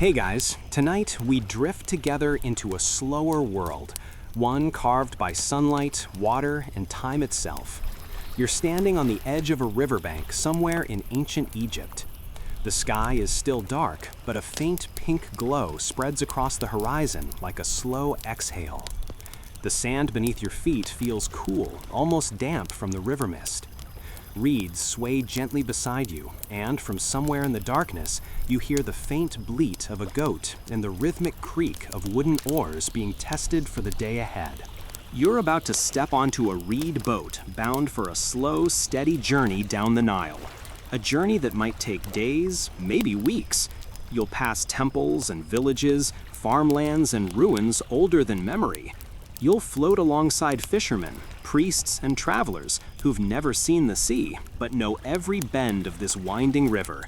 Hey guys, tonight we drift together into a slower world, one carved by sunlight, water, and time itself. You're standing on the edge of a riverbank somewhere in ancient Egypt. The sky is still dark, but a faint pink glow spreads across the horizon like a slow exhale. The sand beneath your feet feels cool, almost damp from the river mist. Reeds sway gently beside you, and from somewhere in the darkness, you hear the faint bleat of a goat and the rhythmic creak of wooden oars being tested for the day ahead. You're about to step onto a reed boat bound for a slow, steady journey down the Nile. A journey that might take days, maybe weeks. You'll pass temples and villages, farmlands and ruins older than memory. You'll float alongside fishermen, priests, and travelers who've never seen the sea, but know every bend of this winding river.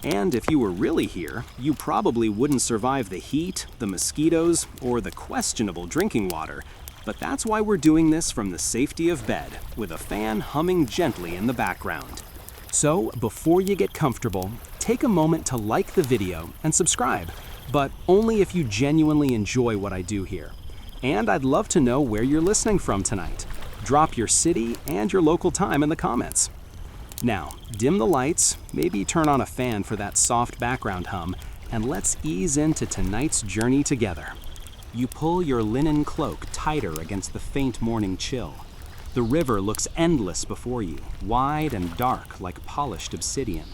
And if you were really here, you probably wouldn't survive the heat, the mosquitoes, or the questionable drinking water. But that's why we're doing this from the safety of bed, with a fan humming gently in the background. So, before you get comfortable, take a moment to like the video and subscribe, but only if you genuinely enjoy what I do here. And I'd love to know where you're listening from tonight. Drop your city and your local time in the comments. Now, dim the lights, maybe turn on a fan for that soft background hum, and let's ease into tonight's journey together. You pull your linen cloak tighter against the faint morning chill. The river looks endless before you, wide and dark like polished obsidian.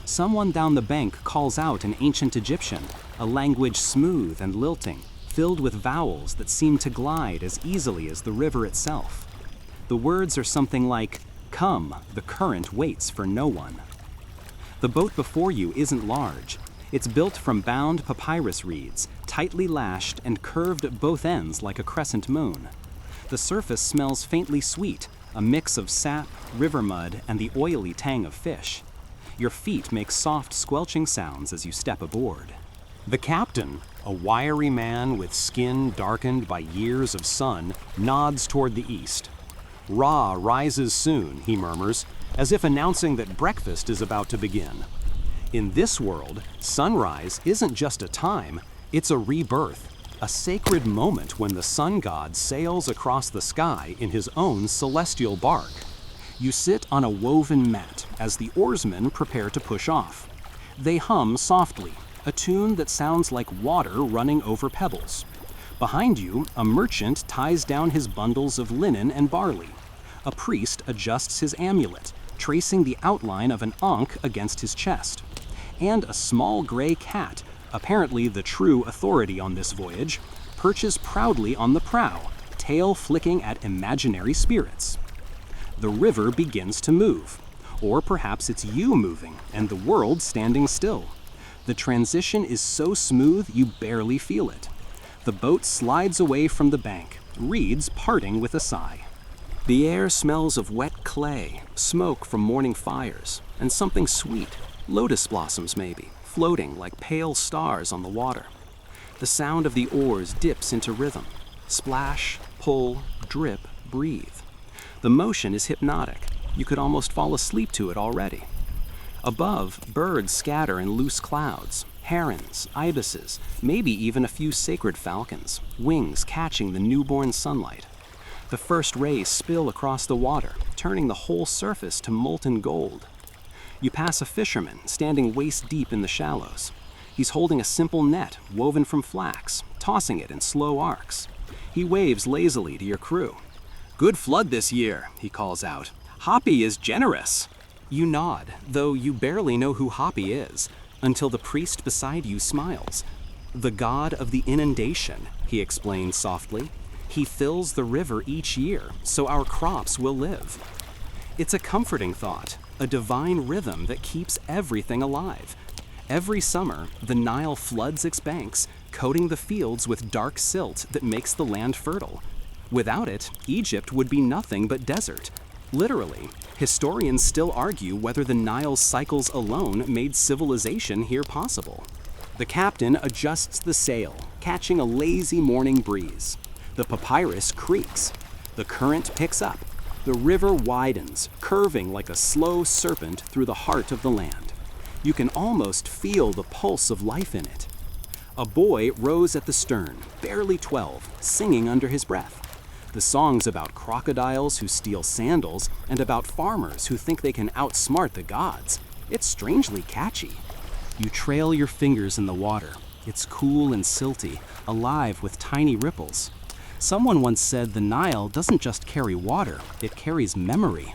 Someone down the bank calls out in ancient Egyptian, a language smooth and lilting, filled with vowels that seem to glide as easily as the river itself. The words are something like, "Come, the current waits for no one." The boat before you isn't large. It's built from bound papyrus reeds, tightly lashed and curved at both ends like a crescent moon. The surface smells faintly sweet, a mix of sap, river mud, and the oily tang of fish. Your feet make soft squelching sounds as you step aboard. The captain, a wiry man with skin darkened by years of sun, nods toward the east. "Ra rises soon," he murmurs, as if announcing that breakfast is about to begin. In this world, sunrise isn't just a time, it's a rebirth, a sacred moment when the sun god sails across the sky in his own celestial bark. You sit on a woven mat as the oarsmen prepare to push off. They hum softly, a tune that sounds like water running over pebbles. Behind you, a merchant ties down his bundles of linen and barley. A priest adjusts his amulet, tracing the outline of an ankh against his chest. And a small gray cat, apparently the true authority on this voyage, perches proudly on the prow, tail flicking at imaginary spirits. The river begins to move, or perhaps it's you moving and the world standing still. The transition is so smooth you barely feel it. The boat slides away from the bank, reeds parting with a sigh. The air smells of wet clay, smoke from morning fires, and something sweet, lotus blossoms maybe, floating like pale stars on the water. The sound of the oars dips into rhythm. Splash, pull, drip, breathe. The motion is hypnotic. You could almost fall asleep to it already. Above, birds scatter in loose clouds, herons, ibises, maybe even a few sacred falcons, wings catching the newborn sunlight. The first rays spill across the water, turning the whole surface to molten gold. You pass a fisherman standing waist-deep in the shallows. He's holding a simple net woven from flax, tossing it in slow arcs. He waves lazily to your crew. "Good flood this year," he calls out. "Hapi is generous." You nod, though you barely know who Hapi is, until the priest beside you smiles. "The god of the inundation," he explains softly. "He fills the river each year, so our crops will live." It's a comforting thought, a divine rhythm that keeps everything alive. Every summer, the Nile floods its banks, coating the fields with dark silt that makes the land fertile. Without it, Egypt would be nothing but desert. Literally, historians still argue whether the Nile's cycles alone made civilization here possible. The captain adjusts the sail, catching a lazy morning breeze. The papyrus creaks. The current picks up. The river widens, curving like a slow serpent through the heart of the land. You can almost feel the pulse of life in it. A boy rows at the stern, barely 12, singing under his breath. The song's about crocodiles who steal sandals and about farmers who think they can outsmart the gods. It's strangely catchy. You trail your fingers in the water. It's cool and silty, alive with tiny ripples. Someone once said the Nile doesn't just carry water, it carries memory.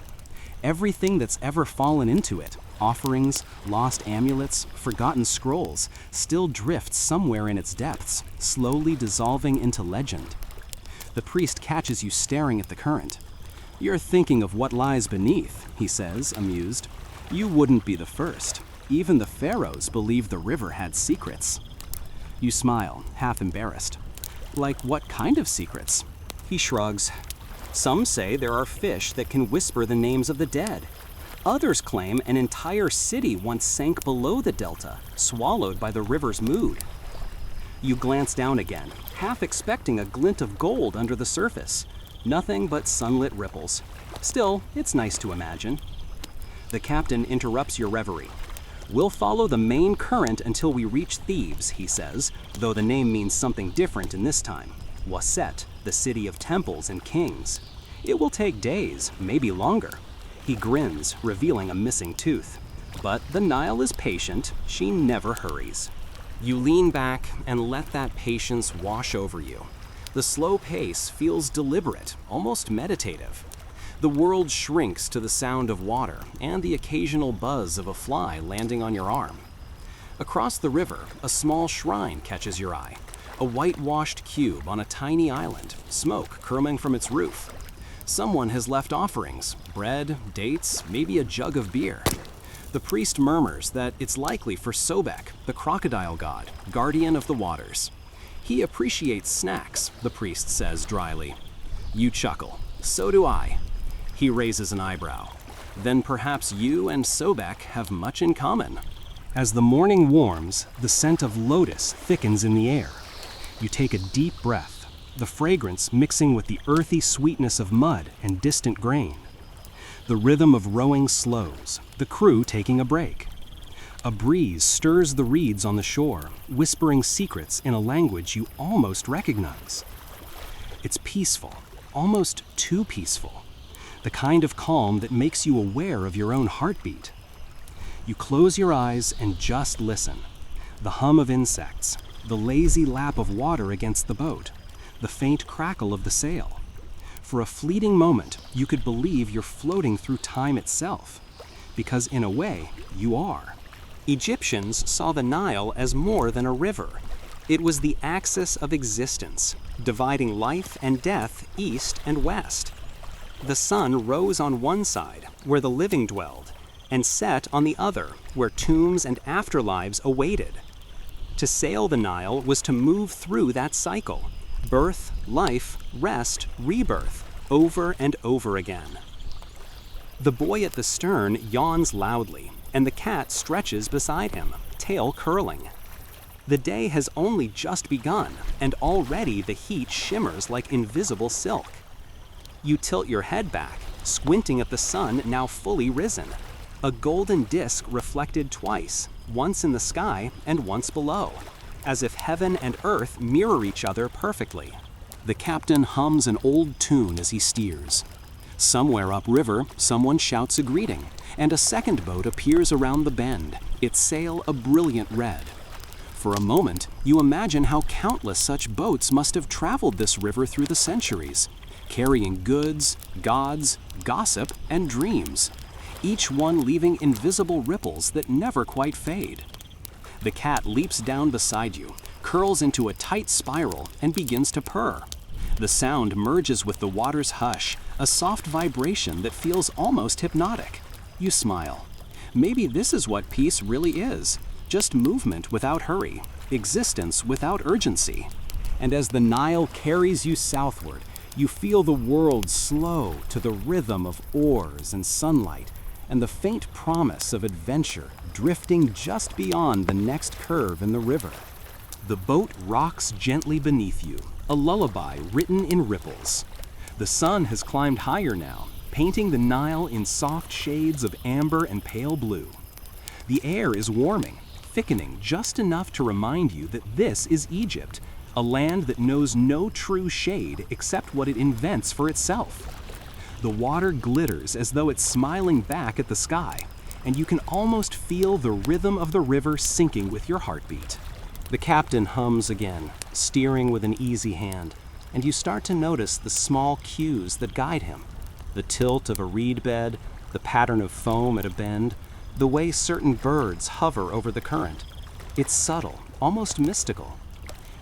Everything that's ever fallen into it, offerings, lost amulets, forgotten scrolls, still drifts somewhere in its depths, slowly dissolving into legend. The priest catches you staring at the current. "You're thinking of what lies beneath," he says, amused. "You wouldn't be the first. Even the pharaohs believed the river had secrets." You smile, half embarrassed. "Like what kind of secrets?" He shrugs. "Some say there are fish that can whisper the names of the dead. Others claim an entire city once sank below the delta, swallowed by the river's mood." You glance down again, half expecting a glint of gold under the surface. Nothing but sunlit ripples. Still, it's nice to imagine. The captain interrupts your reverie. "We'll follow the main current until we reach Thebes," he says, though the name means something different in this time. Waset, the city of temples and kings. It will take days, maybe longer. He grins, revealing a missing tooth. But the Nile is patient. She never hurries. You lean back and let that patience wash over you. The slow pace feels deliberate, almost meditative. The world shrinks to the sound of water and the occasional buzz of a fly landing on your arm. Across the river, a small shrine catches your eye. A whitewashed cube on a tiny island, smoke curling from its roof. Someone has left offerings, bread, dates, maybe a jug of beer. The priest murmurs that it's likely for Sobek, the crocodile god, guardian of the waters. He appreciates snacks, the priest says dryly. You chuckle. So do I. He raises an eyebrow. Then perhaps you and Sobek have much in common. As the morning warms, the scent of lotus thickens in the air. You take a deep breath, the fragrance mixing with the earthy sweetness of mud and distant grain. The rhythm of rowing slows, the crew taking a break. A breeze stirs the reeds on the shore, whispering secrets in a language you almost recognize. It's peaceful, almost too peaceful, the kind of calm that makes you aware of your own heartbeat. You close your eyes and just listen. The hum of insects, the lazy lap of water against the boat, the faint crackle of the sail. For a fleeting moment, you could believe you're floating through time itself, because in a way, you are. Egyptians saw the Nile as more than a river. It was the axis of existence, dividing life and death east and west. The sun rose on one side, where the living dwelled, and set on the other, where tombs and afterlives awaited. To sail the Nile was to move through that cycle. Birth, life, rest, rebirth, over and over again. The boy at the stern yawns loudly, and the cat stretches beside him, tail curling. The day has only just begun, and already the heat shimmers like invisible silk. You tilt your head back, squinting at the sun now fully risen, a golden disk reflected twice, once in the sky and once below, as if heaven and earth mirror each other perfectly. The captain hums an old tune as he steers. Somewhere upriver, someone shouts a greeting, and a second boat appears around the bend, its sail a brilliant red. For a moment, you imagine how countless such boats must have traveled this river through the centuries, carrying goods, gods, gossip, and dreams, each one leaving invisible ripples that never quite fade. The cat leaps down beside you, curls into a tight spiral, and begins to purr. The sound merges with the water's hush, a soft vibration that feels almost hypnotic. You smile. Maybe this is what peace really is, just movement without hurry, existence without urgency. And as the Nile carries you southward, you feel the world slow to the rhythm of oars and sunlight, and the faint promise of adventure drifting just beyond the next curve in the river. The boat rocks gently beneath you, a lullaby written in ripples. The sun has climbed higher now, painting the Nile in soft shades of amber and pale blue. The air is warming, thickening just enough to remind you that this is Egypt, a land that knows no true shade except what it invents for itself. The water glitters as though it's smiling back at the sky, and you can almost feel the rhythm of the river syncing with your heartbeat. The captain hums again, steering with an easy hand, and you start to notice the small cues that guide him. The tilt of a reed bed, the pattern of foam at a bend, the way certain birds hover over the current. It's subtle, almost mystical.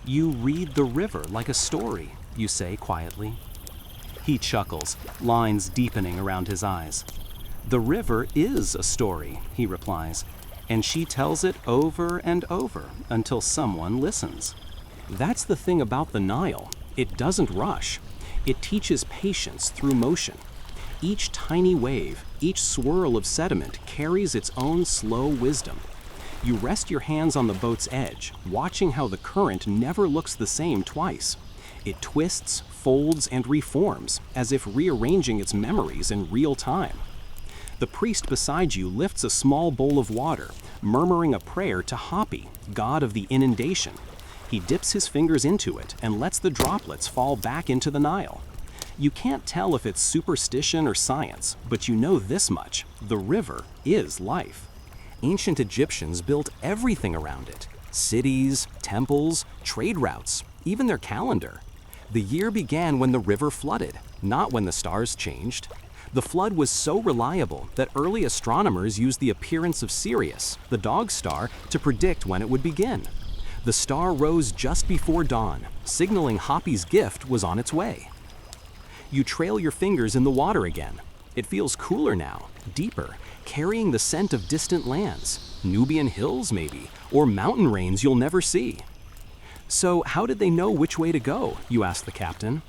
"You read the river like a story," you say quietly. He chuckles, lines deepening around his eyes. "The river is a story," he replies, "and she tells it over and over until someone listens." That's the thing about the Nile. It doesn't rush. It teaches patience through motion. Each tiny wave, each swirl of sediment carries its own slow wisdom. You rest your hands on the boat's edge, watching how the current never looks the same twice. It twists, folds, and reforms, as if rearranging its memories in real time. The priest beside you lifts a small bowl of water, murmuring a prayer to Hapi, god of the inundation. He dips his fingers into it and lets the droplets fall back into the Nile. You can't tell if it's superstition or science, but you know this much: the river is life. Ancient Egyptians built everything around it: cities, temples, trade routes, even their calendar. The year began when the river flooded, not when the stars changed. The flood was so reliable that early astronomers used the appearance of Sirius, the dog star, to predict when it would begin. The star rose just before dawn, signaling Hapi's gift was on its way. You trail your fingers in the water again. It feels cooler now, deeper, carrying the scent of distant lands, Nubian hills maybe, or mountain ranges you'll never see. "So how did they know which way to go?" you ask the captain.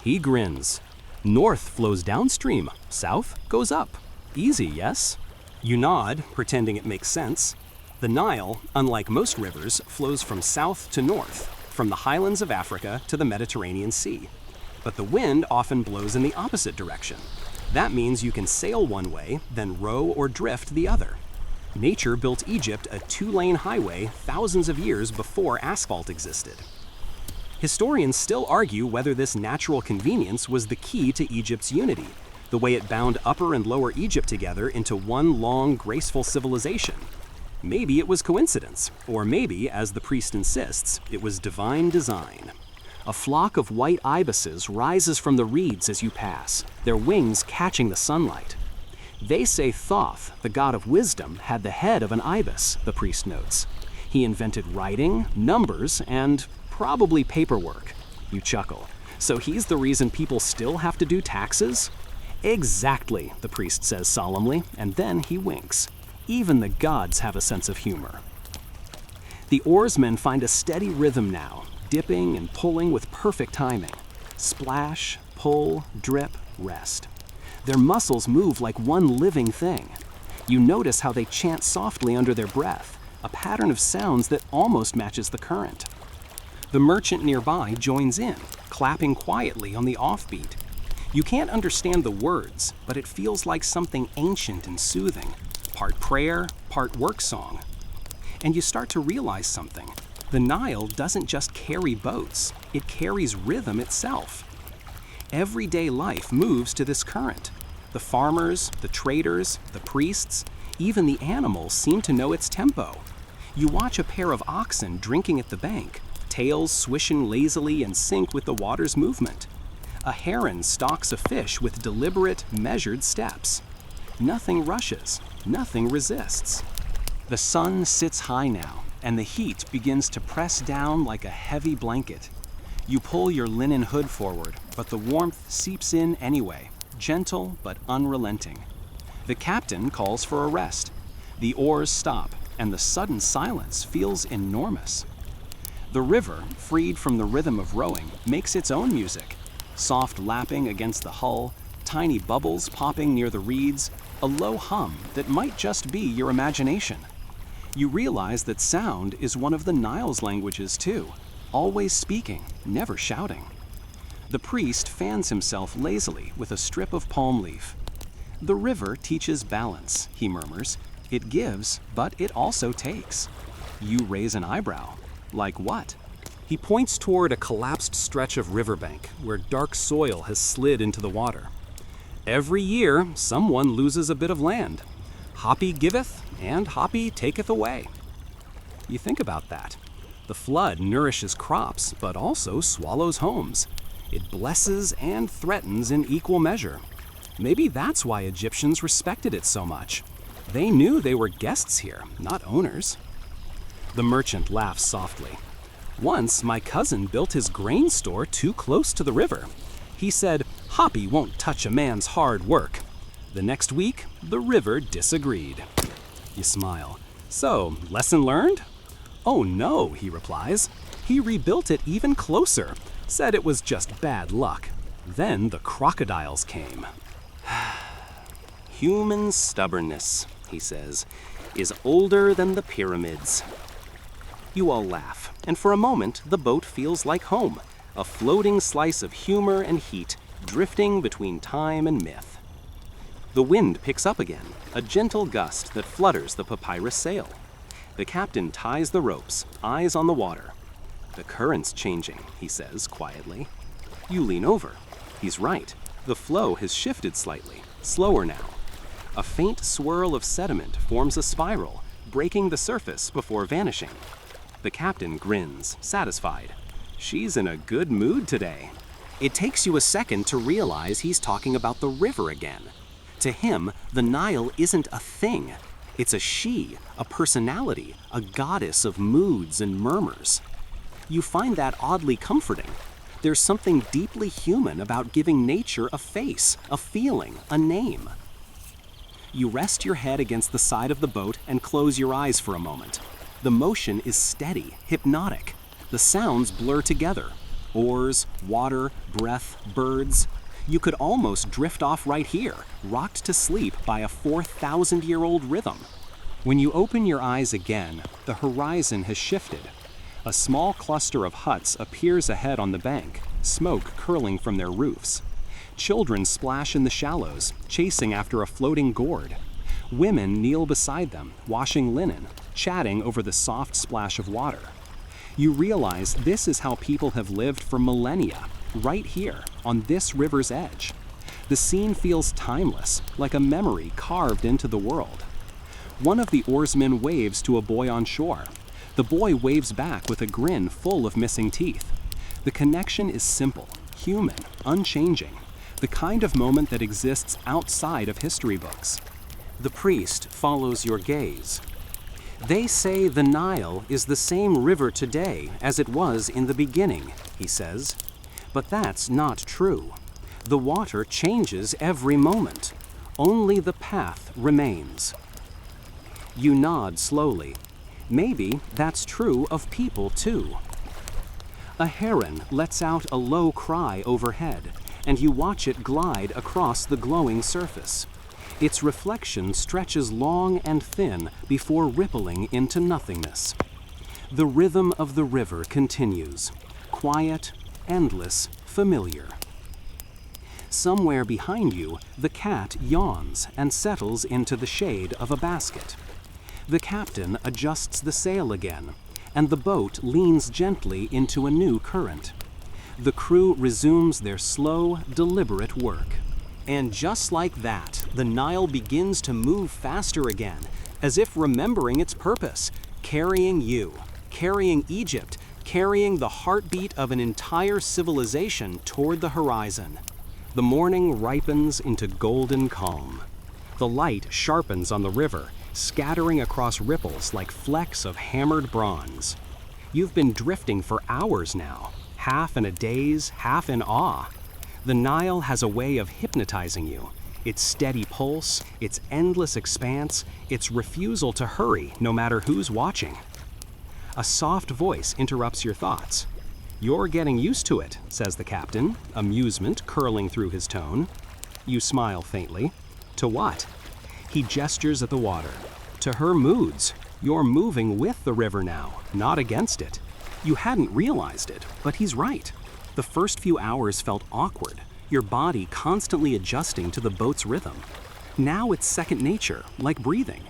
He grins. "North flows downstream, south goes up. Easy, yes?" You nod, pretending it makes sense. The Nile, unlike most rivers, flows from south to north, from the highlands of Africa to the Mediterranean Sea. But the wind often blows in the opposite direction. That means you can sail one way, then row or drift the other. Nature built Egypt a two-lane highway thousands of years before asphalt existed. Historians still argue whether this natural convenience was the key to Egypt's unity, the way it bound Upper and Lower Egypt together into one long, graceful civilization. Maybe it was coincidence, or maybe, as the priest insists, it was divine design. A flock of white ibises rises from the reeds as you pass, their wings catching the sunlight. They say Thoth, the god of wisdom, had the head of an ibis, the priest notes. He invented writing, numbers, and probably paperwork. You chuckle. So he's the reason people still have to do taxes? Exactly, the priest says solemnly, and then he winks. Even the gods have a sense of humor. The oarsmen find a steady rhythm now, dipping and pulling with perfect timing. Splash, pull, drip, rest. Their muscles move like one living thing. You notice how they chant softly under their breath, a pattern of sounds that almost matches the current. The merchant nearby joins in, clapping quietly on the offbeat. You can't understand the words, but it feels like something ancient and soothing, part prayer, part work song. And you start to realize something. The Nile doesn't just carry boats, it carries rhythm itself. Everyday life moves to this current. The farmers, the traders, the priests, even the animals seem to know its tempo. You watch a pair of oxen drinking at the bank, tails swishing lazily in sync with the water's movement. A heron stalks a fish with deliberate, measured steps. Nothing rushes, nothing resists. The sun sits high now, and the heat begins to press down like a heavy blanket. You pull your linen hood forward, but the warmth seeps in anyway, gentle but unrelenting. The captain calls for a rest. The oars stop, and the sudden silence feels enormous. The river, freed from the rhythm of rowing, makes its own music. Soft lapping against the hull, tiny bubbles popping near the reeds, a low hum that might just be your imagination. You realize that sound is one of the Nile's languages too, always speaking, never shouting. The priest fans himself lazily with a strip of palm leaf. "The river teaches balance," he murmurs. "It gives, but it also takes." You raise an eyebrow. Like what? He points toward a collapsed stretch of riverbank where dark soil has slid into the water. Every year, someone loses a bit of land. Hapi giveth, and Hapi taketh away. You think about that. The flood nourishes crops, but also swallows homes. It blesses and threatens in equal measure. Maybe that's why Egyptians respected it so much. They knew they were guests here, not owners. The merchant laughs softly. Once, my cousin built his grain store too close to the river. He said, Hapi won't touch a man's hard work. The next week, the river disagreed. You smile. So, lesson learned? Oh no, he replies. He rebuilt it even closer, said it was just bad luck. Then the crocodiles came. Human stubbornness, he says, is older than the pyramids. You all laugh, and for a moment the boat feels like home, a floating slice of humor and heat drifting between time and myth. The wind picks up again, a gentle gust that flutters the papyrus sail. The captain ties the ropes, eyes on the water. The current's changing, he says quietly. You lean over. He's right. The flow has shifted slightly, slower now. A faint swirl of sediment forms a spiral, breaking the surface before vanishing. The captain grins, satisfied. She's in a good mood today. It takes you a second to realize he's talking about the river again. To him, the Nile isn't a thing. It's a she, a personality, a goddess of moods and murmurs. You find that oddly comforting. There's something deeply human about giving nature a face, a feeling, a name. You rest your head against the side of the boat and close your eyes for a moment. The motion is steady, hypnotic. The sounds blur together. Oars, water, breath, birds. You could almost drift off right here, rocked to sleep by a 4,000-year-old rhythm. When you open your eyes again, the horizon has shifted. A small cluster of huts appears ahead on the bank, smoke curling from their roofs. Children splash in the shallows, chasing after a floating gourd. Women kneel beside them, washing linen, chatting over the soft splash of water. You realize this is how people have lived for millennia, right here, on this river's edge. The scene feels timeless, like a memory carved into the world. One of the oarsmen waves to a boy on shore. The boy waves back with a grin full of missing teeth. The connection is simple, human, unchanging, the kind of moment that exists outside of history books. The priest follows your gaze. They say the Nile is the same river today as it was in the beginning, he says. But that's not true. The water changes every moment. Only the path remains. You nod slowly. Maybe that's true of people too. A heron lets out a low cry overhead, and you watch it glide across the glowing surface. Its reflection stretches long and thin before rippling into nothingness. The rhythm of the river continues, quiet, endless, familiar. Somewhere behind you, the cat yawns and settles into the shade of a basket. The captain adjusts the sail again, and the boat leans gently into a new current. The crew resumes their slow, deliberate work. And just like that, the Nile begins to move faster again, as if remembering its purpose, carrying you, carrying Egypt, carrying the heartbeat of an entire civilization toward the horizon. The morning ripens into golden calm. The light sharpens on the river, scattering across ripples like flecks of hammered bronze. You've been drifting for hours now, half in a daze, half in awe. The Nile has a way of hypnotizing you. Its steady pulse, its endless expanse, its refusal to hurry no matter who's watching. A soft voice interrupts your thoughts. You're getting used to it, says the captain, amusement curling through his tone. You smile faintly. To what? He gestures at the water. To her moods. You're moving with the river now, not against it. You hadn't realized it, but he's right. The first few hours felt awkward, your body constantly adjusting to the boat's rhythm. Now it's second nature, like breathing.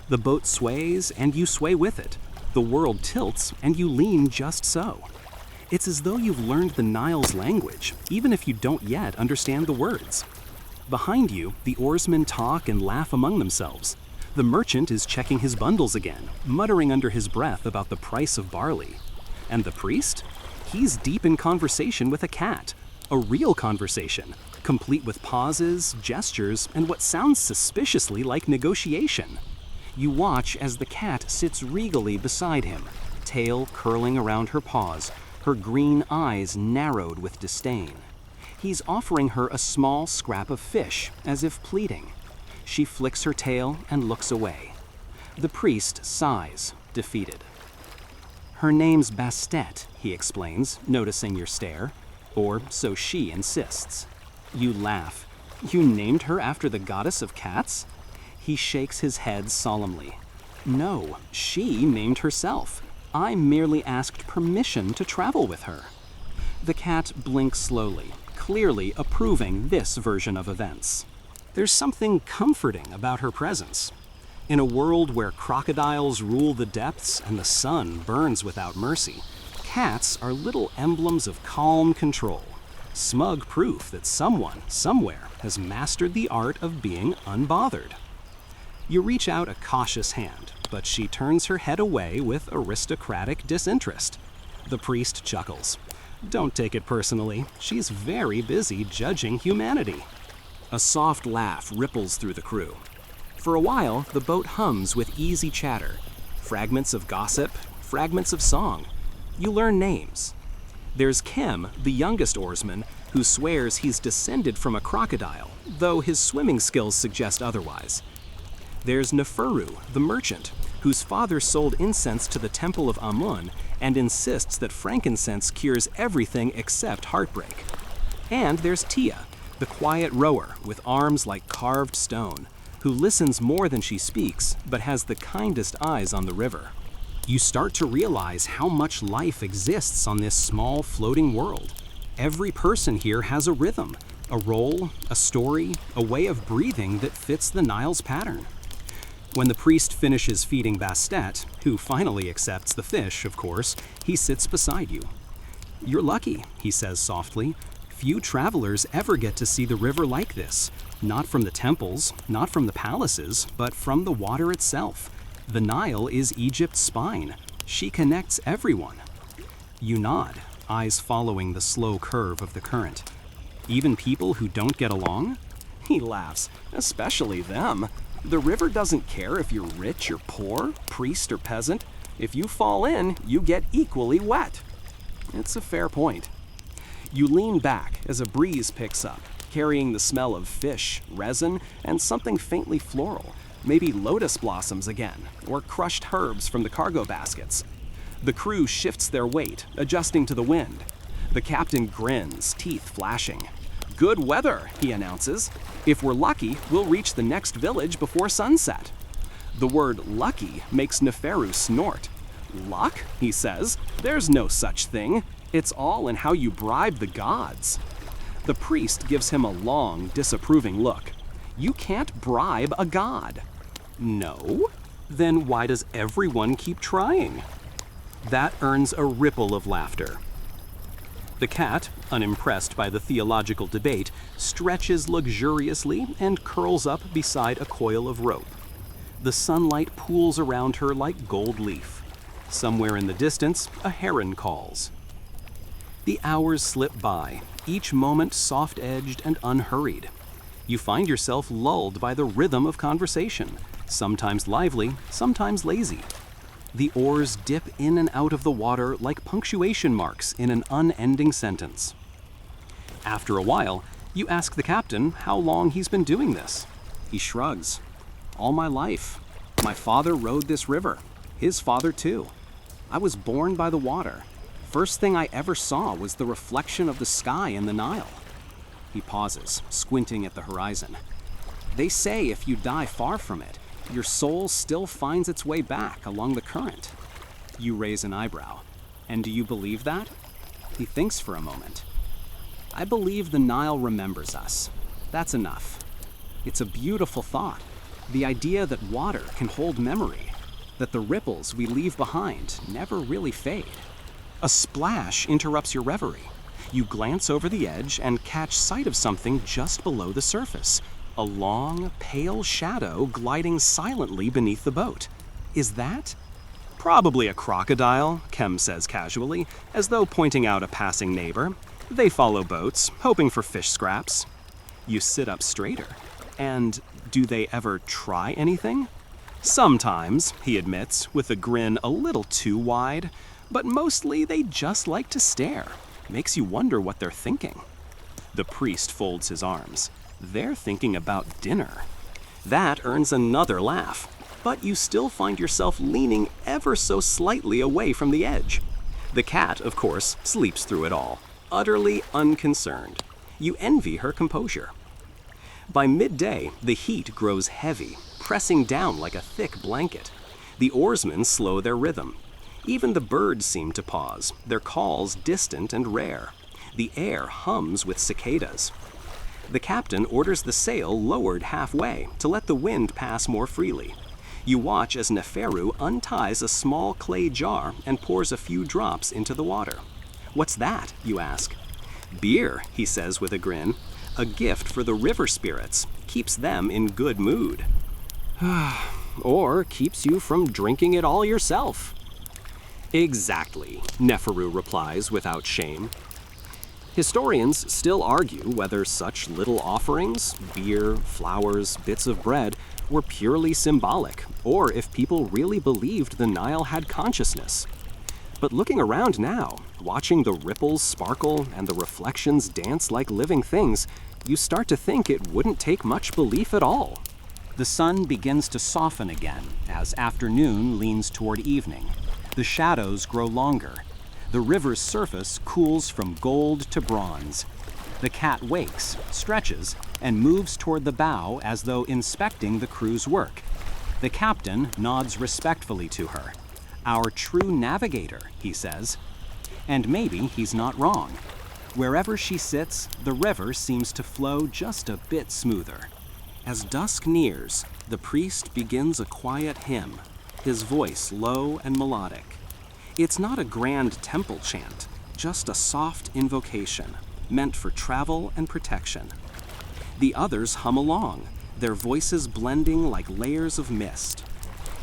The boat sways and you sway with it. The world tilts and you lean just so. It's as though you've learned the Nile's language, even if you don't yet understand the words. Behind you, the oarsmen talk and laugh among themselves. The merchant is checking his bundles again, muttering under his breath about the price of barley. And the priest? He's deep in conversation with a cat. A real conversation, complete with pauses, gestures, and what sounds suspiciously like negotiation. You watch as the cat sits regally beside him, tail curling around her paws, her green eyes narrowed with disdain. He's offering her a small scrap of fish, as if pleading. She flicks her tail and looks away. The priest sighs, defeated. Her name's Bastet, he explains, noticing your stare. Or so she insists. You laugh. You named her after the goddess of cats? He shakes his head solemnly. No, she named herself. I merely asked permission to travel with her. The cat blinks slowly, clearly approving this version of events. There's something comforting about her presence. In a world where crocodiles rule the depths and the sun burns without mercy, cats are little emblems of calm control, smug proof that someone, somewhere, has mastered the art of being unbothered. You reach out a cautious hand, but she turns her head away with aristocratic disinterest. The priest chuckles. Don't take it personally. She's very busy judging humanity. A soft laugh ripples through the crew. For a while, the boat hums with easy chatter. Fragments of gossip, fragments of song. You learn names. There's Kem, the youngest oarsman, who swears he's descended from a crocodile, though his swimming skills suggest otherwise. There's Neferu, the merchant, whose father sold incense to the temple of Amun and insists that frankincense cures everything except heartbreak. And there's Tia, the quiet rower with arms like carved stone, who listens more than she speaks but has the kindest eyes on the river. You start to realize how much life exists on this small floating world. Every person here has a rhythm, a role, a story, a way of breathing that fits the Nile's pattern. When the priest finishes feeding Bastet, who finally accepts the fish, of course, he sits beside you. You're lucky, he says softly. Few travelers ever get to see the river like this. Not from the temples, not from the palaces, but from the water itself. The Nile is Egypt's spine. She connects everyone. You nod, eyes following the slow curve of the current. Even people who don't get along? He laughs, especially them. The river doesn't care if you're rich or poor, priest or peasant. If you fall in, you get equally wet. It's a fair point. You lean back as a breeze picks up, carrying the smell of fish, resin, and something faintly floral, maybe lotus blossoms again, or crushed herbs from the cargo baskets. The crew shifts their weight, adjusting to the wind. The captain grins, teeth flashing. Good weather, he announces. If we're lucky, we'll reach the next village before sunset. The word lucky makes Neferu snort. Luck, he says. There's no such thing. It's all in how you bribe the gods. The priest gives him a long, disapproving look. You can't bribe a god. No? Then why does everyone keep trying? That earns a ripple of laughter. The cat, unimpressed by the theological debate, stretches luxuriously and curls up beside a coil of rope. The sunlight pools around her like gold leaf. Somewhere in the distance, a heron calls. The hours slip by, each moment soft-edged and unhurried. You find yourself lulled by the rhythm of conversation, sometimes lively, sometimes lazy. The oars dip in and out of the water like punctuation marks in an unending sentence. After a while, you ask the captain how long he's been doing this. He shrugs. All my life. My father rode this river. His father too. I was born by the water. First thing I ever saw was the reflection of the sky in the Nile. He pauses, squinting at the horizon. They say if you die far from it, your soul still finds its way back along the current. You raise an eyebrow. And do you believe that? He thinks for a moment. I believe the Nile remembers us. That's enough. It's a beautiful thought. The idea that water can hold memory. that the ripples we leave behind never really fade. A splash interrupts your reverie. You glance over the edge and catch sight of something just below the surface, a long, pale shadow gliding silently beneath the boat. Is that? Probably a crocodile, Kem says casually, as though pointing out a passing neighbor. They follow boats, hoping for fish scraps. You sit up straighter. And do they ever try anything? Sometimes, he admits, with a grin a little too wide, but mostly they just like to stare. Makes you wonder what they're thinking. The priest folds his arms. They're thinking about dinner. That earns another laugh, but you still find yourself leaning ever so slightly away from the edge. The cat, of course, sleeps through it all, utterly unconcerned. You envy her composure. By midday, the heat grows heavy, pressing down like a thick blanket. The oarsmen slow their rhythm. Even the birds seem to pause, their calls distant and rare. The air hums with cicadas. The captain orders the sail lowered halfway to let the wind pass more freely. You watch as Neferu unties a small clay jar and pours a few drops into the water. "What's that?" you ask. "Beer," he says with a grin. "A gift for the river spirits. Keeps them in good mood." Or keeps you from drinking it all yourself. Exactly, Neferu replies without shame. Historians still argue whether such little offerings, beer, flowers, bits of bread, were purely symbolic, or if people really believed the Nile had consciousness. But looking around now, watching the ripples sparkle and the reflections dance like living things, you start to think it wouldn't take much belief at all. The sun begins to soften again as afternoon leans toward evening. The shadows grow longer. The river's surface cools from gold to bronze. The cat wakes, stretches, and moves toward the bow as though inspecting the crew's work. The captain nods respectfully to her. "Our true navigator," he says. And maybe he's not wrong. Wherever she sits, the river seems to flow just a bit smoother. As dusk nears, the priest begins a quiet hymn, his voice low and melodic. It's not a grand temple chant, just a soft invocation, meant for travel and protection. The others hum along, their voices blending like layers of mist.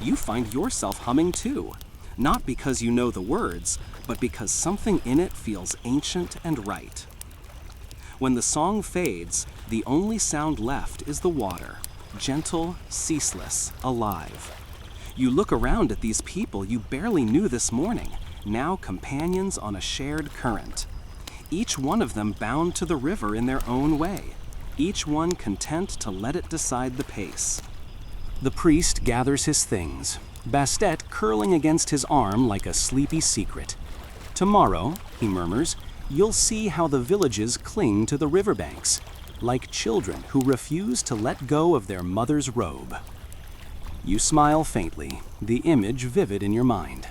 You find yourself humming too, not because you know the words, but because something in it feels ancient and right. When the song fades, the only sound left is the water, gentle, ceaseless, alive. You look around at these people you barely knew this morning, now companions on a shared current. Each one of them bound to the river in their own way, each one content to let it decide the pace. The priest gathers his things, Bastet curling against his arm like a sleepy secret. "Tomorrow," he murmurs, "you'll see how the villages cling to the riverbanks, like children who refuse to let go of their mother's robe." You smile faintly, the image vivid in your mind.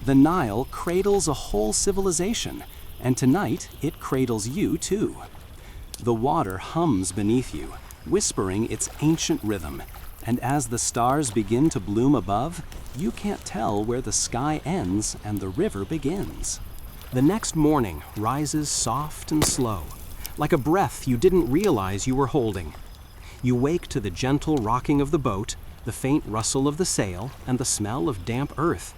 The Nile cradles a whole civilization, and tonight it cradles you too. The water hums beneath you, whispering its ancient rhythm, and as the stars begin to bloom above, you can't tell where the sky ends and the river begins. The next morning rises soft and slow, like a breath you didn't realize you were holding. You wake to the gentle rocking of the boat, the faint rustle of the sail, and the smell of damp earth.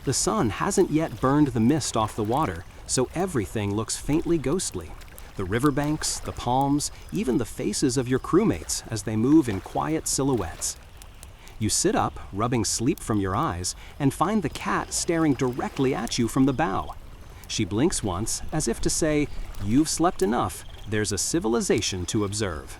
The sun hasn't yet burned the mist off the water, so everything looks faintly ghostly. The riverbanks, the palms, even the faces of your crewmates as they move in quiet silhouettes. You sit up, rubbing sleep from your eyes, and find the cat staring directly at you from the bow. She blinks once, as if to say, "You've slept enough, there's a civilization to observe."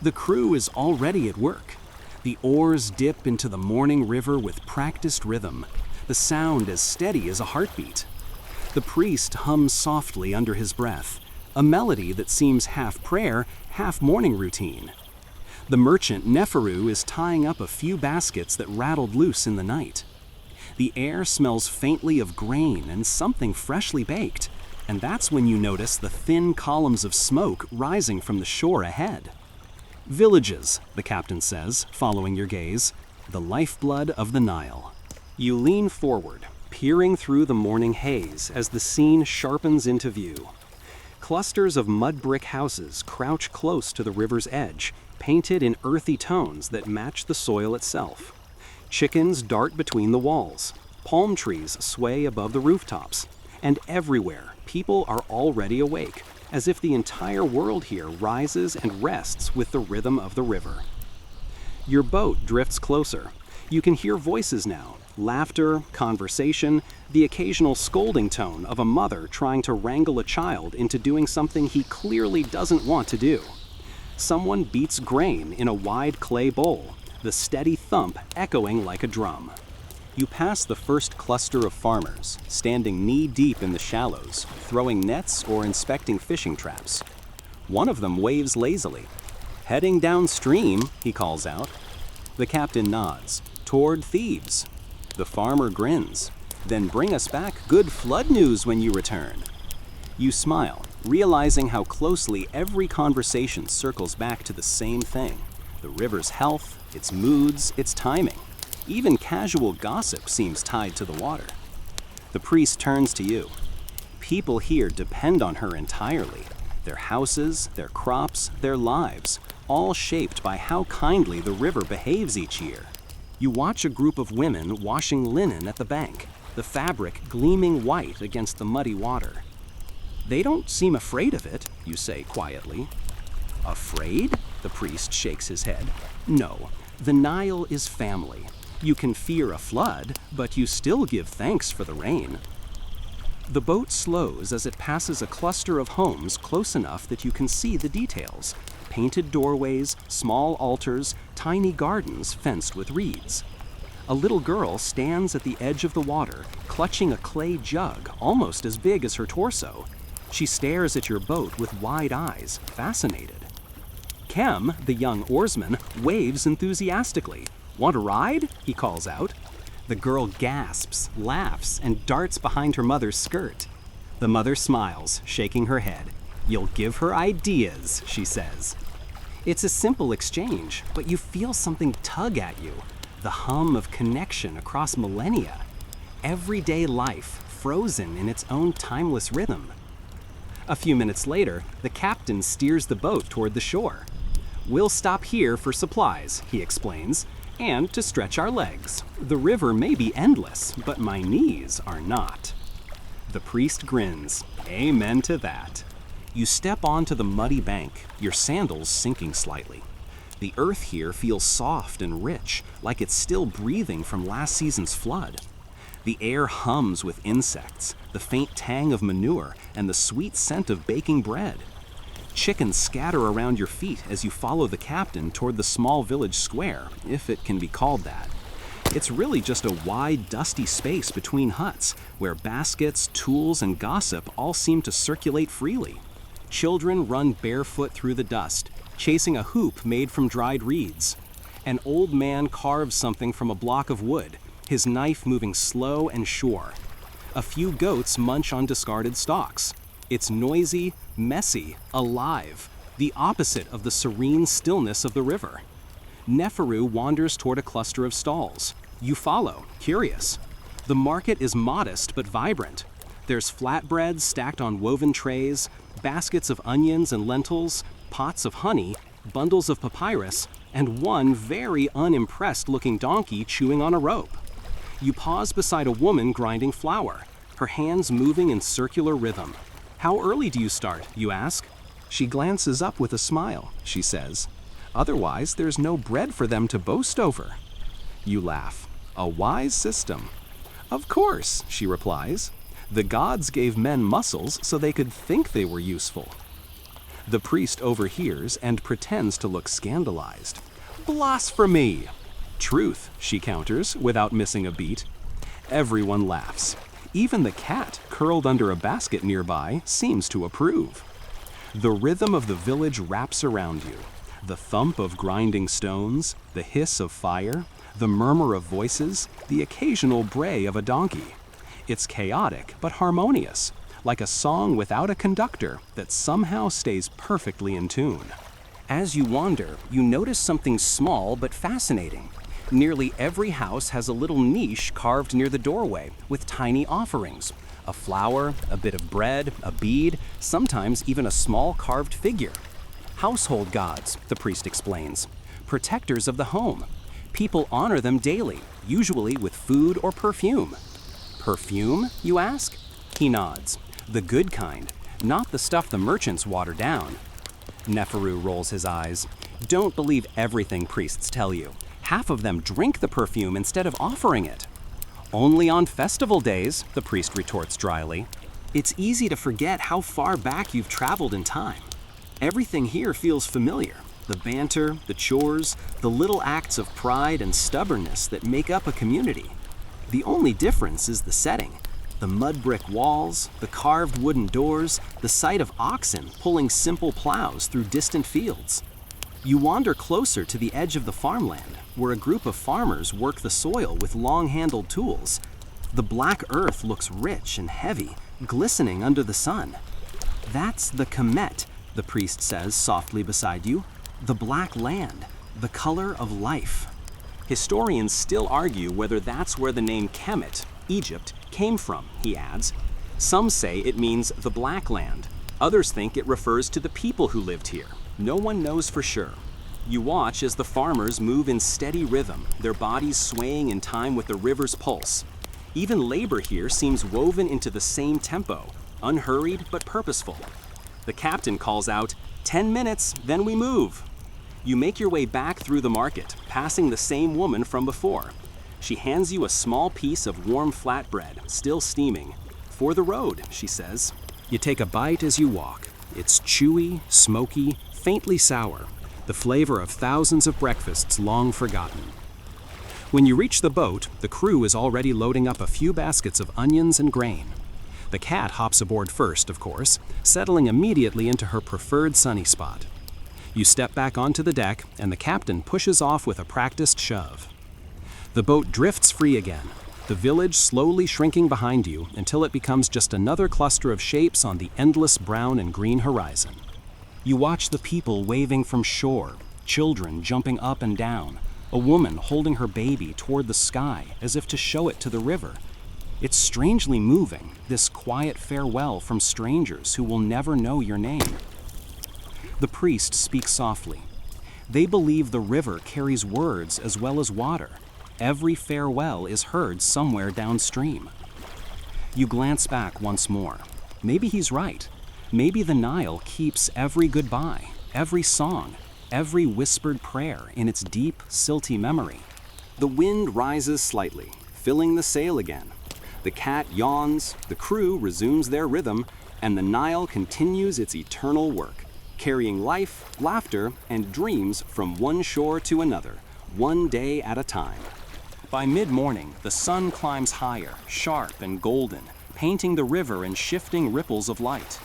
The crew is already at work. The oars dip into the morning river with practiced rhythm, the sound as steady as a heartbeat. The priest hums softly under his breath, a melody that seems half prayer, half morning routine. The merchant Neferu is tying up a few baskets that rattled loose in the night. The air smells faintly of grain and something freshly baked, and that's when you notice the thin columns of smoke rising from the shore ahead. "Villages," the captain says, following your gaze, "the lifeblood of the Nile." You lean forward, peering through the morning haze as the scene sharpens into view. Clusters of mud brick houses crouch close to the river's edge, painted in earthy tones that match the soil itself. Chickens dart between the walls. Palm trees sway above the rooftops. And everywhere, people are already awake, as if the entire world here rises and rests with the rhythm of the river. Your boat drifts closer. You can hear voices now, laughter, conversation, the occasional scolding tone of a mother trying to wrangle a child into doing something he clearly doesn't want to do. Someone beats grain in a wide clay bowl, the steady thump echoing like a drum. You pass the first cluster of farmers, standing knee-deep in the shallows, throwing nets or inspecting fishing traps. One of them waves lazily. "Heading downstream," he calls out. The captain nods. "Toward Thebes." The farmer grins. "Then bring us back good flood news when you return." You smile, realizing how closely every conversation circles back to the same thing: the river's health, its moods, its timing. Even casual gossip seems tied to the water. The priest turns to you. People here depend on her entirely. Their houses, their crops, their lives, all shaped by how kindly the river behaves each year. You watch a group of women washing linen at the bank, the fabric gleaming white against the muddy water. "They don't seem afraid of it," you say quietly. "Afraid?" The priest shakes his head. "No, the Nile is family. You can fear a flood, but you still give thanks for the rain." The boat slows as it passes a cluster of homes close enough that you can see the details: painted doorways, small altars, tiny gardens fenced with reeds. A little girl stands at the edge of the water, clutching a clay jug almost as big as her torso. She stares at your boat with wide eyes, fascinated. Kem, the young oarsman, waves enthusiastically. "Want a ride?" he calls out. The girl gasps, laughs, and darts behind her mother's skirt. The mother smiles, shaking her head. "You'll give her ideas," she says. It's a simple exchange, but you feel something tug at you, the hum of connection across millennia. Everyday life, frozen in its own timeless rhythm. A few minutes later, the captain steers the boat toward the shore. "We'll stop here for supplies," he explains, "and to stretch our legs. The river may be endless, but my knees are not." The priest grins. "Amen to that." You step onto the muddy bank, your sandals sinking slightly. The earth here feels soft and rich, like it's still breathing from last season's flood. The air hums with insects, the faint tang of manure, and the sweet scent of baking bread. Chickens scatter around your feet as you follow the captain toward the small village square, if it can be called that. It's really just a wide, dusty space between huts, where baskets, tools, and gossip all seem to circulate freely. Children run barefoot through the dust, chasing a hoop made from dried reeds. An old man carves something from a block of wood, his knife moving slow and sure. A few goats munch on discarded stalks. It's noisy, messy, alive, the opposite of the serene stillness of the river. Neferu wanders toward a cluster of stalls. You follow, curious. The market is modest but vibrant. There's flatbreads stacked on woven trays, baskets of onions and lentils, pots of honey, bundles of papyrus, and one very unimpressed-looking donkey chewing on a rope. You pause beside a woman grinding flour, her hands moving in circular rhythm. "How early do you start?" you ask. She glances up with a smile, she says. "Otherwise, there's no bread for them to boast over." You laugh. "A wise system." "Of course," she replies. "The gods gave men muscles so they could think they were useful." The priest overhears and pretends to look scandalized. "Blasphemy!" "Truth," she counters, without missing a beat. Everyone laughs. Even the cat, curled under a basket nearby, seems to approve. The rhythm of the village wraps around you. The thump of grinding stones, the hiss of fire, the murmur of voices, the occasional bray of a donkey. It's chaotic but harmonious, like a song without a conductor that somehow stays perfectly in tune. As you wander, you notice something small but fascinating. Nearly every house has a little niche carved near the doorway with tiny offerings. A flower, a bit of bread, a bead, sometimes even a small carved figure. Household gods, the priest explains. Protectors of the home. People honor them daily, usually with food or perfume. Perfume, you ask? He nods. The good kind, not the stuff the merchants water down. Neferu rolls his eyes. Don't believe everything priests tell you. Half of them drink the perfume instead of offering it. Only on festival days, the priest retorts dryly. It's easy to forget how far back you've traveled in time. Everything here feels familiar. The banter, the chores, the little acts of pride and stubbornness that make up a community. The only difference is the setting. The mud brick walls, the carved wooden doors, the sight of oxen pulling simple plows through distant fields. You wander closer to the edge of the farmland, where a group of farmers work the soil with long-handled tools. The black earth looks rich and heavy, glistening under the sun. That's the Kemet, the priest says softly beside you. The black land, the color of life. Historians still argue whether that's where the name Kemet, Egypt, came from, he adds. Some say it means the black land. Others think it refers to the people who lived here. No one knows for sure. You watch as the farmers move in steady rhythm, their bodies swaying in time with the river's pulse. Even labor here seems woven into the same tempo, unhurried but purposeful. The captain calls out, 10 minutes, then we move. You make your way back through the market, passing the same woman from before. She hands you a small piece of warm flatbread, still steaming. For the road, she says. You take a bite as you walk. It's chewy, smoky, faintly sour, the flavor of thousands of breakfasts long forgotten. When you reach the boat, the crew is already loading up a few baskets of onions and grain. The cat hops aboard first, of course, settling immediately into her preferred sunny spot. You step back onto the deck, and the captain pushes off with a practiced shove. The boat drifts free again, the village slowly shrinking behind you until it becomes just another cluster of shapes on the endless brown and green horizon. You watch the people waving from shore, children jumping up and down, a woman holding her baby toward the sky as if to show it to the river. It's strangely moving, this quiet farewell from strangers who will never know your name. The priest speaks softly. They believe the river carries words as well as water. Every farewell is heard somewhere downstream. You glance back once more. Maybe he's right. Maybe the Nile keeps every goodbye, every song, every whispered prayer in its deep, silty memory. The wind rises slightly, filling the sail again. The cat yawns, the crew resumes their rhythm, and the Nile continues its eternal work, carrying life, laughter, and dreams from one shore to another, one day at a time. By mid-morning, the sun climbs higher, sharp and golden, painting the river in shifting ripples of light.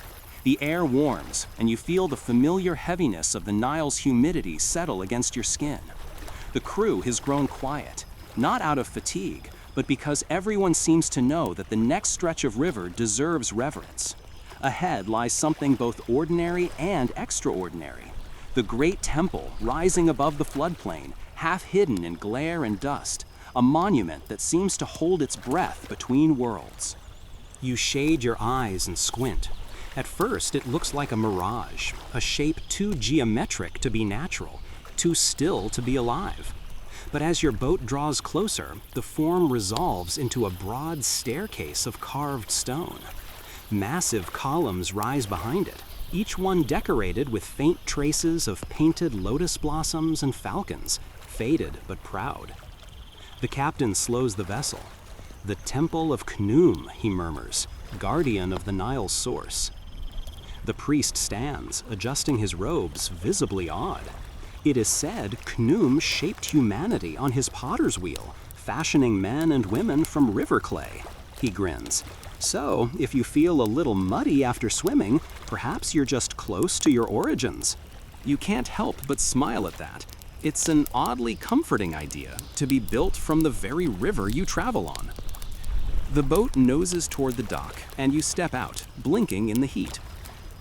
The air warms, and you feel the familiar heaviness of the Nile's humidity settle against your skin. The crew has grown quiet, not out of fatigue, but because everyone seems to know that the next stretch of river deserves reverence. Ahead lies something both ordinary and extraordinary. The great temple rising above the floodplain, half hidden in glare and dust, a monument that seems to hold its breath between worlds. You shade your eyes and squint. At first, it looks like a mirage, a shape too geometric to be natural, too still to be alive. But as your boat draws closer, the form resolves into a broad staircase of carved stone. Massive columns rise behind it, each one decorated with faint traces of painted lotus blossoms and falcons, faded but proud. The captain slows the vessel. The Temple of Khnum, he murmurs, guardian of the Nile's source. The priest stands, adjusting his robes, visibly awed. It is said Khnum shaped humanity on his potter's wheel, fashioning men and women from river clay. He grins. So, if you feel a little muddy after swimming, perhaps you're just close to your origins. You can't help but smile at that. It's an oddly comforting idea to be built from the very river you travel on. The boat noses toward the dock, and you step out, blinking in the heat.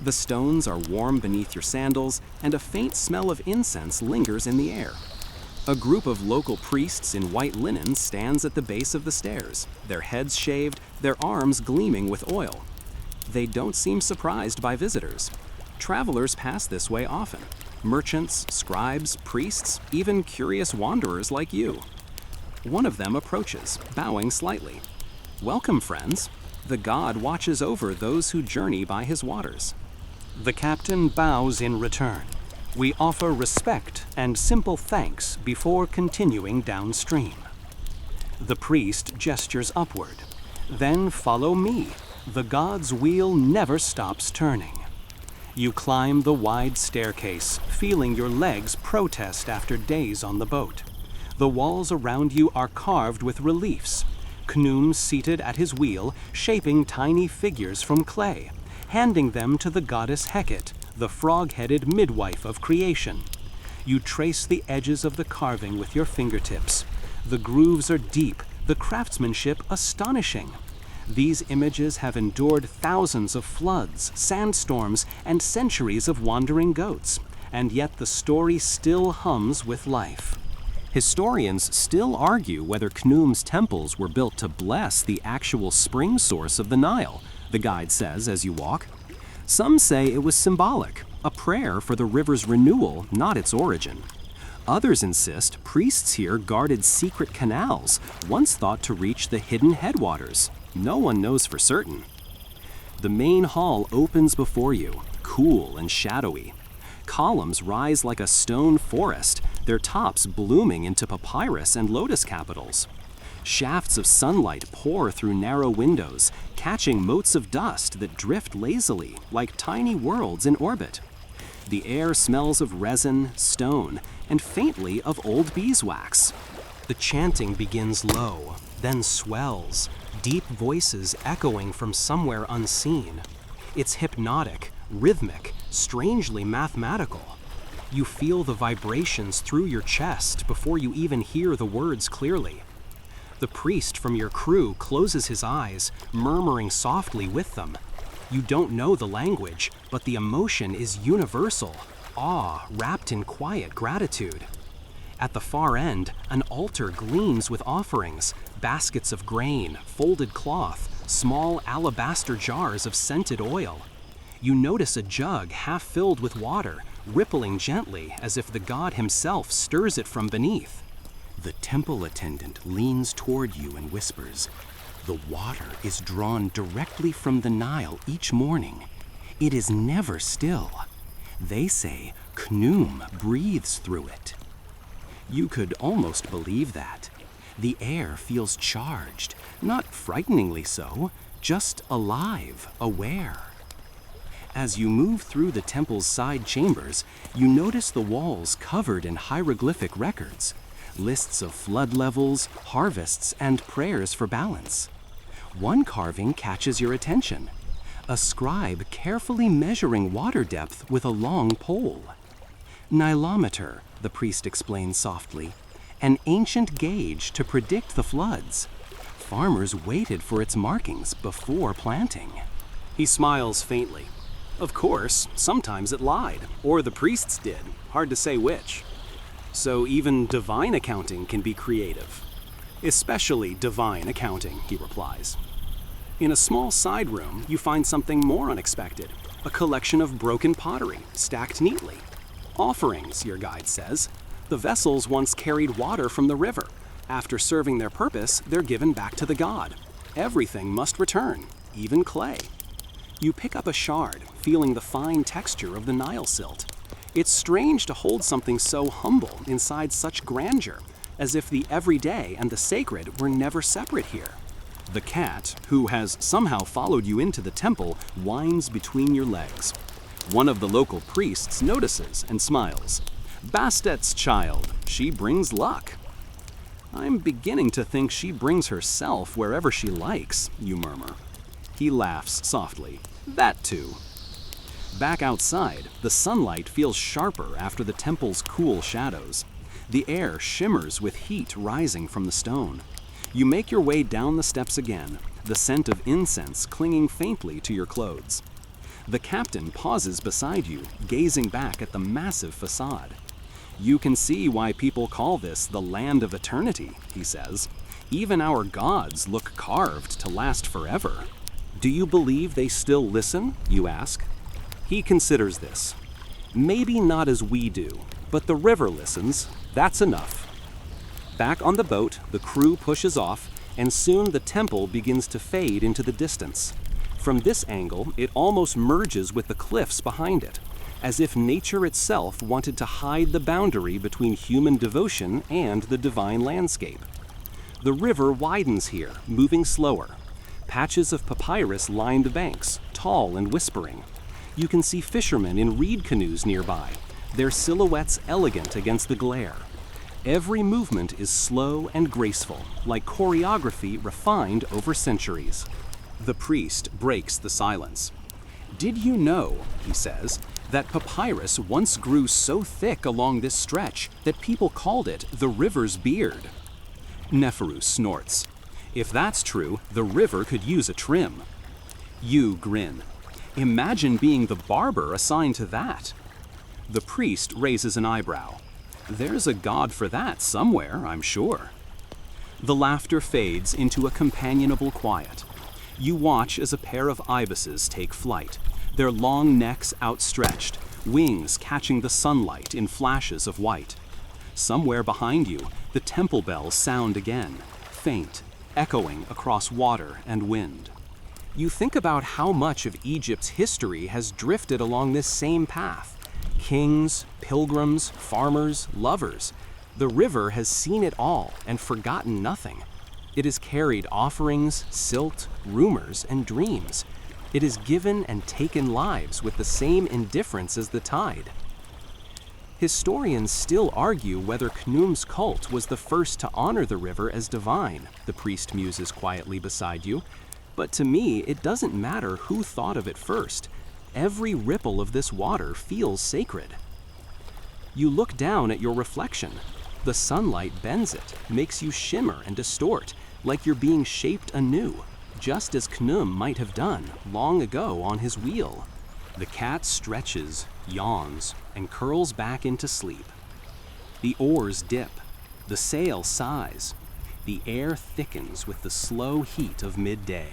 The stones are warm beneath your sandals, and a faint smell of incense lingers in the air. A group of local priests in white linen stands at the base of the stairs, their heads shaved, their arms gleaming with oil. They don't seem surprised by visitors. Travelers pass this way often. Merchants, scribes, priests, even curious wanderers like you. One of them approaches, bowing slightly. "Welcome, friends. The god watches over those who journey by his waters." The captain bows in return. We offer respect and simple thanks before continuing downstream. The priest gestures upward. Then follow me. The god's wheel never stops turning. You climb the wide staircase, feeling your legs protest after days on the boat. The walls around you are carved with reliefs. Khnum seated at his wheel, shaping tiny figures from clay, handing them to the goddess Hecate, the frog-headed midwife of creation. You trace the edges of the carving with your fingertips. The grooves are deep, the craftsmanship astonishing. These images have endured thousands of floods, sandstorms, and centuries of wandering goats, and yet the story still hums with life. Historians still argue whether Khnum's temples were built to bless the actual spring source of the Nile, the guide says as you walk. Some say it was symbolic, a prayer for the river's renewal, not its origin. Others insist priests here guarded secret canals, once thought to reach the hidden headwaters. No one knows for certain. The main hall opens before you, cool and shadowy. Columns rise like a stone forest, their tops blooming into papyrus and lotus capitals. Shafts of sunlight pour through narrow windows, catching motes of dust that drift lazily, like tiny worlds in orbit. The air smells of resin, stone, and faintly of old beeswax. The chanting begins low, then swells, deep voices echoing from somewhere unseen. It's hypnotic, rhythmic, strangely mathematical. You feel the vibrations through your chest before you even hear the words clearly. The priest from your crew closes his eyes, murmuring softly with them. You don't know the language, but the emotion is universal, awe wrapped in quiet gratitude. At the far end, an altar gleams with offerings, baskets of grain, folded cloth, small alabaster jars of scented oil. You notice a jug half filled with water, rippling gently as if the god himself stirs it from beneath. The temple attendant leans toward you and whispers, "The water is drawn directly from the Nile each morning. It is never still. They say Khnum breathes through it." You could almost believe that. The air feels charged, not frighteningly so, just alive, aware. As you move through the temple's side chambers, you notice the walls covered in hieroglyphic records. Lists of flood levels, harvests, and prayers for balance. One carving catches your attention. A scribe carefully measuring water depth with a long pole. Nilometer, the priest explains softly, an ancient gauge to predict the floods. Farmers waited for its markings before planting. He smiles faintly. Of course, sometimes it lied, or the priests did, hard to say which. So even divine accounting can be creative. Especially divine accounting, he replies. In a small side room, you find something more unexpected, a collection of broken pottery, stacked neatly. Offerings, your guide says. The vessels once carried water from the river. After serving their purpose, they're given back to the god. Everything must return, even clay. You pick up a shard, feeling the fine texture of the Nile silt. It's strange to hold something so humble inside such grandeur, as if the everyday and the sacred were never separate here. The cat, who has somehow followed you into the temple, whines between your legs. One of the local priests notices and smiles. "Bastet's child, she brings luck." "I'm beginning to think she brings herself wherever she likes," you murmur. He laughs softly. "That too." Back outside, the sunlight feels sharper after the temple's cool shadows. The air shimmers with heat rising from the stone. You make your way down the steps again, the scent of incense clinging faintly to your clothes. The captain pauses beside you, gazing back at the massive facade. You can see why people call this the land of eternity, he says. Even our gods look carved to last forever. Do you believe they still listen, you ask? He considers this. Maybe not as we do, but the river listens. That's enough. Back on the boat, the crew pushes off, and soon the temple begins to fade into the distance. From this angle, it almost merges with the cliffs behind it, as if nature itself wanted to hide the boundary between human devotion and the divine landscape. The river widens here, moving slower. Patches of papyrus line the banks, tall and whispering. You can see fishermen in reed canoes nearby, their silhouettes elegant against the glare. Every movement is slow and graceful, like choreography refined over centuries. The priest breaks the silence. Did you know, he says, that papyrus once grew so thick along this stretch that people called it the river's beard? Neferu snorts. If that's true, the river could use a trim. You grin. Imagine being the barber assigned to that. The priest raises an eyebrow. There's a god for that somewhere, I'm sure. The laughter fades into a companionable quiet. You watch as a pair of ibises take flight, their long necks outstretched, wings catching the sunlight in flashes of white. Somewhere behind you, the temple bells sound again, faint, echoing across water and wind. You think about how much of Egypt's history has drifted along this same path. Kings, pilgrims, farmers, lovers. The river has seen it all and forgotten nothing. It has carried offerings, silt, rumors, and dreams. It has given and taken lives with the same indifference as the tide. Historians still argue whether Khnum's cult was the first to honor the river as divine, the priest muses quietly beside you. But to me, it doesn't matter who thought of it first. Every ripple of this water feels sacred. You look down at your reflection. The sunlight bends it, makes you shimmer and distort, like you're being shaped anew, just as Khnum might have done long ago on his wheel. The cat stretches, yawns, and curls back into sleep. The oars dip. The sail sighs. The air thickens with the slow heat of midday.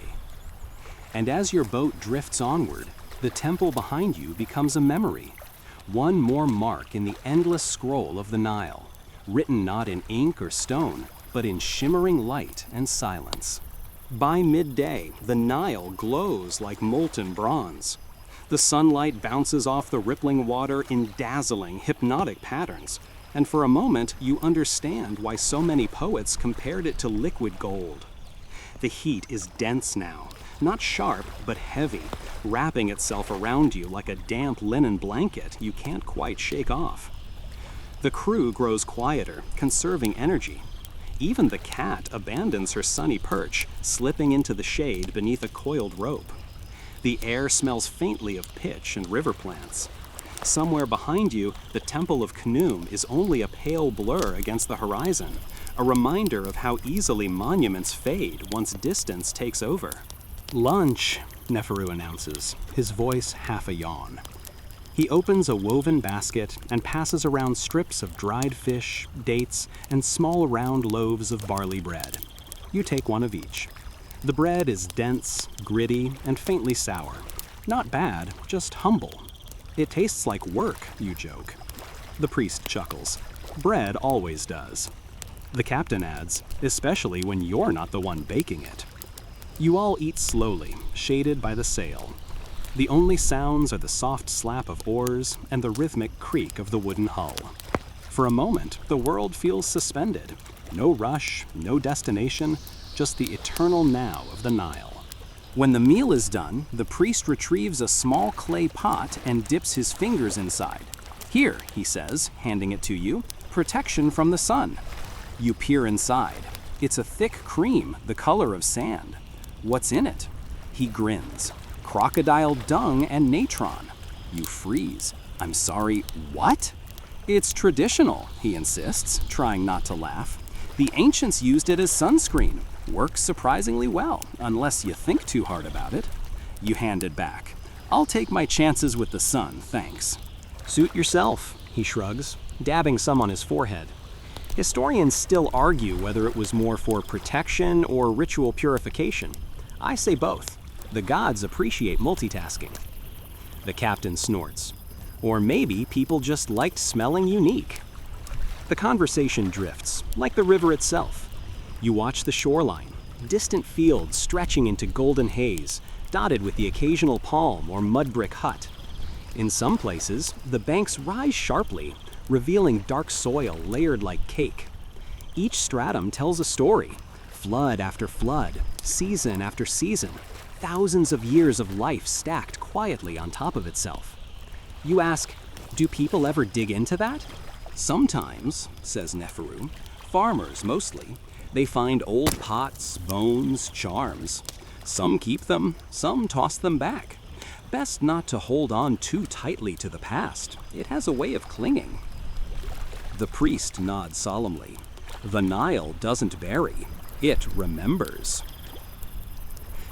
And as your boat drifts onward, the temple behind you becomes a memory, one more mark in the endless scroll of the Nile, written not in ink or stone, but in shimmering light and silence. By midday, the Nile glows like molten bronze. The sunlight bounces off the rippling water in dazzling, hypnotic patterns, and for a moment you understand why so many poets compared it to liquid gold. The heat is dense now, not sharp, but heavy, wrapping itself around you like a damp linen blanket you can't quite shake off. The crew grows quieter, conserving energy. Even the cat abandons her sunny perch, slipping into the shade beneath a coiled rope. The air smells faintly of pitch and river plants. Somewhere behind you, the Temple of Khnum is only a pale blur against the horizon, a reminder of how easily monuments fade once distance takes over. Lunch, Neferu announces, his voice half a yawn. He opens a woven basket and passes around strips of dried fish, dates, and small round loaves of barley bread. You take one of each. The bread is dense, gritty, and faintly sour. Not bad, just humble. It tastes like work, you joke. The priest chuckles. Bread always does. The captain adds, especially when you're not the one baking it. You all eat slowly, shaded by the sail. The only sounds are the soft slap of oars and the rhythmic creak of the wooden hull. For a moment, the world feels suspended. No rush, no destination, just the eternal now of the Nile. When the meal is done, the priest retrieves a small clay pot and dips his fingers inside. Here, he says, handing it to you, protection from the sun. You peer inside. It's a thick cream, the color of sand. What's in it? He grins. Crocodile dung and natron. You freeze. I'm sorry, what? It's traditional, he insists, trying not to laugh. The ancients used it as sunscreen. Works surprisingly well, unless you think too hard about it. You hand it back. I'll take my chances with the sun, thanks. Suit yourself, he shrugs. dabbing some on his forehead. Historians still argue whether it was more for protection or ritual purification. I say both. The gods appreciate multitasking. The captain snorts. Or maybe people just liked smelling unique. The conversation drifts, like the river itself. You watch the shoreline, distant fields stretching into golden haze, dotted with the occasional palm or mud brick hut. In some places, the banks rise sharply, revealing dark soil layered like cake. Each stratum tells a story, flood after flood, season after season, thousands of years of life stacked quietly on top of itself. You ask, do people ever dig into that? Sometimes, says Neferu, farmers mostly, they find old pots, bones, charms. Some keep them, some toss them back. Best not to hold on too tightly to the past. It has a way of clinging. The priest nods solemnly. The Nile doesn't bury, it remembers.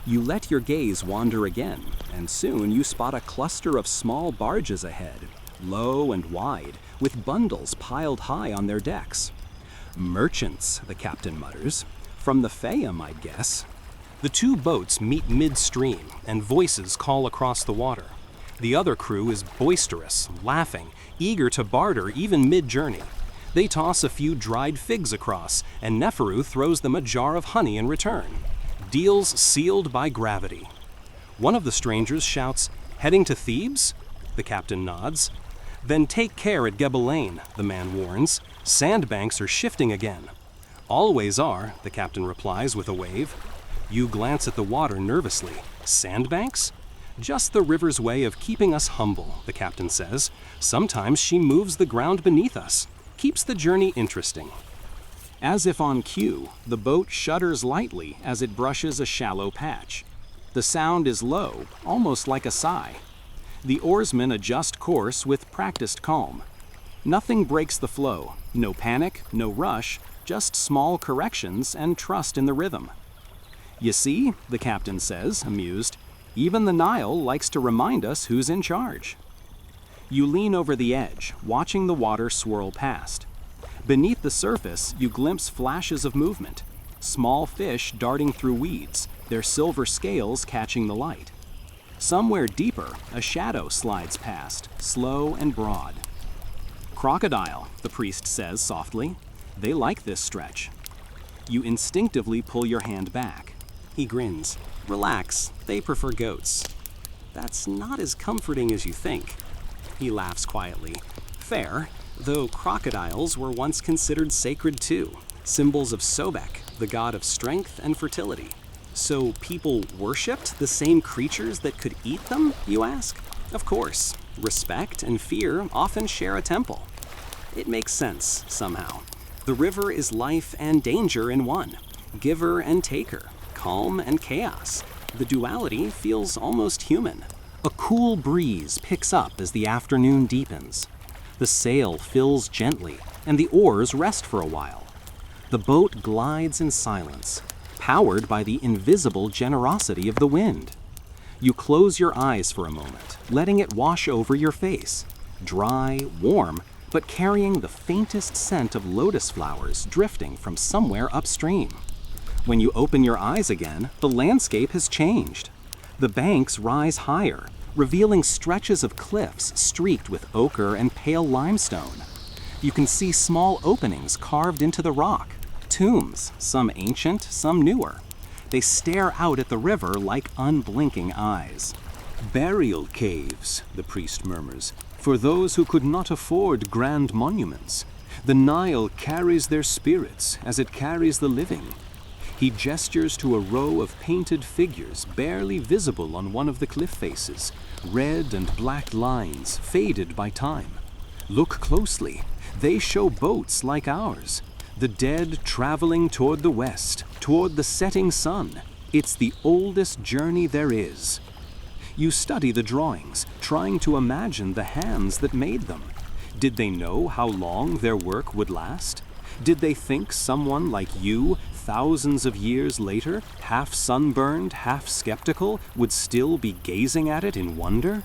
You let your gaze wander again, and soon you spot a cluster of small barges ahead, low and wide, with bundles piled high on their decks. Merchants, the captain mutters. From the Fayum, I'd guess. The two boats meet midstream, and voices call across the water. The other crew is boisterous, laughing, eager to barter even mid-journey. They toss a few dried figs across, and Neferu throws them a jar of honey in return. Deals sealed by gravity. One of the strangers shouts, "Heading to Thebes?" The captain nods. "Then take care at Gebelane," the man warns. "Sandbanks are shifting again." "Always are," the captain replies with a wave. You glance at the water nervously. Sandbanks? Just the river's way of keeping us humble, the captain says. Sometimes she moves the ground beneath us, keeps the journey interesting. As if on cue, the boat shudders lightly as it brushes a shallow patch. The sound is low, almost like a sigh. The oarsmen adjust course with practiced calm. Nothing breaks the flow, no panic, no rush, just small corrections and trust in the rhythm. You see, the captain says, amused, even the Nile likes to remind us who's in charge. You lean over the edge, watching the water swirl past. Beneath the surface, you glimpse flashes of movement, small fish darting through weeds, their silver scales catching the light. Somewhere deeper, a shadow slides past, slow and broad. Crocodile, the priest says softly. They like this stretch. You instinctively pull your hand back. He grins. Relax, they prefer goats. That's not as comforting as you think. He laughs quietly. Fair, though crocodiles were once considered sacred too, symbols of Sobek, the god of strength and fertility. So people worshipped the same creatures that could eat them, you ask? Of course. Respect and fear often share a temple. It makes sense, somehow. The river is life and danger in one, giver and taker, calm and chaos. The duality feels almost human. A cool breeze picks up as the afternoon deepens. The sail fills gently, and the oars rest for a while. The boat glides in silence, powered by the invisible generosity of the wind. You close your eyes for a moment, letting it wash over your face. Dry, warm, but carrying the faintest scent of lotus flowers drifting from somewhere upstream. When you open your eyes again, the landscape has changed. The banks rise higher, revealing stretches of cliffs streaked with ochre and pale limestone. You can see small openings carved into the rock, tombs, some ancient, some newer. They stare out at the river like unblinking eyes. Burial caves, the priest murmurs, for those who could not afford grand monuments. The Nile carries their spirits as it carries the living. He gestures to a row of painted figures barely visible on one of the cliff faces, red and black lines faded by time. Look closely. They show boats like ours. The dead traveling toward the west, toward the setting sun. It's the oldest journey there is. You study the drawings, trying to imagine the hands that made them. Did they know how long their work would last? Did they think someone like you, thousands of years later, half sunburned, half skeptical, would still be gazing at it in wonder?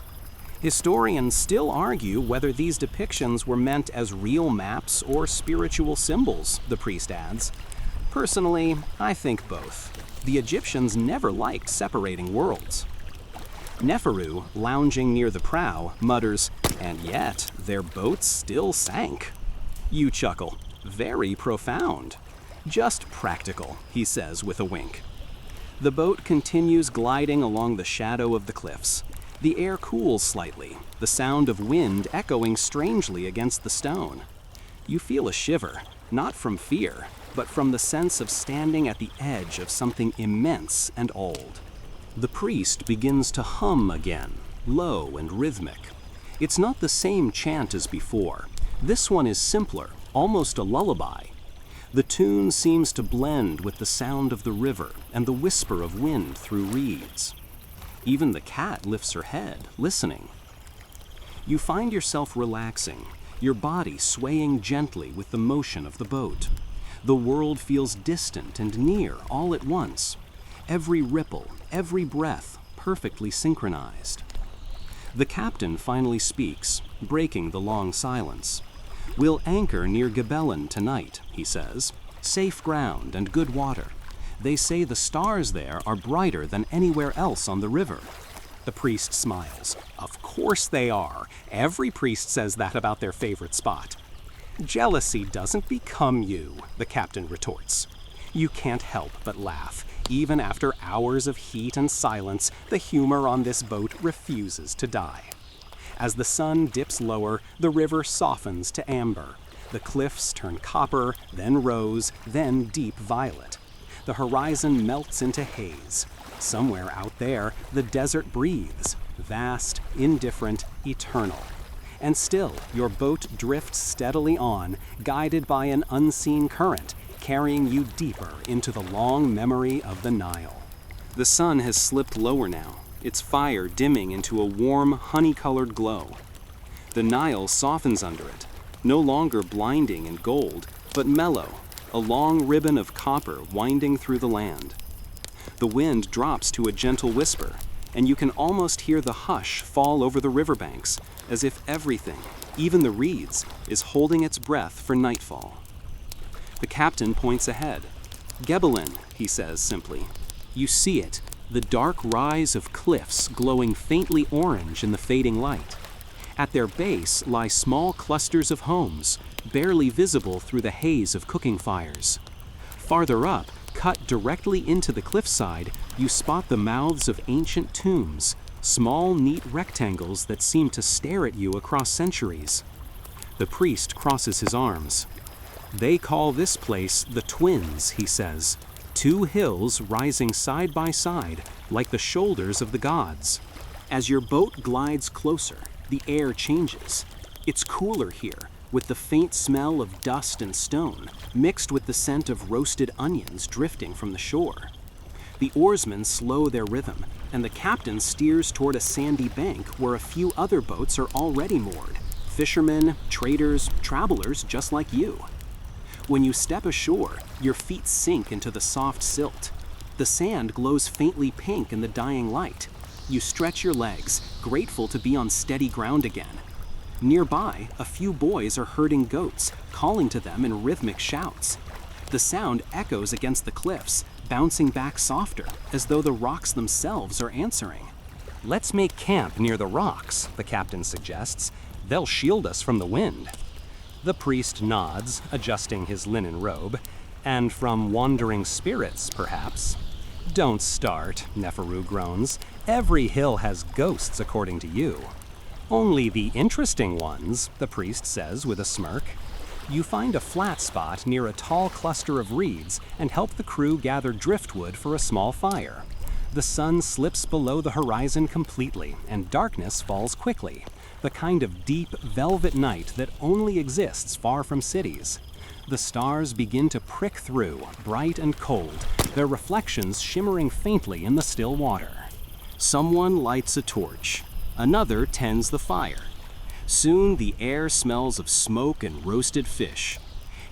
Historians still argue whether these depictions were meant as real maps or spiritual symbols, the priest adds. Personally, I think both. The Egyptians never liked separating worlds. Neferu, lounging near the prow, mutters, "And yet, their boat still sank." You chuckle. Very profound. "Just practical," he says with a wink. The boat continues gliding along the shadow of the cliffs. The air cools slightly, the sound of wind echoing strangely against the stone. You feel a shiver, not from fear, but from the sense of standing at the edge of something immense and old. The priest begins to hum again, low and rhythmic. It's not the same chant as before. This one is simpler, almost a lullaby. The tune seems to blend with the sound of the river and the whisper of wind through reeds. Even the cat lifts her head, listening. You find yourself relaxing, your body swaying gently with the motion of the boat. The world feels distant and near all at once. Every ripple, every breath, perfectly synchronized. The captain finally speaks, breaking the long silence. "We'll anchor near Gebelin tonight," he says. "Safe ground and good water. They say the stars there are brighter than anywhere else on the river." The priest smiles. "Of course they are. Every priest says that about their favorite spot." "Jealousy doesn't become you," the captain retorts. You can't help but laugh. Even after hours of heat and silence, the humor on this boat refuses to die. As the sun dips lower, the river softens to amber. The cliffs turn copper, then rose, then deep violet. The horizon melts into haze. Somewhere out there, the desert breathes, vast, indifferent, eternal. And still, your boat drifts steadily on, guided by an unseen current, carrying you deeper into the long memory of the Nile. The sun has slipped lower now, its fire dimming into a warm, honey-colored glow. The Nile softens under it, no longer blinding in gold, but mellow, a long ribbon of copper winding through the land. The wind drops to a gentle whisper, and you can almost hear the hush fall over the riverbanks, as if everything, even the reeds, is holding its breath for nightfall. The captain points ahead. "Gebelin," he says simply. You see it, the dark rise of cliffs glowing faintly orange in the fading light. At their base lie small clusters of homes, barely visible through the haze of cooking fires. Farther up, cut directly into the cliffside, you spot the mouths of ancient tombs, small, neat rectangles that seem to stare at you across centuries. The priest crosses his arms. "They call this place the Twins," he says. "Two hills rising side by side, like the shoulders of the gods." As your boat glides closer, the air changes. It's cooler here, with the faint smell of dust and stone, mixed with the scent of roasted onions drifting from the shore. The oarsmen slow their rhythm, and the captain steers toward a sandy bank where a few other boats are already moored. Fishermen, traders, travelers just like you. When you step ashore, your feet sink into the soft silt. The sand glows faintly pink in the dying light. You stretch your legs, grateful to be on steady ground again. Nearby, a few boys are herding goats, calling to them in rhythmic shouts. The sound echoes against the cliffs, bouncing back softer, as though the rocks themselves are answering. "Let's make camp near the rocks," the captain suggests. "They'll shield us from the wind." The priest nods, adjusting his linen robe. "And from wandering spirits, perhaps." "Don't start," Neferu groans. "Every hill has ghosts, according to you." "Only the interesting ones," the priest says with a smirk. You find a flat spot near a tall cluster of reeds and help the crew gather driftwood for a small fire. The sun slips below the horizon completely, and darkness falls quickly, the kind of deep, velvet night that only exists far from cities. The stars begin to prick through, bright and cold, their reflections shimmering faintly in the still water. Someone lights a torch. Another tends the fire. Soon the air smells of smoke and roasted fish.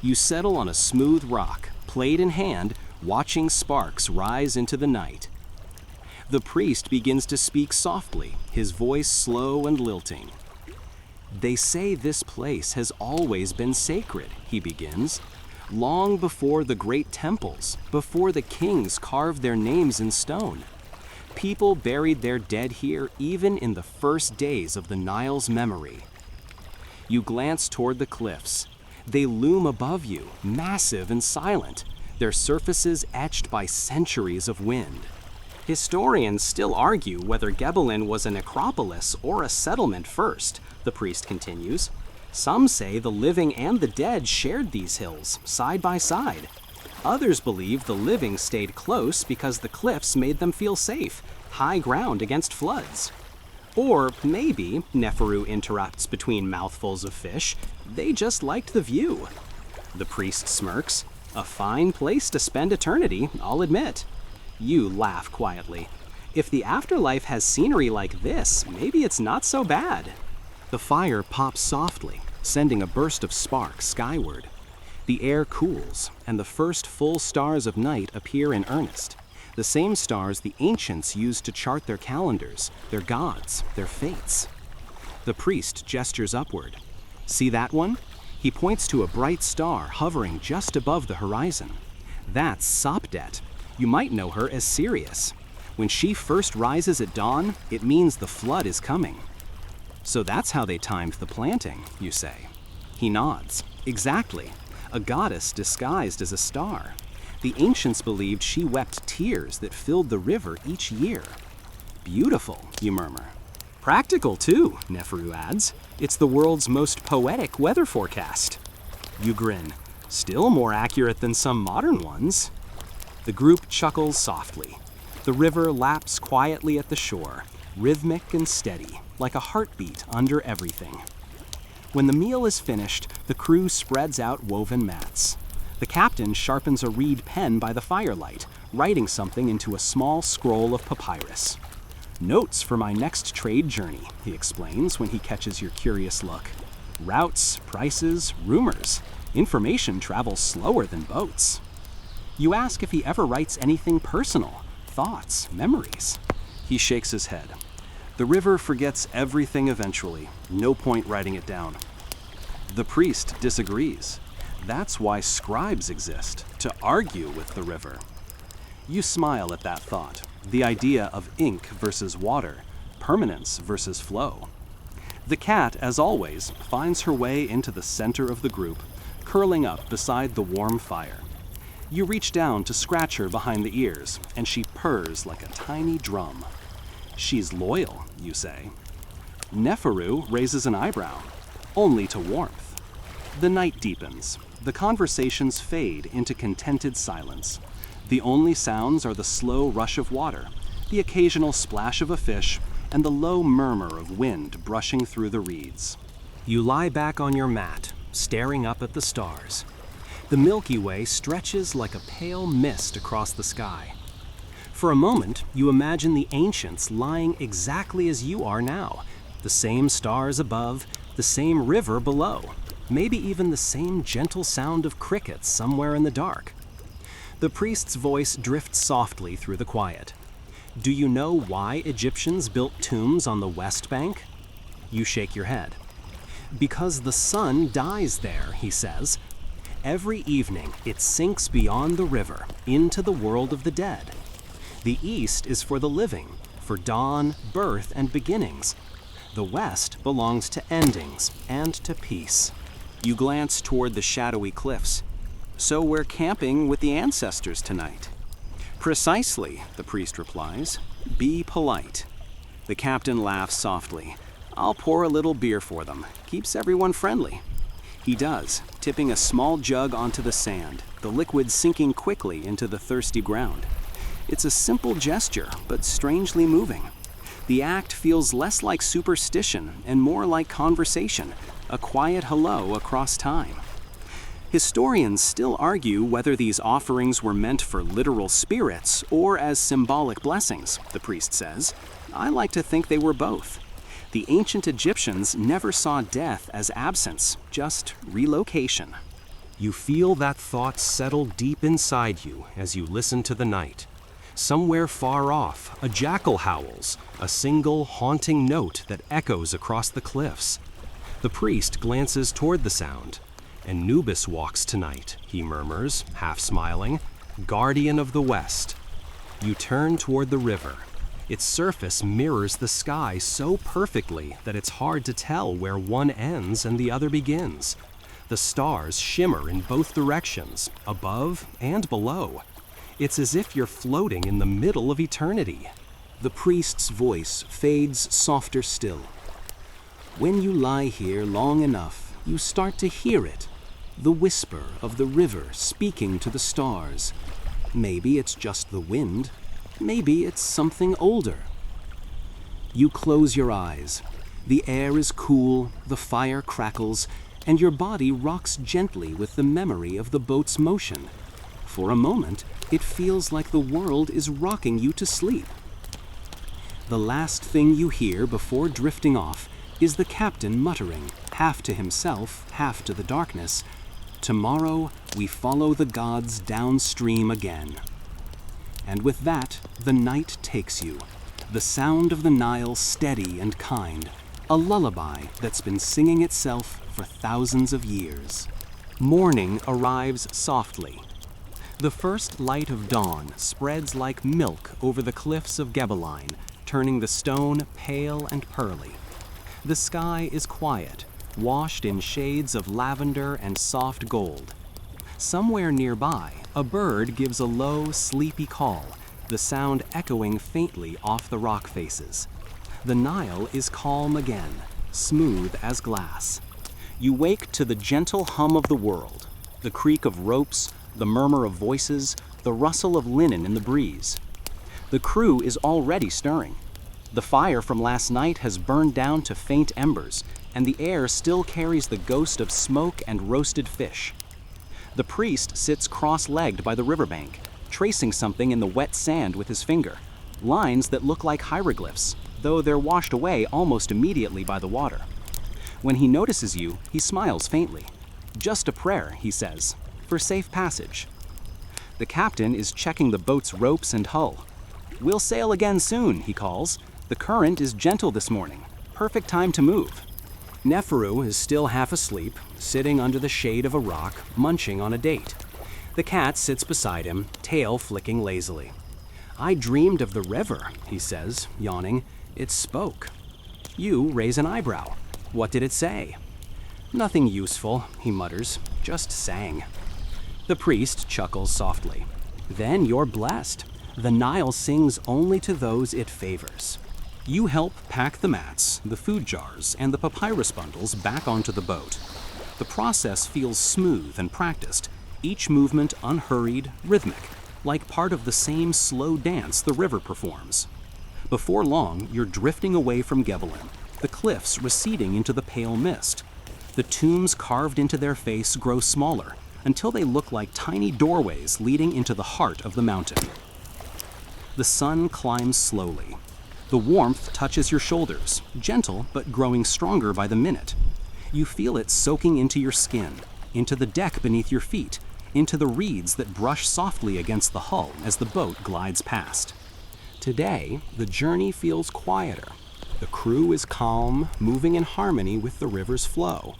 You settle on a smooth rock, plate in hand, watching sparks rise into the night. The priest begins to speak softly, his voice slow and lilting. "They say this place has always been sacred," he begins. "Long before the great temples, before the kings carved their names in stone. People buried their dead here even in the first days of the Nile's memory." You glance toward the cliffs. They loom above you, massive and silent, their surfaces etched by centuries of wind. Historians still argue whether Gebelin was a necropolis or a settlement first, the priest continues. Some say the living and the dead shared these hills, side by side. Others believe the living stayed close because the cliffs made them feel safe, high ground against floods. Or maybe, Neferu interrupts between mouthfuls of fish, they just liked the view. The priest smirks. "A fine place to spend eternity, I'll admit." You laugh quietly. "If the afterlife has scenery like this, maybe it's not so bad." The fire pops softly, sending a burst of sparks skyward. The air cools, and the first full stars of night appear in earnest. The same stars the ancients used to chart their calendars, their gods, their fates. The priest gestures upward. "See that one?" He points to a bright star hovering just above the horizon. "That's Sopdet. You might know her as Sirius. When she first rises at dawn, it means the flood is coming." "So that's how they timed the planting," you say. He nods. "Exactly. A goddess disguised as a star. The ancients believed she wept tears that filled the river each year." "Beautiful," you murmur. "Practical too," Neferu adds. "It's the world's most poetic weather forecast." You grin. "Still more accurate than some modern ones." The group chuckles softly. The river laps quietly at the shore, rhythmic and steady, like a heartbeat under everything. When the meal is finished, the crew spreads out woven mats. The captain sharpens a reed pen by the firelight, writing something into a small scroll of papyrus. "Notes for my next trade journey," he explains when he catches your curious look. "Routes, prices, rumors. Information travels slower than boats." You ask if he ever writes anything personal, thoughts, memories. He shakes his head. "The river forgets everything eventually. No point writing it down." The priest disagrees. That's why scribes exist, to argue with the river. You smile at that thought, the idea of ink versus water, permanence versus flow. The cat, as always, finds her way into the center of the group, curling up beside the warm fire. You reach down to scratch her behind the ears, and she purrs like a tiny drum. "She's loyal," you say. Neferu raises an eyebrow, only to warmth. The night deepens. The conversations fade into contented silence. The only sounds are the slow rush of water, the occasional splash of a fish, and the low murmur of wind brushing through the reeds. You lie back on your mat, staring up at the stars. The Milky Way stretches like a pale mist across the sky. For a moment, you imagine the ancients lying exactly as you are now, the same stars above, the same river below. Maybe even the same gentle sound of crickets somewhere in the dark. The priest's voice drifts softly through the quiet. "Do you know why Egyptians built tombs on the west bank?" You shake your head. "Because the sun dies there," he says. "Every evening it sinks beyond the river, into the world of the dead. The east is for the living, for dawn, birth, and beginnings. The west belongs to endings and to peace." You glance toward the shadowy cliffs. "So we're camping with the ancestors tonight." "Precisely," the priest replies. "Be polite." The captain laughs softly. "I'll pour a little beer for them. Keeps everyone friendly." He does, tipping a small jug onto the sand, the liquid sinking quickly into the thirsty ground. It's a simple gesture, but strangely moving. The act feels less like superstition and more like conversation, a quiet hello across time. Historians still argue whether these offerings were meant for literal spirits or as symbolic blessings, the priest says. I like to think they were both. The ancient Egyptians never saw death as absence, just relocation. You feel that thought settle deep inside you as you listen to the night. Somewhere far off, a jackal howls, a single haunting note that echoes across the cliffs. The priest glances toward the sound. "Anubis walks tonight," he murmurs, half smiling, "guardian of the west." You turn toward the river. Its surface mirrors the sky so perfectly that it's hard to tell where one ends and the other begins. The stars shimmer in both directions, above and below. It's as if you're floating in the middle of eternity. The priest's voice fades softer still. "When you lie here long enough, you start to hear it, the whisper of the river speaking to the stars. Maybe it's just the wind. Maybe it's something older." You close your eyes. The air is cool, the fire crackles, and your body rocks gently with the memory of the boat's motion. For a moment, it feels like the world is rocking you to sleep. The last thing you hear before drifting off is the captain muttering, half to himself, half to the darkness, "Tomorrow we follow the gods downstream again." And with that, the night takes you, the sound of the Nile steady and kind, a lullaby that's been singing itself for thousands of years. Morning arrives softly. The first light of dawn spreads like milk over the cliffs of Gebeline, turning the stone pale and pearly. The sky is quiet, washed in shades of lavender and soft gold. Somewhere nearby, a bird gives a low, sleepy call, the sound echoing faintly off the rock faces. The Nile is calm again, smooth as glass. You wake to the gentle hum of the world, the creak of ropes, the murmur of voices, the rustle of linen in the breeze. The crew is already stirring. The fire from last night has burned down to faint embers, and the air still carries the ghost of smoke and roasted fish. The priest sits cross-legged by the riverbank, tracing something in the wet sand with his finger, lines that look like hieroglyphs, though they're washed away almost immediately by the water. When he notices you, he smiles faintly. "Just a prayer," he says, "for safe passage." The captain is checking the boat's ropes and hull. "We'll sail again soon," he calls. "The current is gentle this morning. Perfect time to move." Neferu is still half asleep, sitting under the shade of a rock, munching on a date. The cat sits beside him, tail flicking lazily. "I dreamed of the river," he says, yawning. "It spoke." You raise an eyebrow. "What did it say?" "Nothing useful," he mutters, "just sang." The priest chuckles softly. "Then you're blessed. The Nile sings only to those it favors." You help pack the mats, the food jars, and the papyrus bundles back onto the boat. The process feels smooth and practiced, each movement unhurried, rhythmic, like part of the same slow dance the river performs. Before long, you're drifting away from Gebelin, the cliffs receding into the pale mist. The tombs carved into their face grow smaller, until they look like tiny doorways leading into the heart of the mountain. The sun climbs slowly. The warmth touches your shoulders, gentle but growing stronger by the minute. You feel it soaking into your skin, into the deck beneath your feet, into the reeds that brush softly against the hull as the boat glides past. Today, the journey feels quieter. The crew is calm, moving in harmony with the river's flow.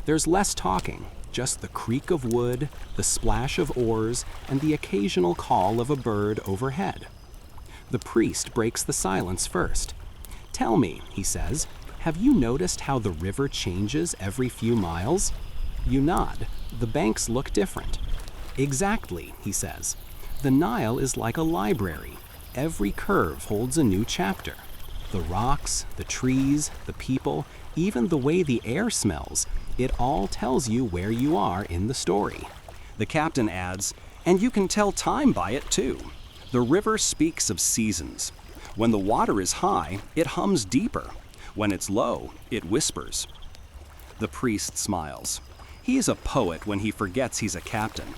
There's less talking, just the creak of wood, the splash of oars, and the occasional call of a bird overhead. The priest breaks the silence first. "Tell me," he says, "have you noticed how the river changes every few miles?" You nod. The banks look different. "Exactly," he says. "The Nile is like a library. Every curve holds a new chapter. The rocks, the trees, the people, even the way the air smells, it all tells you where you are in the story." The captain adds, "And you can tell time by it too. The river speaks of seasons. When the water is high, it hums deeper. When it's low, it whispers." The priest smiles. He's a poet when he forgets he's a captain.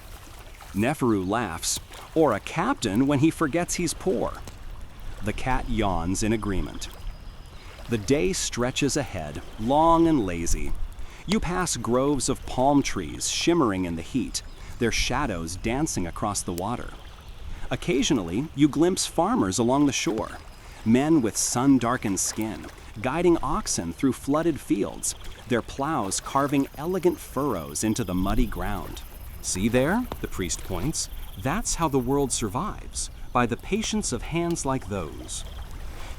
Neferu laughs, or a captain when he forgets he's poor. The cat yawns in agreement. The day stretches ahead, long and lazy. You pass groves of palm trees shimmering in the heat, their shadows dancing across the water. Occasionally, you glimpse farmers along the shore, men with sun-darkened skin, guiding oxen through flooded fields, their plows carving elegant furrows into the muddy ground. See there, the priest points, that's how the world survives, by the patience of hands like those.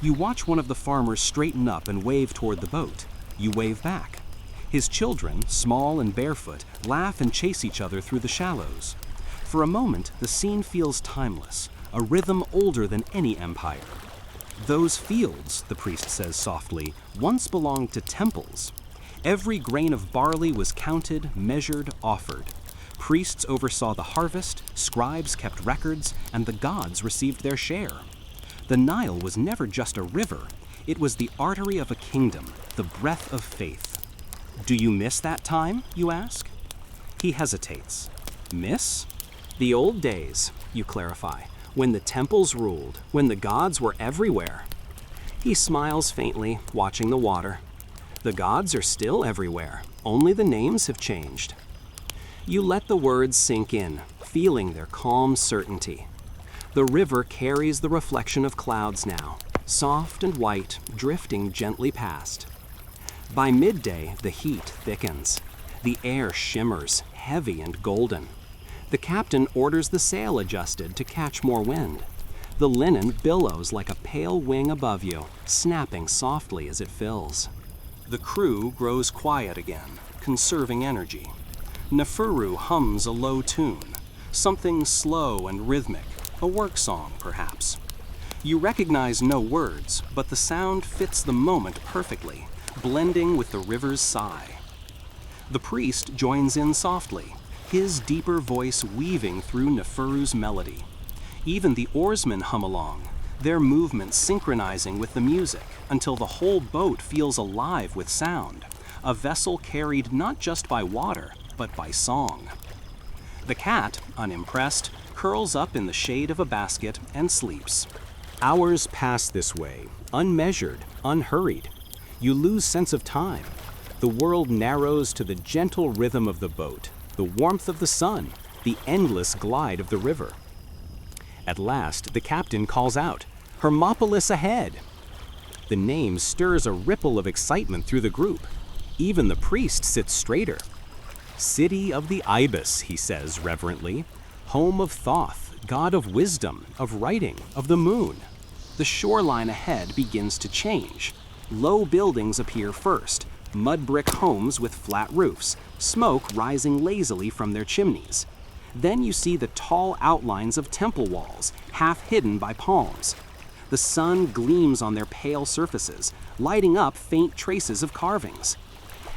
You watch one of the farmers straighten up and wave toward the boat. You wave back. His children, small and barefoot, laugh and chase each other through the shallows. For a moment, the scene feels timeless, a rhythm older than any empire. Those fields, the priest says softly, once belonged to temples. Every grain of barley was counted, measured, offered. Priests oversaw the harvest, scribes kept records, and the gods received their share. The Nile was never just a river. It was the artery of a kingdom, the breath of faith. Do you miss that time, you ask? He hesitates. Miss? The old days, you clarify, when the temples ruled, when the gods were everywhere. He smiles faintly, watching the water. The gods are still everywhere, only the names have changed. You let the words sink in, feeling their calm certainty. The river carries the reflection of clouds now, soft and white, drifting gently past. By midday, the heat thickens. The air shimmers, heavy and golden. The captain orders the sail adjusted to catch more wind. The linen billows like a pale wing above you, snapping softly as it fills. The crew grows quiet again, conserving energy. Nefuru hums a low tune, something slow and rhythmic, a work song perhaps. You recognize no words, but the sound fits the moment perfectly, blending with the river's sigh. The priest joins in softly, his deeper voice weaving through Nefuru's melody. Even the oarsmen hum along, their movements synchronizing with the music until the whole boat feels alive with sound, a vessel carried not just by water, but by song. The cat, unimpressed, curls up in the shade of a basket and sleeps. Hours pass this way, unmeasured, unhurried. You lose sense of time. The world narrows to the gentle rhythm of the boat, the warmth of the sun, the endless glide of the river. At last, the captain calls out, "Hermopolis ahead!" The name stirs a ripple of excitement through the group. Even the priest sits straighter. "City of the ibis," he says reverently, "home of Thoth, god of wisdom, of writing, of the moon." The shoreline ahead begins to change. Low buildings appear first, mud brick homes with flat roofs, smoke rising lazily from their chimneys. Then you see the tall outlines of temple walls, half hidden by palms. The sun gleams on their pale surfaces, lighting up faint traces of carvings.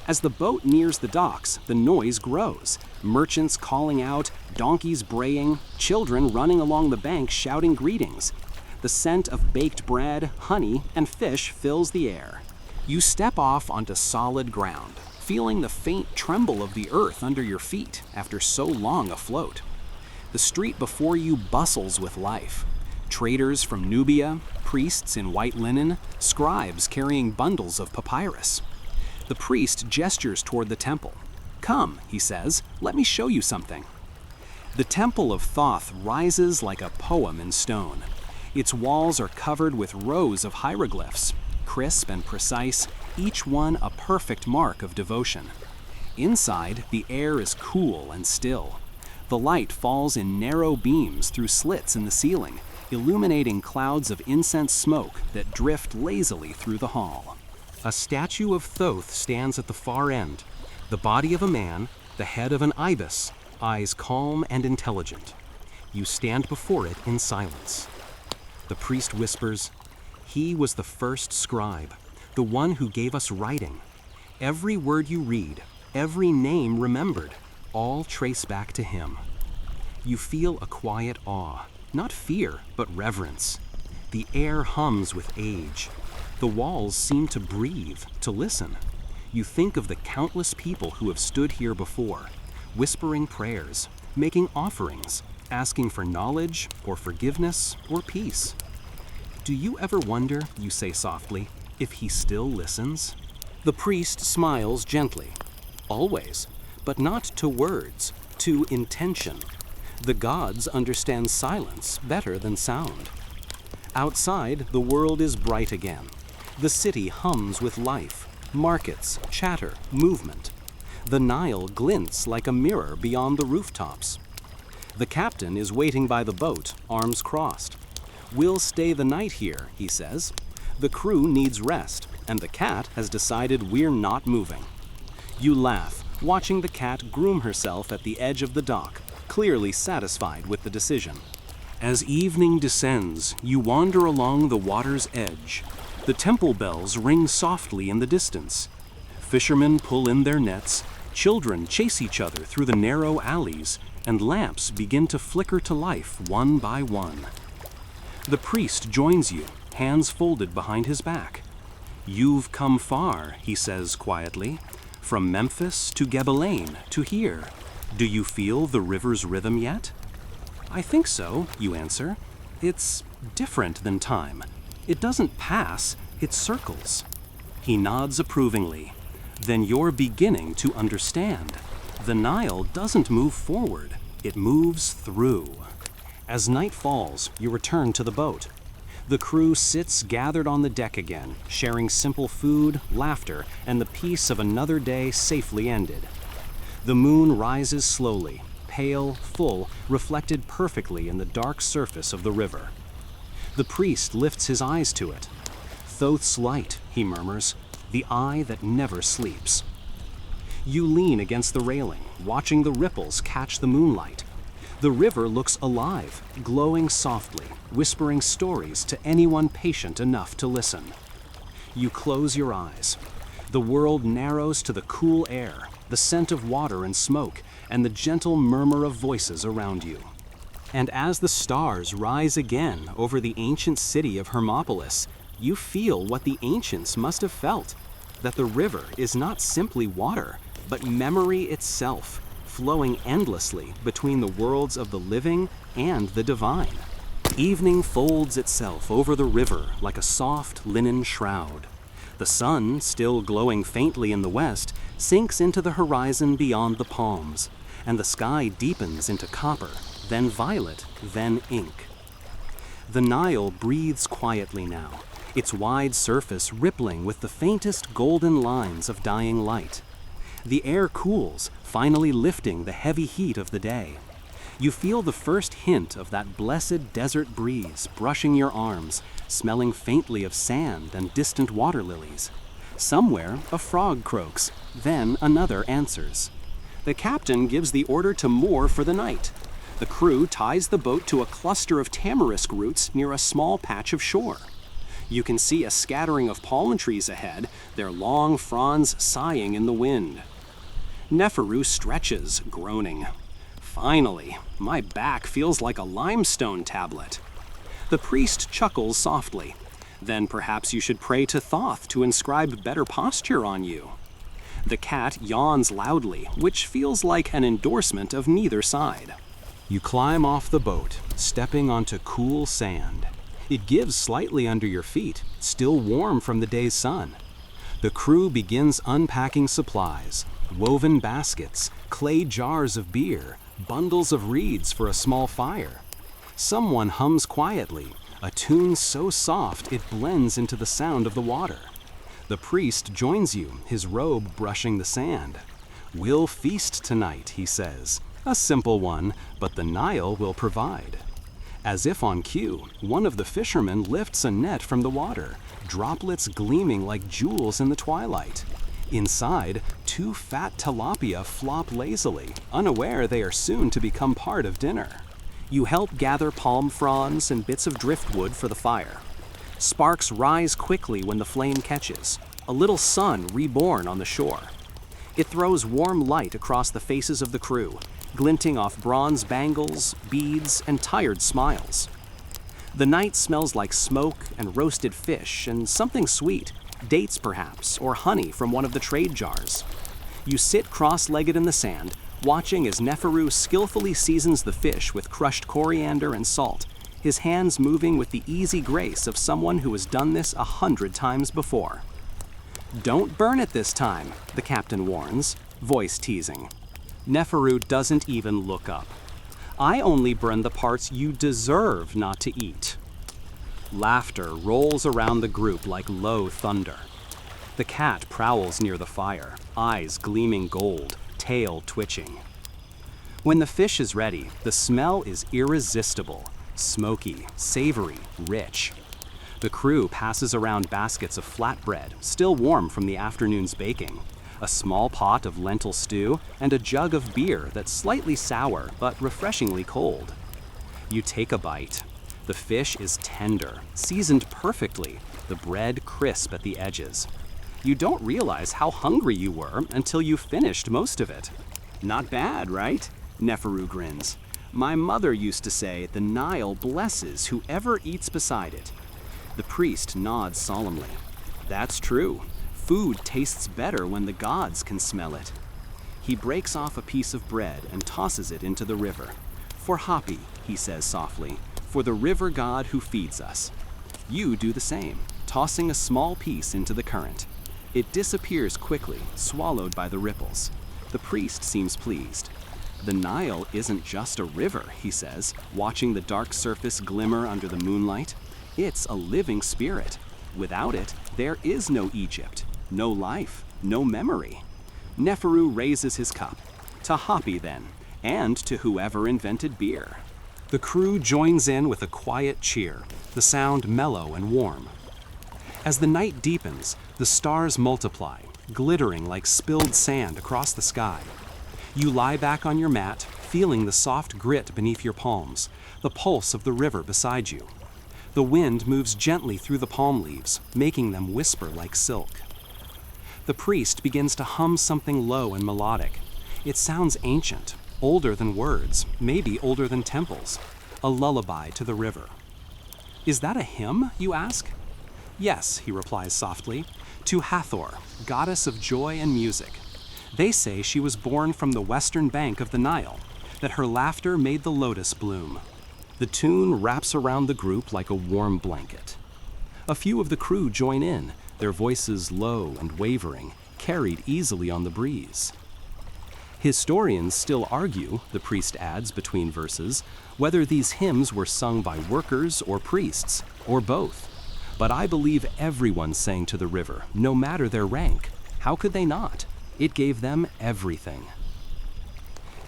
As the boat nears the docks, the noise grows. Merchants calling out, donkeys braying, children running along the bank shouting greetings. The scent of baked bread, honey, and fish fills the air. You step off onto solid ground, feeling the faint tremble of the earth under your feet after so long afloat. The street before you bustles with life. Traders from Nubia, priests in white linen, scribes carrying bundles of papyrus. The priest gestures toward the temple. "Come," he says, "let me show you something." The temple of Thoth rises like a poem in stone. Its walls are covered with rows of hieroglyphs, crisp and precise, each one a perfect mark of devotion. Inside, the air is cool and still. The light falls in narrow beams through slits in the ceiling, illuminating clouds of incense smoke that drift lazily through the hall. A statue of Thoth stands at the far end, the body of a man, the head of an ibis, eyes calm and intelligent. You stand before it in silence. The priest whispers, "He was the first scribe, the one who gave us writing. Every word you read, every name remembered, all trace back to him." You feel a quiet awe, not fear, but reverence. The air hums with age. The walls seem to breathe, to listen. You think of the countless people who have stood here before, whispering prayers, making offerings, asking for knowledge or forgiveness or peace. "Do you ever wonder," you say softly, "if he still listens?" The priest smiles gently. "Always, but not to words, to intention. The gods understand silence better than sound. Outside, the world is bright again. The city hums with life, markets, chatter, movement. The Nile glints like a mirror beyond the rooftops. The captain is waiting by the boat, arms crossed. "We'll stay the night here," he says. "The crew needs rest, and the cat has decided we're not moving." You laugh, watching the cat groom herself at the edge of the dock, clearly satisfied with the decision. As evening descends, you wander along the water's edge. The temple bells ring softly in the distance. Fishermen pull in their nets, children chase each other through the narrow alleys, and lamps begin to flicker to life one by one. The priest joins you, hands folded behind his back. "You've come far," he says quietly, "from Memphis to Gebelane to here. Do you feel the river's rhythm yet?" "I think so," you answer. "It's different than time. It doesn't pass, it circles." He nods approvingly. "Then you're beginning to understand. The Nile doesn't move forward, it moves through." As night falls, you return to the boat. The crew sits gathered on the deck again, sharing simple food, laughter, and the peace of another day safely ended. The moon rises slowly, pale, full, reflected perfectly in the dark surface of the river. The priest lifts his eyes to it. "Thoth's light," he murmurs, "the eye that never sleeps." You lean against the railing, watching the ripples catch the moonlight. The river looks alive, glowing softly, whispering stories to anyone patient enough to listen. You close your eyes. The world narrows to the cool air, the scent of water and smoke, and the gentle murmur of voices around you. And as the stars rise again over the ancient city of Hermopolis, you feel what the ancients must have felt, that the river is not simply water, but memory itself, flowing endlessly between the worlds of the living and the divine. Evening folds itself over the river like a soft linen shroud. The sun, still glowing faintly in the west, sinks into the horizon beyond the palms, and the sky deepens into copper, then violet, then ink. The Nile breathes quietly now, its wide surface rippling with the faintest golden lines of dying light. The air cools, finally lifting the heavy heat of the day. You feel the first hint of that blessed desert breeze brushing your arms, smelling faintly of sand and distant water lilies. Somewhere, a frog croaks, then another answers. The captain gives the order to moor for the night. The crew ties the boat to a cluster of tamarisk roots near a small patch of shore. You can see a scattering of palm trees ahead, their long fronds sighing in the wind. Neferu stretches, groaning. "Finally, my back feels like a limestone tablet." The priest chuckles softly. "Then perhaps you should pray to Thoth to inscribe better posture on you." The cat yawns loudly, which feels like an endorsement of neither side. You climb off the boat, stepping onto cool sand. It gives slightly under your feet, still warm from the day's sun. The crew begins unpacking supplies, woven baskets, clay jars of beer, bundles of reeds for a small fire. Someone hums quietly, a tune so soft it blends into the sound of the water. The priest joins you, his robe brushing the sand. "We'll feast tonight," he says. "A simple one, but the Nile will provide." As if on cue, one of the fishermen lifts a net from the water, droplets gleaming like jewels in the twilight. Inside, 2 fat tilapia flop lazily, unaware they are soon to become part of dinner. You help gather palm fronds and bits of driftwood for the fire. Sparks rise quickly when the flame catches, a little sun reborn on the shore. It throws warm light across the faces of the crew, glinting off bronze bangles, beads, and tired smiles. The night smells like smoke and roasted fish and something sweet, dates perhaps, or honey from one of the trade jars. You sit cross-legged in the sand, watching as Neferu skillfully seasons the fish with crushed coriander and salt, his hands moving with the easy grace of someone who has done this 100 times before. "Don't burn it this time," the captain warns, voice teasing. Neferu doesn't even look up. I only burn the parts you deserve not to eat." Laughter rolls around the group like low thunder. The cat prowls near the fire, eyes gleaming gold, tail twitching. When the fish is ready, the smell is irresistible, smoky, savory, rich. The crew passes around baskets of flatbread, still warm from the afternoon's baking, a small pot of lentil stew, and a jug of beer that's slightly sour but refreshingly cold. You take a bite. The fish is tender, seasoned perfectly, the bread crisp at the edges. You don't realize how hungry you were until you finished most of it. "Not bad, right?" Neferu grins. "My mother used to say the Nile blesses whoever eats beside it." The priest nods solemnly. "That's true. Food tastes better when the gods can smell it." He breaks off a piece of bread and tosses it into the river. "For Hapi," he says softly, "for the river god who feeds us." You do the same, tossing a small piece into the current. It disappears quickly, swallowed by the ripples. The priest seems pleased. "The Nile isn't just a river," he says, watching the dark surface glimmer under the moonlight. "It's a living spirit. Without it, there is no Egypt, no life, no memory." Neferu raises his cup. "To Hapi, then, and to whoever invented beer." The crew joins in with a quiet cheer, the sound mellow and warm. As the night deepens, the stars multiply, glittering like spilled sand across the sky. You lie back on your mat, feeling the soft grit beneath your palms, the pulse of the river beside you. The wind moves gently through the palm leaves, making them whisper like silk. The priest begins to hum something low and melodic. It sounds ancient, older than words, maybe older than temples, a lullaby to the river. "Is that a hymn?" you ask. "Yes," he replies softly, "to Hathor, goddess of joy and music. They say she was born from the western bank of the Nile, that her laughter made the lotus bloom." The tune wraps around the group like a warm blanket. A few of the crew join in, their voices low and wavering, carried easily on the breeze. Historians still argue, the priest adds between verses, whether these hymns were sung by workers or priests, or both. But I believe everyone sang to the river, no matter their rank. How could they not? It gave them everything.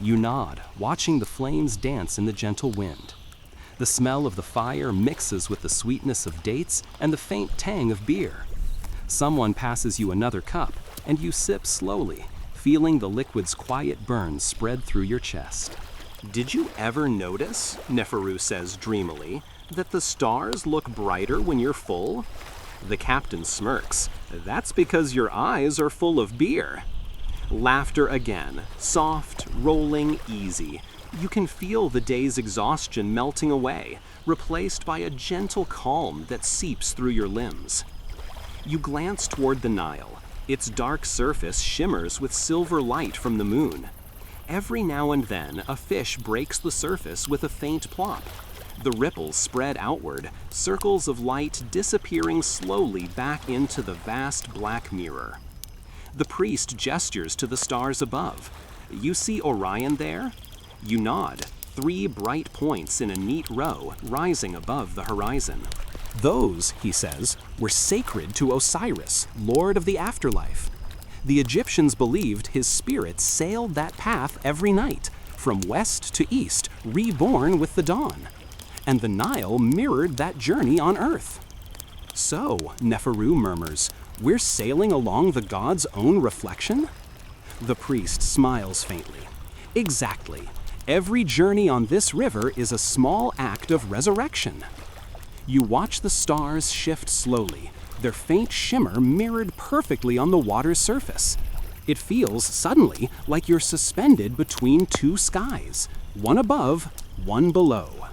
You nod, watching the flames dance in the gentle wind. The smell of the fire mixes with the sweetness of dates and the faint tang of beer. Someone passes you another cup, and you sip slowly, feeling the liquid's quiet burn spread through your chest. "Did you ever notice," Neferu says dreamily, "that the stars look brighter when you're full?" The captain smirks. "That's because your eyes are full of beer." Laughter again, soft, rolling, easy. You can feel the day's exhaustion melting away, replaced by a gentle calm that seeps through your limbs. You glance toward the Nile. Its dark surface shimmers with silver light from the moon. Every now and then, a fish breaks the surface with a faint plop. The ripples spread outward, circles of light disappearing slowly back into the vast black mirror. The priest gestures to the stars above. "You see Orion there?" You nod, 3 bright points in a neat row rising above the horizon. "Those," he says, "were sacred to Osiris, lord of the afterlife. The Egyptians believed his spirit sailed that path every night, from west to east, reborn with the dawn. And the Nile mirrored that journey on Earth." "So," Neferu murmurs, "we're sailing along the god's own reflection?" The priest smiles faintly. "Exactly. Every journey on this river is a small act of resurrection." You watch the stars shift slowly, their faint shimmer mirrored perfectly on the water's surface. It feels, suddenly, like you're suspended between 2 skies, one above, one below.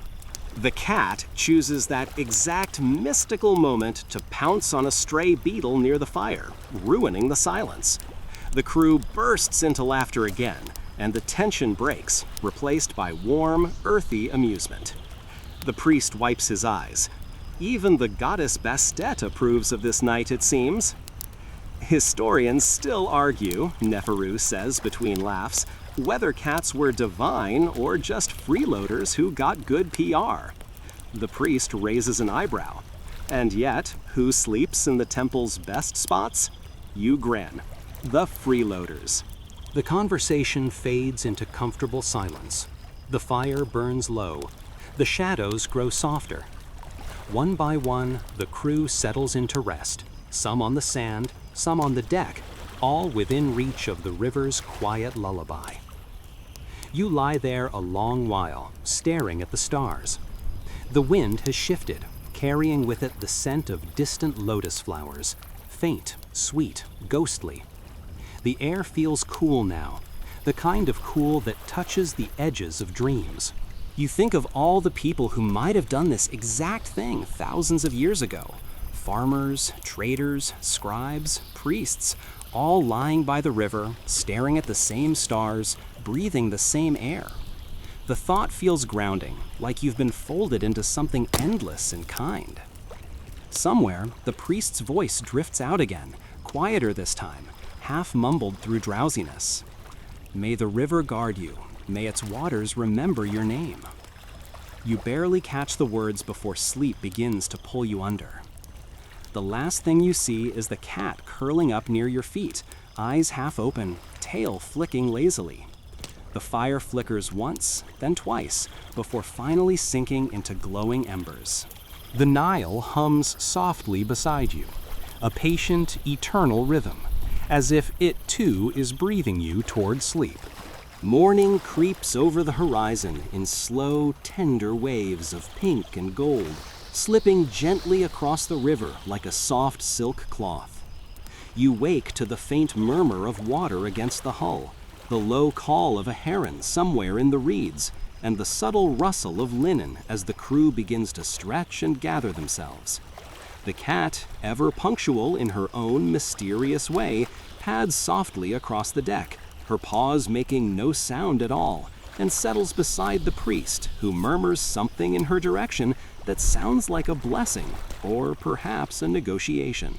The cat chooses that exact mystical moment to pounce on a stray beetle near the fire, ruining the silence. The crew bursts into laughter again, and the tension breaks, replaced by warm, earthy amusement. The priest wipes his eyes. Even the goddess Bastet approves of this night, it seems. Historians still argue, Neferu says between laughs, whether cats were divine or just freeloaders who got good PR. The priest raises an eyebrow. And yet, who sleeps in the temple's best spots? You grin. The freeloaders. The conversation fades into comfortable silence. The fire burns low. The shadows grow softer. One by one, the crew settles into rest, some on the sand, some on the deck, all within reach of the river's quiet lullaby. You lie there a long while, staring at the stars. The wind has shifted, carrying with it the scent of distant lotus flowers, faint, sweet, ghostly. The air feels cool now, the kind of cool that touches the edges of dreams. You think of all the people who might have done this exact thing thousands of years ago. Farmers, traders, scribes, priests, all lying by the river, staring at the same stars, breathing the same air. The thought feels grounding, like you've been folded into something endless and kind. Somewhere, the priest's voice drifts out again, quieter this time, half mumbled through drowsiness. May the river guard you. May its waters remember your name. You barely catch the words before sleep begins to pull you under. The last thing you see is the cat curling up near your feet, eyes half open, tail flicking lazily. The fire flickers once, then twice, before finally sinking into glowing embers. The Nile hums softly beside you, a patient, eternal rhythm, as if it too is breathing you toward sleep. Morning creeps over the horizon in slow, tender waves of pink and gold, slipping gently across the river like a soft silk cloth. You wake to the faint murmur of water against the hull, the low call of a heron somewhere in the reeds, and the subtle rustle of linen as the crew begins to stretch and gather themselves. The cat, ever punctual in her own mysterious way, pads softly across the deck, her paws making no sound at all, and settles beside the priest, who murmurs something in her direction that sounds like a blessing, or perhaps a negotiation.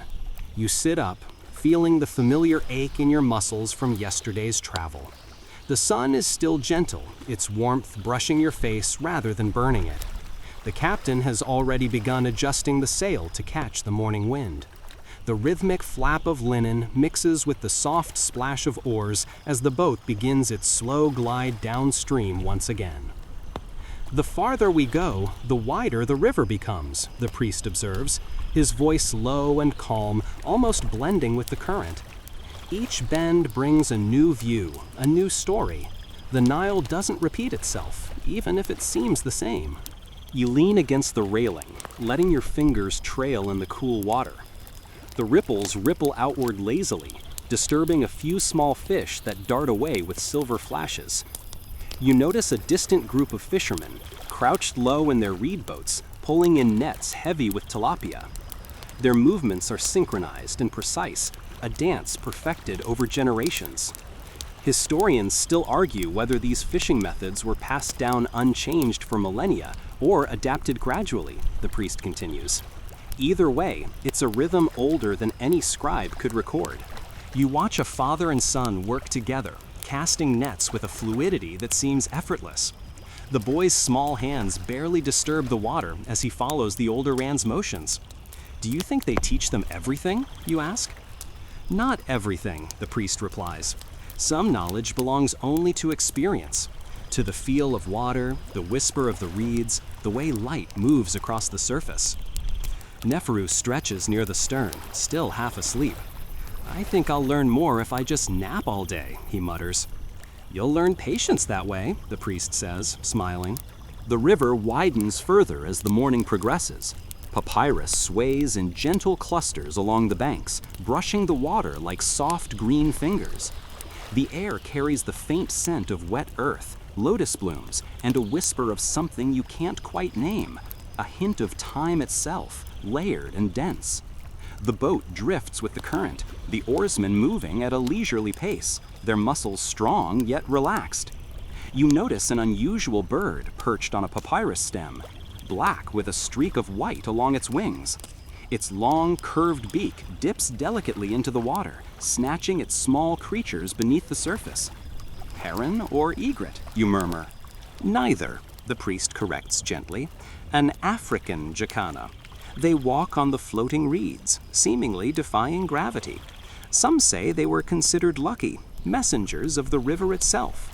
You sit up, feeling the familiar ache in your muscles from yesterday's travel. The sun is still gentle, its warmth brushing your face rather than burning it. The captain has already begun adjusting the sail to catch the morning wind. The rhythmic flap of linen mixes with the soft splash of oars as the boat begins its slow glide downstream once again. The farther we go, the wider the river becomes, the priest observes, his voice low and calm, almost blending with the current. Each bend brings a new view, a new story. The Nile doesn't repeat itself, even if it seems the same. You lean against the railing, letting your fingers trail in the cool water. The ripples ripple outward lazily, disturbing a few small fish that dart away with silver flashes. You notice a distant group of fishermen, crouched low in their reed boats, pulling in nets heavy with tilapia. Their movements are synchronized and precise, a dance perfected over generations. Historians still argue whether these fishing methods were passed down unchanged for millennia or adapted gradually, the priest continues. Either way, it's a rhythm older than any scribe could record. You watch a father and son work together, casting nets with a fluidity that seems effortless. The boy's small hands barely disturb the water as he follows the older man's motions. Do you think they teach them everything, you ask? Not everything, the priest replies. Some knowledge belongs only to experience, to the feel of water, the whisper of the reeds, the way light moves across the surface. Neferu stretches near the stern, still half asleep. I think I'll learn more if I just nap all day, he mutters. You'll learn patience that way, the priest says, smiling. The river widens further as the morning progresses. Papyrus sways in gentle clusters along the banks, brushing the water like soft green fingers. The air carries the faint scent of wet earth, lotus blooms, and a whisper of something you can't quite name, a hint of time itself, layered and dense. The boat drifts with the current, the oarsmen moving at a leisurely pace, their muscles strong yet relaxed. You notice an unusual bird perched on a papyrus stem, black with a streak of white along its wings. Its long, curved beak dips delicately into the water, snatching its small creatures beneath the surface. Heron or egret, you murmur. Neither, the priest corrects gently. An African jacana. They walk on the floating reeds, seemingly defying gravity. Some say they were considered lucky, messengers of the river itself.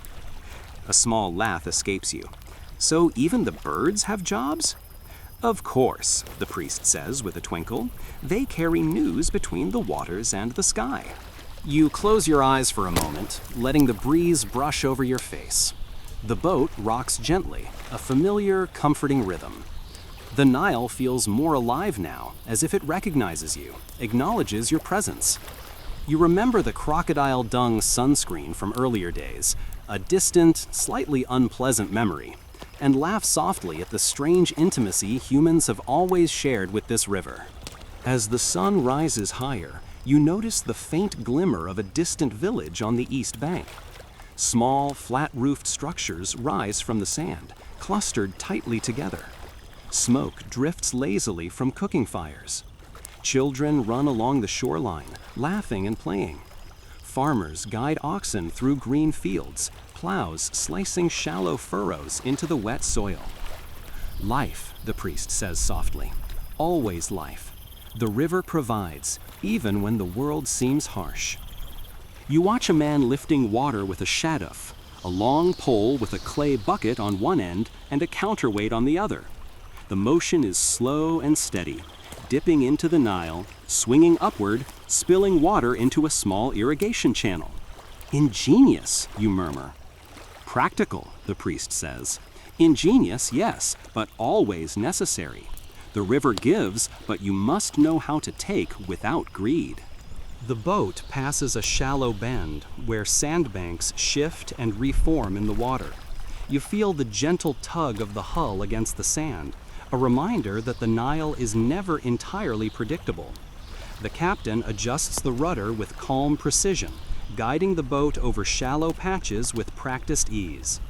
A small laugh escapes you. So even the birds have jobs? Of course, the priest says with a twinkle. They carry news between the waters and the sky. You close your eyes for a moment, letting the breeze brush over your face. The boat rocks gently, a familiar, comforting rhythm. The Nile feels more alive now, as if it recognizes you, acknowledges your presence. You remember the crocodile dung sunscreen from earlier days, a distant, slightly unpleasant memory, and laugh softly at the strange intimacy humans have always shared with this river. As the sun rises higher, you notice the faint glimmer of a distant village on the east bank. Small, flat-roofed structures rise from the sand, clustered tightly together. Smoke drifts lazily from cooking fires. Children run along the shoreline, laughing and playing. Farmers guide oxen through green fields, plows slicing shallow furrows into the wet soil. Life, the priest says softly, always life. The river provides, even when the world seems harsh. You watch a man lifting water with a shaduf, a long pole with a clay bucket on one end and a counterweight on the other. The motion is slow and steady, dipping into the Nile, swinging upward, spilling water into a small irrigation channel. Ingenious, you murmur. Practical, the priest says. Ingenious, yes, but always necessary. The river gives, but you must know how to take without greed. The boat passes a shallow bend where sandbanks shift and reform in the water. You feel the gentle tug of the hull against the sand, a reminder that the Nile is never entirely predictable. The captain adjusts the rudder with calm precision, guiding the boat over shallow patches with practiced ease.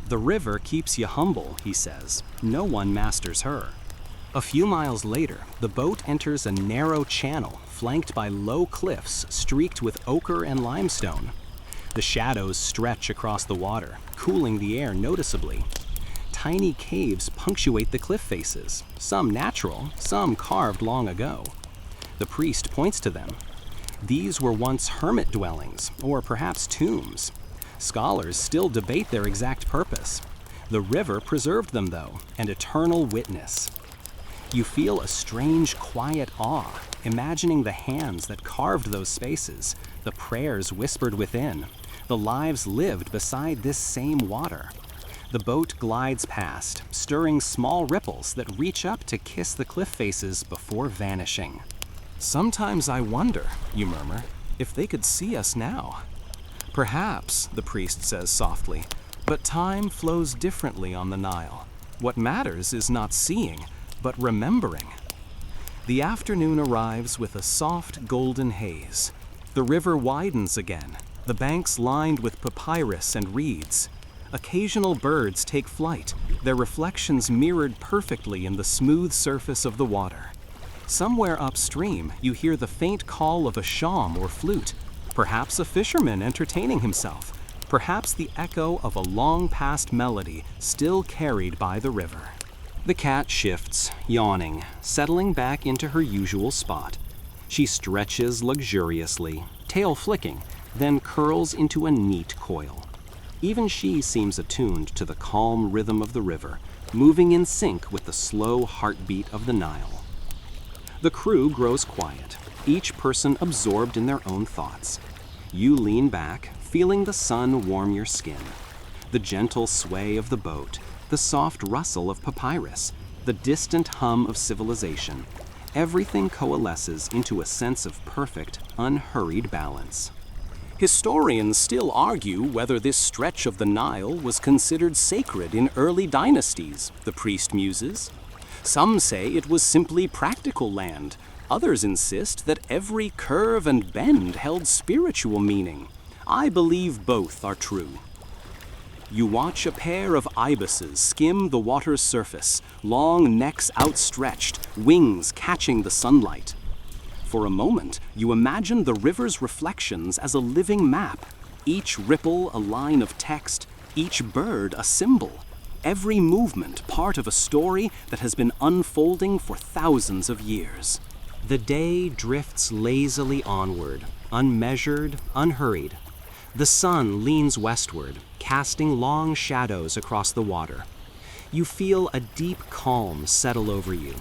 The river keeps you humble, he says. No one masters her. A few miles later, the boat enters a narrow channel flanked by low cliffs streaked with ochre and limestone. The shadows stretch across the water, cooling the air noticeably. Tiny caves punctuate the cliff faces, some natural, some carved long ago. The priest points to them. These were once hermit dwellings, or perhaps tombs. Scholars still debate their exact purpose. The river preserved them, though, an eternal witness. You feel a strange, quiet awe, imagining the hands that carved those spaces, the prayers whispered within, the lives lived beside this same water. The boat glides past, stirring small ripples that reach up to kiss the cliff faces before vanishing. Sometimes I wonder, you murmur, if they could see us now. Perhaps, the priest says softly, but time flows differently on the Nile. What matters is not seeing, but remembering. The afternoon arrives with a soft golden haze. The river widens again, the banks lined with papyrus and reeds. Occasional birds take flight, their reflections mirrored perfectly in the smooth surface of the water. Somewhere upstream, you hear the faint call of a shawm or flute, perhaps a fisherman entertaining himself, perhaps the echo of a long-past melody still carried by the river. The cat shifts, yawning, settling back into her usual spot. She stretches luxuriously, tail flicking, then curls into a neat coil. Even she seems attuned to the calm rhythm of the river, moving in sync with the slow heartbeat of the Nile. The crew grows quiet, each person absorbed in their own thoughts. You lean back, feeling the sun warm your skin. The gentle sway of the boat, the soft rustle of papyrus, the distant hum of civilization. Everything coalesces into a sense of perfect, unhurried balance. Historians still argue whether this stretch of the Nile was considered sacred in early dynasties, the priest muses. Some say it was simply practical land. Others insist that every curve and bend held spiritual meaning. I believe both are true. You watch a pair of ibises skim the water's surface, long necks outstretched, wings catching the sunlight. For a moment, you imagine the river's reflections as a living map, Each ripple a line of text, each bird a symbol. Every movement part of a story that has been unfolding for thousands of years. The day drifts lazily onward, unmeasured, unhurried. The sun leans westward, casting long shadows across the water. You feel a deep calm settle over you,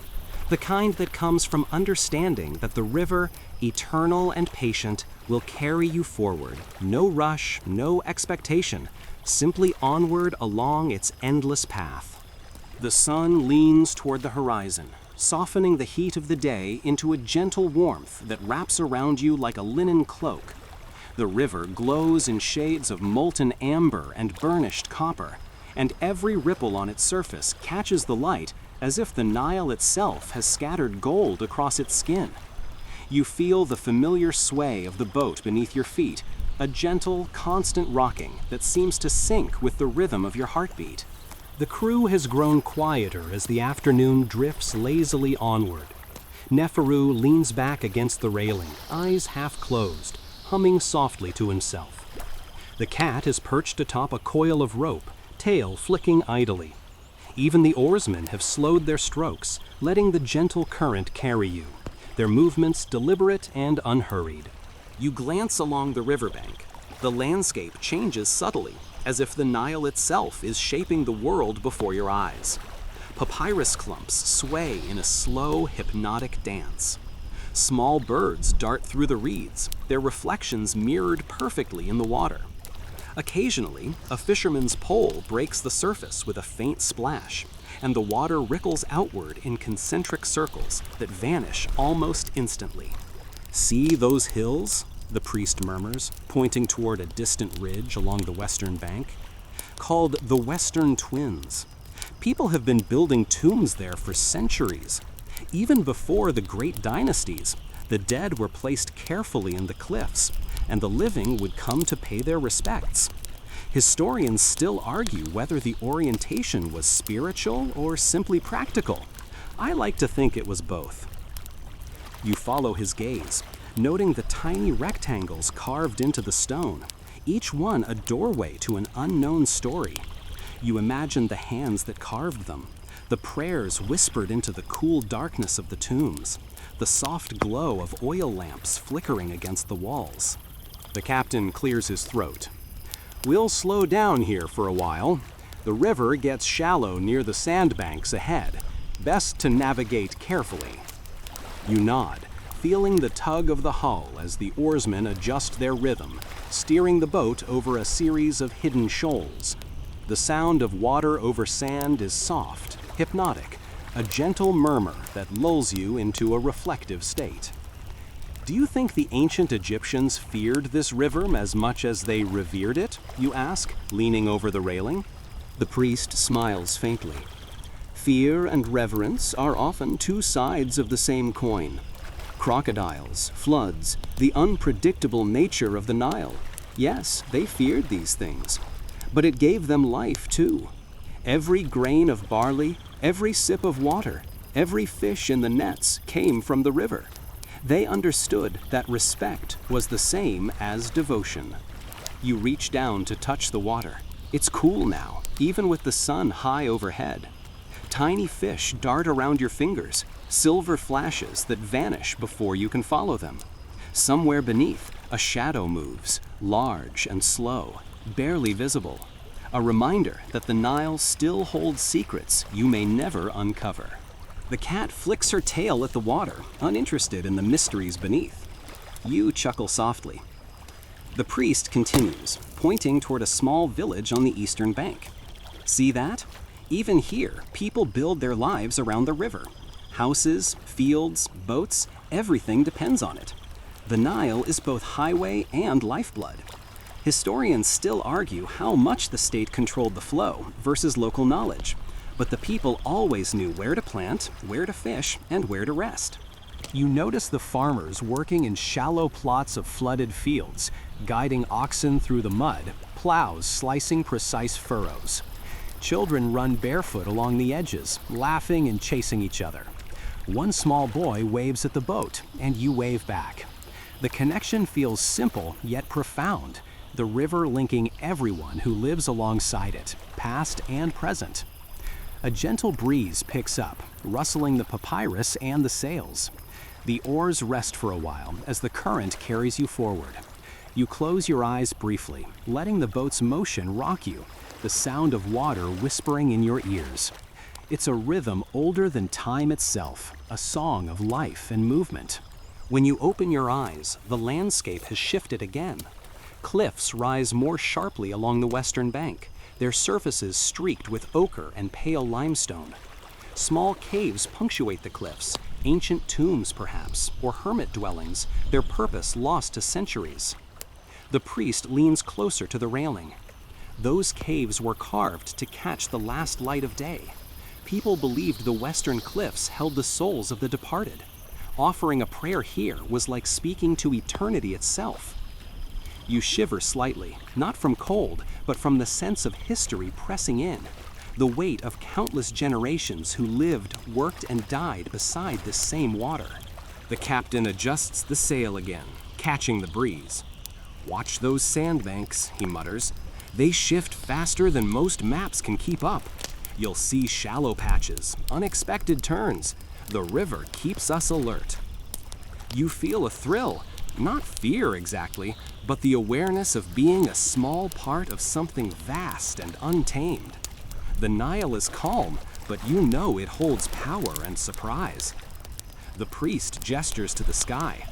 the kind that comes from understanding that the river, eternal and patient, will carry you forward. No rush, no expectation, simply onward along its endless path. The sun leans toward the horizon, softening the heat of the day into a gentle warmth that wraps around you like a linen cloak. The river glows in shades of molten amber and burnished copper, and every ripple on its surface catches the light as if the Nile itself has scattered gold across its skin. You feel the familiar sway of the boat beneath your feet, a gentle, constant rocking that seems to sync with the rhythm of your heartbeat. The crew has grown quieter as the afternoon drifts lazily onward. Neferu leans back against the railing, eyes half closed, humming softly to himself. The cat is perched atop a coil of rope, tail flicking idly. Even the oarsmen have slowed their strokes, letting the gentle current carry you, their movements deliberate and unhurried. You glance along the riverbank. The landscape changes subtly, as if the Nile itself is shaping the world before your eyes. Papyrus clumps sway in a slow, hypnotic dance. Small birds dart through the reeds, their reflections mirrored perfectly in the water. Occasionally, a fisherman's pole breaks the surface with a faint splash, and the water ripples outward in concentric circles that vanish almost instantly. "See those hills?" the priest murmurs, pointing toward a distant ridge along the western bank. Called the Western Twins. People have been building tombs there for centuries. Even before the great dynasties, the dead were placed carefully in the cliffs, and the living would come to pay their respects. Historians still argue whether the orientation was spiritual or simply practical. I like to think it was both. You follow his gaze, noting the tiny rectangles carved into the stone, each one a doorway to an unknown story. You imagine the hands that carved them, the prayers whispered into the cool darkness of the tombs, the soft glow of oil lamps flickering against the walls. The captain clears his throat. "We'll slow down here for a while. The river gets shallow near the sandbanks ahead. Best to navigate carefully." You nod, feeling the tug of the hull as the oarsmen adjust their rhythm, steering the boat over a series of hidden shoals. The sound of water over sand is soft, hypnotic, a gentle murmur that lulls you into a reflective state. "Do you think the ancient Egyptians feared this river as much as they revered it?" you ask, leaning over the railing. The priest smiles faintly. "Fear and reverence are often two sides of the same coin. Crocodiles, floods, the unpredictable nature of the Nile. Yes, they feared these things. But it gave them life too. Every grain of barley, every sip of water, every fish in the nets came from the river. They understood that respect was the same as devotion." You reach down to touch the water. It's cool now, even with the sun high overhead. Tiny fish dart around your fingers, silver flashes that vanish before you can follow them. Somewhere beneath, a shadow moves, large and slow, barely visible. A reminder that the Nile still holds secrets you may never uncover. The cat flicks her tail at the water, uninterested in the mysteries beneath. You chuckle softly. The priest continues, pointing toward a small village on the eastern bank. "See that? Even here, people build their lives around the river. Houses, fields, boats, everything depends on it. The Nile is both highway and lifeblood. Historians still argue how much the state controlled the flow versus local knowledge, but the people always knew where to plant, where to fish, and where to rest." You notice the farmers working in shallow plots of flooded fields, guiding oxen through the mud, plows slicing precise furrows. Children run barefoot along the edges, laughing and chasing each other. One small boy waves at the boat, and you wave back. The connection feels simple yet profound, the river linking everyone who lives alongside it, past and present. A gentle breeze picks up, rustling the papyrus and the sails. The oars rest for a while as the current carries you forward. You close your eyes briefly, letting the boat's motion rock you, the sound of water whispering in your ears. It's a rhythm older than time itself, a song of life and movement. When you open your eyes, the landscape has shifted again. Cliffs rise more sharply along the western bank, their surfaces streaked with ochre and pale limestone. Small caves punctuate the cliffs, ancient tombs perhaps, or hermit dwellings, their purpose lost to centuries. The priest leans closer to the railing. Those caves were carved to catch the last light of day. People believed the western cliffs held the souls of the departed. Offering a prayer here was like speaking to eternity itself. You shiver slightly, not from cold, but from the sense of history pressing in, the weight of countless generations who lived, worked, and died beside this same water. The captain adjusts the sail again, catching the breeze. "Watch those sandbanks," he mutters. "They shift faster than most maps can keep up. You'll see shallow patches, unexpected turns. The river keeps us alert." You feel a thrill, not fear exactly, but the awareness of being a small part of something vast and untamed. The Nile is calm, but you know it holds power and surprise. The priest gestures to the sky.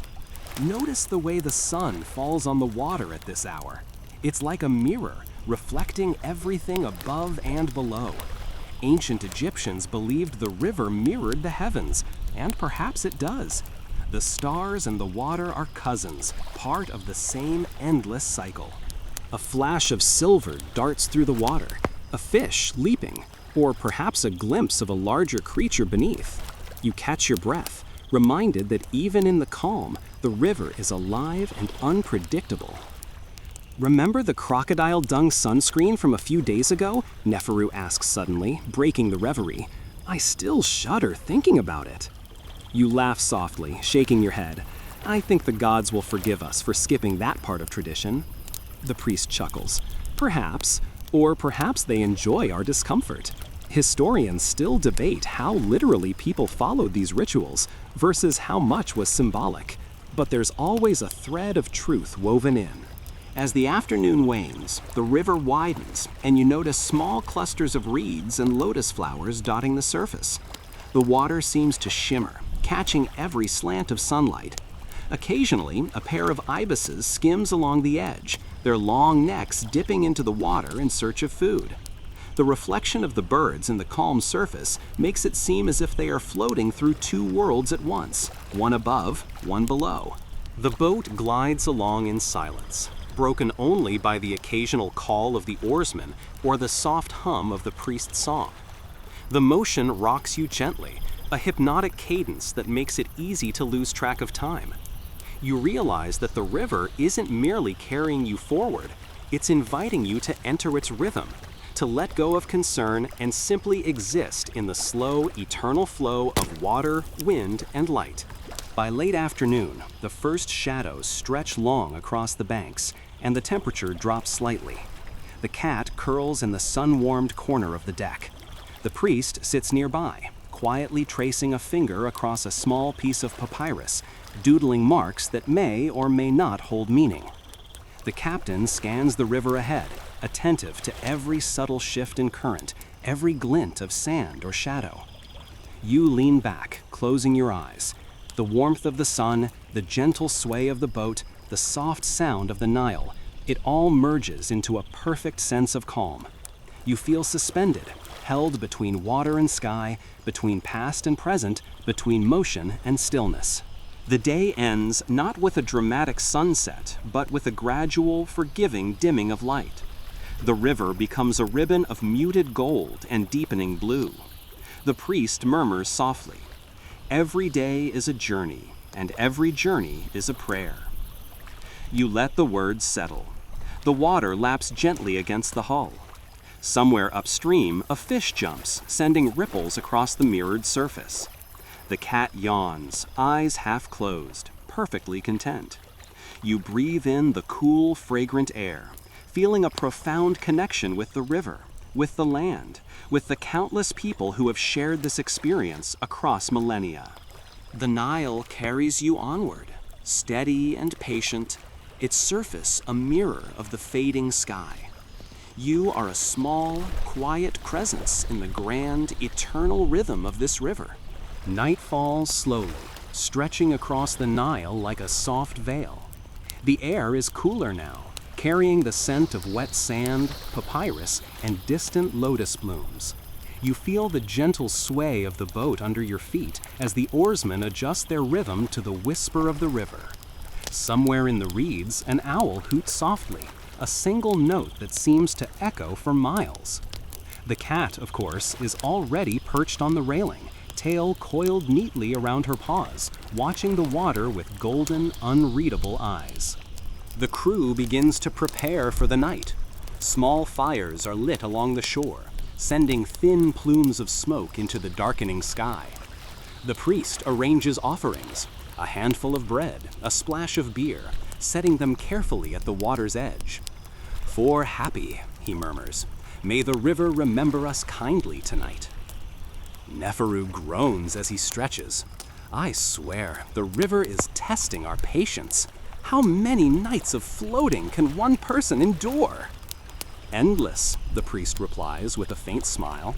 Notice the way the sun falls on the water at this hour. It's like a mirror, reflecting everything above and below. Ancient Egyptians believed the river mirrored the heavens, and perhaps it does. The stars and the water are cousins, part of the same endless cycle. A flash of silver darts through the water, a fish leaping, or perhaps a glimpse of a larger creature beneath. You catch your breath, reminded that even in the calm, the river is alive and unpredictable. "Remember the crocodile dung sunscreen from a few days ago?" Neferu asks suddenly, breaking the reverie. "I still shudder thinking about it." You laugh softly, shaking your head. "I think the gods will forgive us for skipping that part of tradition." The priest chuckles. "Perhaps, or perhaps they enjoy our discomfort. Historians still debate how literally people followed these rituals versus how much was symbolic, but there's always a thread of truth woven in." As the afternoon wanes, the river widens, and you notice small clusters of reeds and lotus flowers dotting the surface. The water seems to shimmer, catching every slant of sunlight. Occasionally, a pair of ibises skims along the edge, their long necks dipping into the water in search of food. The reflection of the birds in the calm surface makes it seem as if they are floating through two worlds at once, one above, one below. The boat glides along in silence, broken only by the occasional call of the oarsman or the soft hum of the priest's song. The motion rocks you gently, a hypnotic cadence that makes it easy to lose track of time. You realize that the river isn't merely carrying you forward, it's inviting you to enter its rhythm, to let go of concern and simply exist in the slow, eternal flow of water, wind, and light. By late afternoon, the first shadows stretch long across the banks, and the temperature drops slightly. The cat curls in the sun-warmed corner of the deck. The priest sits nearby, quietly tracing a finger across a small piece of papyrus, doodling marks that may or may not hold meaning. The captain scans the river ahead, attentive to every subtle shift in current, every glint of sand or shadow. You lean back, closing your eyes. The warmth of the sun, the gentle sway of the boat, the soft sound of the Nile, it all merges into a perfect sense of calm. You feel suspended, held between water and sky, between past and present, between motion and stillness. The day ends not with a dramatic sunset, but with a gradual, forgiving dimming of light. The river becomes a ribbon of muted gold and deepening blue. The priest murmurs softly, "Every day is a journey, and every journey is a prayer." You let the words settle. The water laps gently against the hull. Somewhere upstream, a fish jumps, sending ripples across the mirrored surface. The cat yawns, eyes half closed, perfectly content. You breathe in the cool, fragrant air, feeling a profound connection with the river, with the land, with the countless people who have shared this experience across millennia. The Nile carries you onward, steady and patient, its surface a mirror of the fading sky. You are a small, quiet presence in the grand, eternal rhythm of this river. Night falls slowly, stretching across the Nile like a soft veil. The air is cooler now, carrying the scent of wet sand, papyrus, and distant lotus blooms. You feel the gentle sway of the boat under your feet as the oarsmen adjust their rhythm to the whisper of the river. Somewhere in the reeds, an owl hoots softly, a single note that seems to echo for miles. The cat, of course, is already perched on the railing, tail coiled neatly around her paws, watching the water with golden, unreadable eyes. The crew begins to prepare for the night. Small fires are lit along the shore, sending thin plumes of smoke into the darkening sky. The priest arranges offerings, a handful of bread, a splash of beer, setting them carefully at the water's edge. "For happy," he murmurs, "may the river remember us kindly tonight." Neferu groans as he stretches. "I swear, the river is testing our patience. How many nights of floating can one person endure?" "Endless," the priest replies with a faint smile.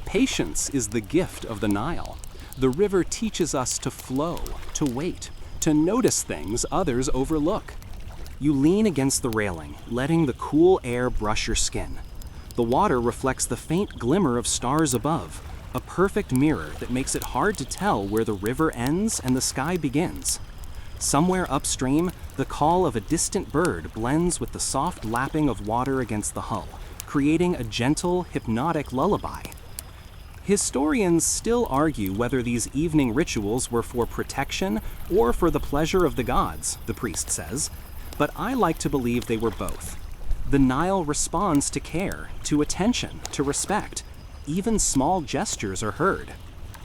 "Patience is the gift of the Nile. The river teaches us to flow, to wait, to notice things others overlook." You lean against the railing, letting the cool air brush your skin. The water reflects the faint glimmer of stars above, a perfect mirror that makes it hard to tell where the river ends and the sky begins. Somewhere upstream, the call of a distant bird blends with the soft lapping of water against the hull, creating a gentle, hypnotic lullaby. Historians still argue whether these evening rituals were for protection or for the pleasure of the gods, the priest says, but I like to believe they were both. The Nile responds to care, to attention, to respect. Even small gestures are heard.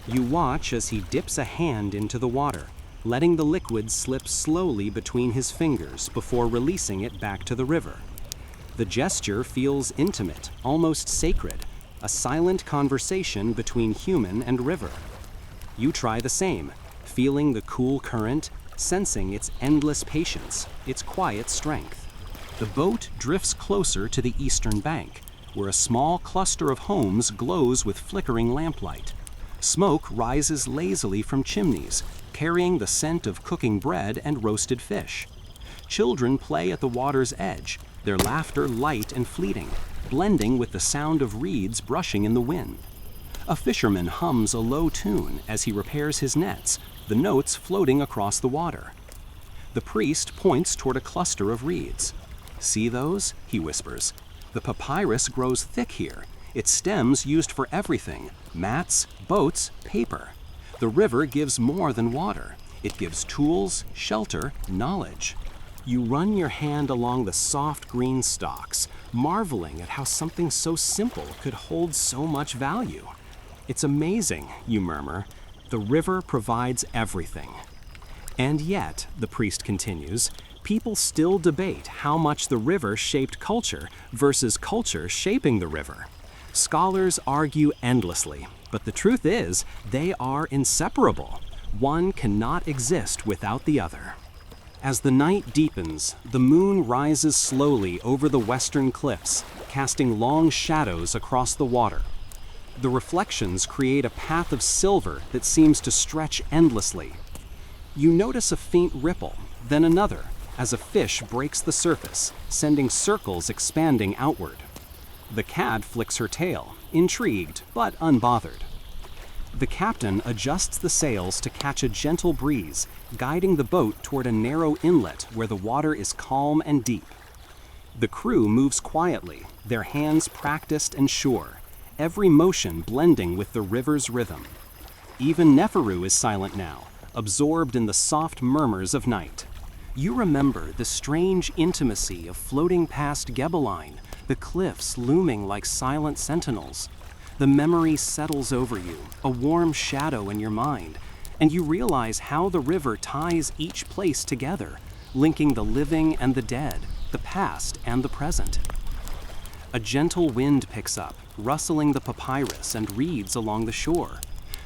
You watch as he dips a hand into the water, letting the liquid slip slowly between his fingers before releasing it back to the river. The gesture feels intimate, almost sacred, a silent conversation between human and river. You try the same, feeling the cool current, sensing its endless patience, its quiet strength. The boat drifts closer to the eastern bank, where a small cluster of homes glows with flickering lamplight. Smoke rises lazily from chimneys, carrying the scent of cooking bread and roasted fish. Children play at the water's edge, their laughter light and fleeting, blending with the sound of reeds brushing in the wind. A fisherman hums a low tune as he repairs his nets, the notes floating across the water. The priest points toward a cluster of reeds. "See those?" he whispers. "The papyrus grows thick here, its stems used for everything: mats, boats, paper. The river gives more than water. It gives tools, shelter, knowledge." You run your hand along the soft green stalks, marveling at how something so simple could hold so much value. "It's amazing," you murmur. "The river provides everything." And yet, the priest continues, people still debate how much the river shaped culture versus culture shaping the river. Scholars argue endlessly, but the truth is, they are inseparable. One cannot exist without the other. As the night deepens, the moon rises slowly over the western cliffs, casting long shadows across the water. The reflections create a path of silver that seems to stretch endlessly. You notice a faint ripple, then another, as a fish breaks the surface, sending circles expanding outward. The cat flicks her tail, intrigued but unbothered. The captain adjusts the sails to catch a gentle breeze, guiding the boat toward a narrow inlet where the water is calm and deep. The crew moves quietly, their hands practiced and sure, every motion blending with the river's rhythm. Even Neferu is silent now, absorbed in the soft murmurs of night. You remember the strange intimacy of floating past Gebeline, the cliffs looming like silent sentinels. The memory settles over you, a warm shadow in your mind, and you realize how the river ties each place together, linking the living and the dead, the past and the present. A gentle wind picks up, rustling the papyrus and reeds along the shore.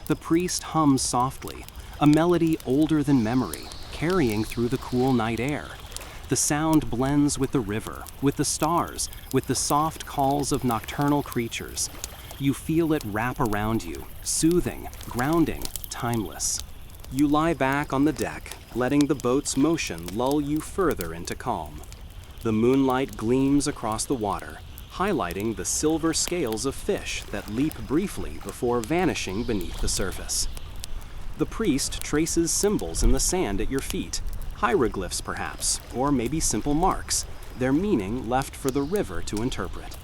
The priest hums softly, a melody older than memory, carrying through the cool night air. The sound blends with the river, with the stars, with the soft calls of nocturnal creatures. You feel it wrap around you, soothing, grounding, timeless. You lie back on the deck, letting the boat's motion lull you further into calm. The moonlight gleams across the water, highlighting the silver scales of fish that leap briefly before vanishing beneath the surface. The priest traces symbols in the sand at your feet, hieroglyphs perhaps, or maybe simple marks, their meaning left for the river to interpret.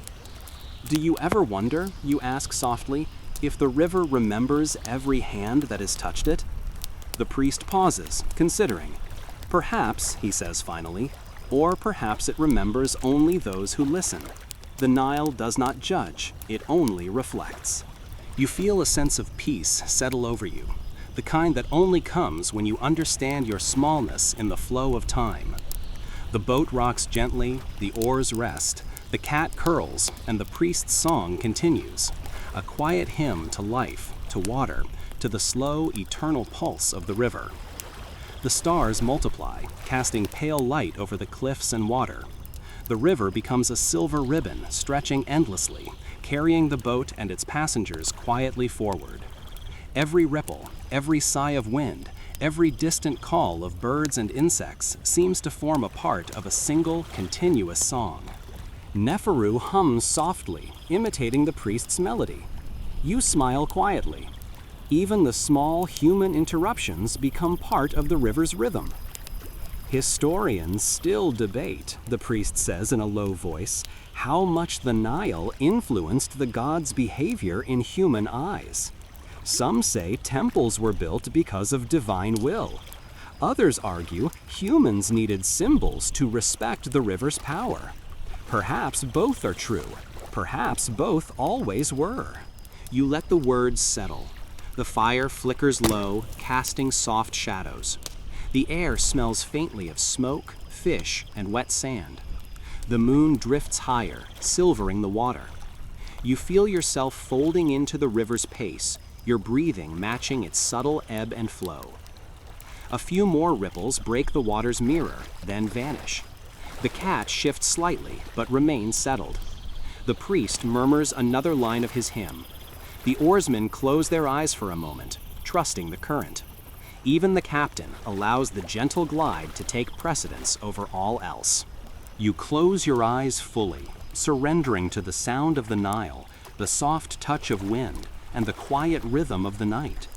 Do you ever wonder, you ask softly, if the river remembers every hand that has touched it? The priest pauses, considering. Perhaps, he says finally, or perhaps it remembers only those who listen. The Nile does not judge, it only reflects. You feel a sense of peace settle over you, the kind that only comes when you understand your smallness in the flow of time. The boat rocks gently, the oars rest, the cat curls, and the priest's song continues, a quiet hymn to life, to water, to the slow, eternal pulse of the river. The stars multiply, casting pale light over the cliffs and water. The river becomes a silver ribbon stretching endlessly, carrying the boat and its passengers quietly forward. Every ripple, every sigh of wind, every distant call of birds and insects seems to form a part of a single, continuous song. Neferu hums softly, imitating the priest's melody. You smile quietly. Even the small human interruptions become part of the river's rhythm. Historians still debate, the priest says in a low voice, how much the Nile influenced the god's behavior in human eyes. Some say temples were built because of divine will. Others argue humans needed symbols to respect the river's power. Perhaps both are true. Perhaps both always were. You let the words settle. The fire flickers low, casting soft shadows. The air smells faintly of smoke, fish, and wet sand. The moon drifts higher, silvering the water. You feel yourself folding into the river's pace, your breathing matching its subtle ebb and flow. A few more ripples break the water's mirror, then vanish. The cat shifts slightly, but remains settled. The priest murmurs another line of his hymn. The oarsmen close their eyes for a moment, trusting the current. Even the captain allows the gentle glide to take precedence over all else. You close your eyes fully, surrendering to the sound of the Nile, the soft touch of wind, and the quiet rhythm of the night.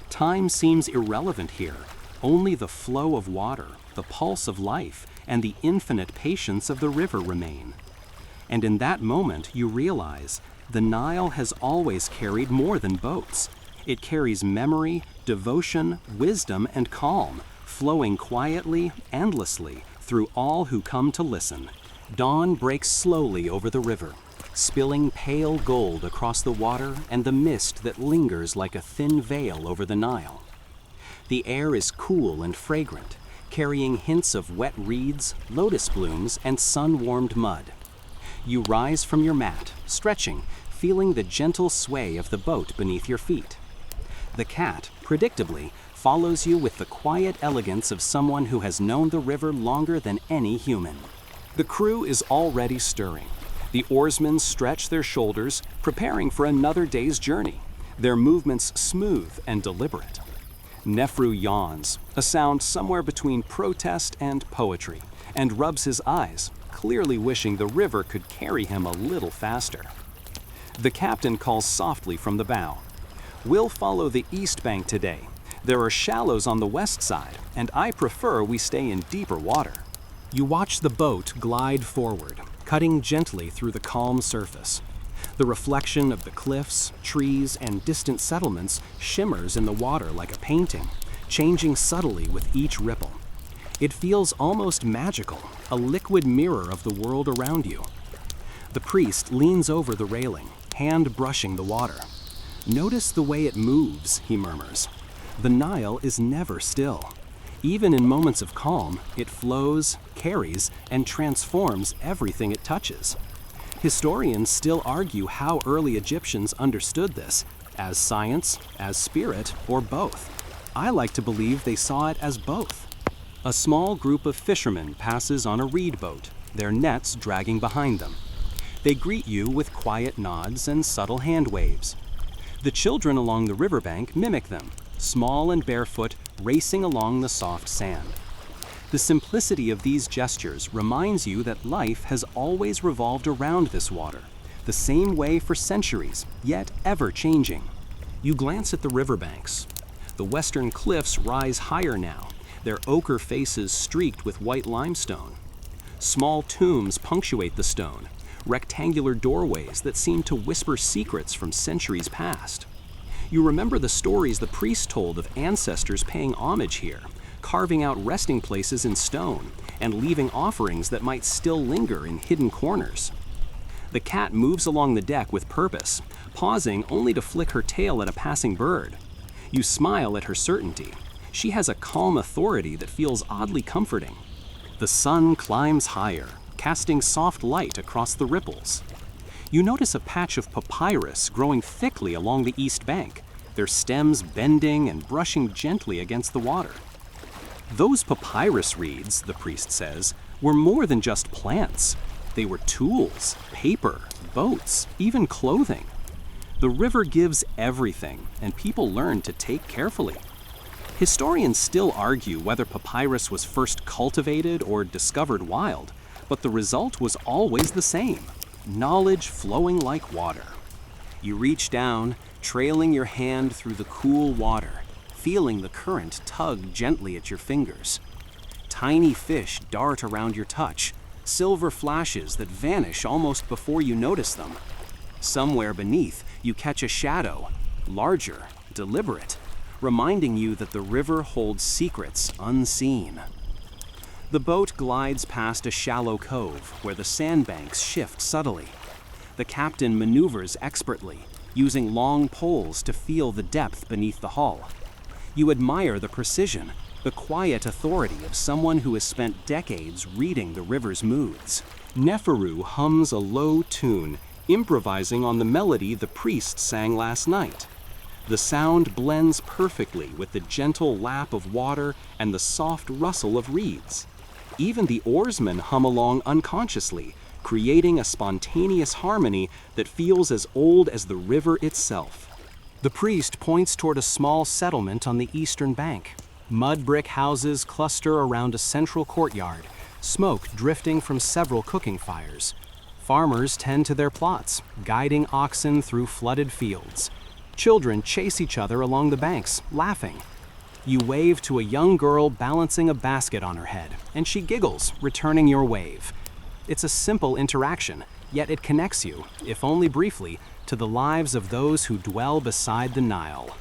Time seems irrelevant here. Only the flow of water, the pulse of life, and the infinite patience of the river remain. And in that moment you realize the Nile has always carried more than boats. It carries memory, devotion, wisdom, and calm, flowing quietly, endlessly, through all who come to listen. Dawn breaks slowly over the river, spilling pale gold across the water and the mist that lingers like a thin veil over the Nile. The air is cool and fragrant, carrying hints of wet reeds, lotus blooms, and sun-warmed mud. You rise from your mat, stretching, feeling the gentle sway of the boat beneath your feet. The cat, predictably, follows you with the quiet elegance of someone who has known the river longer than any human. The crew is already stirring. The oarsmen stretch their shoulders, preparing for another day's journey, their movements smooth and deliberate. Neferu yawns, a sound somewhere between protest and poetry, and rubs his eyes, clearly wishing the river could carry him a little faster. The captain calls softly from the bow. We'll follow the east bank today. There are shallows on the west side, and I prefer we stay in deeper water. You watch the boat glide forward, cutting gently through the calm surface. The reflection of the cliffs, trees, and distant settlements shimmers in the water like a painting, changing subtly with each ripple. It feels almost magical, a liquid mirror of the world around you. The priest leans over the railing, hand brushing the water. Notice the way it moves, he murmurs. The Nile is never still. Even in moments of calm, it flows, carries, and transforms everything it touches. Historians still argue how early Egyptians understood this, as science, as spirit, or both. I like to believe they saw it as both. A small group of fishermen passes on a reed boat, their nets dragging behind them. They greet you with quiet nods and subtle hand waves. The children along the riverbank mimic them, small and barefoot, racing along the soft sand. The simplicity of these gestures reminds you that life has always revolved around this water, the same way for centuries, yet ever changing. You glance at the riverbanks. The western cliffs rise higher now, their ochre faces streaked with white limestone. Small tombs punctuate the stone, rectangular doorways that seem to whisper secrets from centuries past. You remember the stories the priests told of ancestors paying homage here, carving out resting places in stone, and leaving offerings that might still linger in hidden corners. The cat moves along the deck with purpose, pausing only to flick her tail at a passing bird. You smile at her certainty. She has a calm authority that feels oddly comforting. The sun climbs higher, casting soft light across the ripples. You notice a patch of papyrus growing thickly along the east bank, their stems bending and brushing gently against the water. Those papyrus reeds, the priest says, were more than just plants. They were tools, paper, boats, even clothing. The river gives everything, and people learn to take carefully. Historians still argue whether papyrus was first cultivated or discovered wild, but the result was always the same: knowledge flowing like water. You reach down, trailing your hand through the cool water, feeling the current tug gently at your fingers. Tiny fish dart around your touch, silver flashes that vanish almost before you notice them. Somewhere beneath, you catch a shadow, larger, deliberate, reminding you that the river holds secrets unseen. The boat glides past a shallow cove where the sandbanks shift subtly. The captain maneuvers expertly, using long poles to feel the depth beneath the hull. You admire the precision, the quiet authority of someone who has spent decades reading the river's moods. Neferu hums a low tune, improvising on the melody the priest sang last night. The sound blends perfectly with the gentle lap of water and the soft rustle of reeds. Even the oarsmen hum along unconsciously, creating a spontaneous harmony that feels as old as the river itself. The priest points toward a small settlement on the eastern bank. Mud brick houses cluster around a central courtyard, smoke drifting from several cooking fires. Farmers tend to their plots, guiding oxen through flooded fields. Children chase each other along the banks, laughing. You wave to a young girl balancing a basket on her head, and she giggles, returning your wave. It's a simple interaction, yet it connects you, if only briefly, to the lives of those who dwell beside the Nile.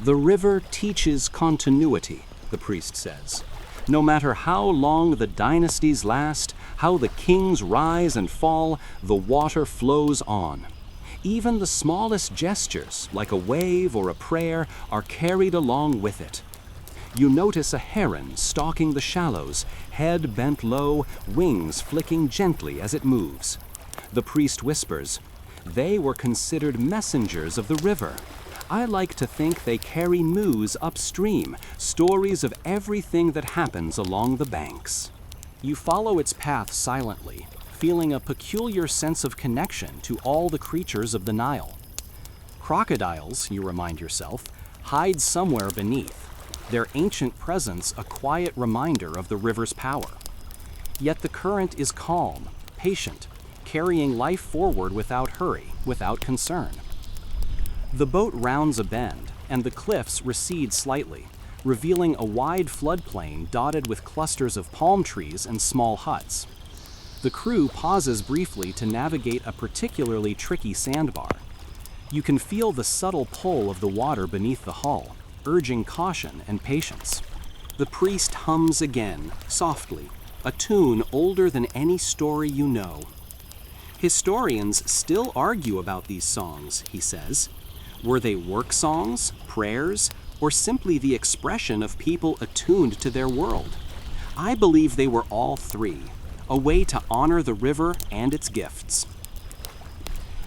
The river teaches continuity, the priest says. No matter how long the dynasties last, how the kings rise and fall, the water flows on. Even the smallest gestures, like a wave or a prayer, are carried along with it. You notice a heron stalking the shallows, head bent low, wings flicking gently as it moves. The priest whispers, "They were considered messengers of the river. I like to think they carry news upstream, stories of everything that happens along the banks." You follow its path silently, feeling a peculiar sense of connection to all the creatures of the Nile. Crocodiles, you remind yourself, hide somewhere beneath, their ancient presence a quiet reminder of the river's power. Yet the current is calm, patient, carrying life forward without hurry, without concern. The boat rounds a bend, and the cliffs recede slightly, revealing a wide floodplain dotted with clusters of palm trees and small huts. The crew pauses briefly to navigate a particularly tricky sandbar. You can feel the subtle pull of the water beneath the hull, urging caution and patience. The priest hums again, softly, a tune older than any story you know. Historians still argue about these songs, he says. Were they work songs, prayers, or simply the expression of people attuned to their world? I believe they were all three, a way to honor the river and its gifts.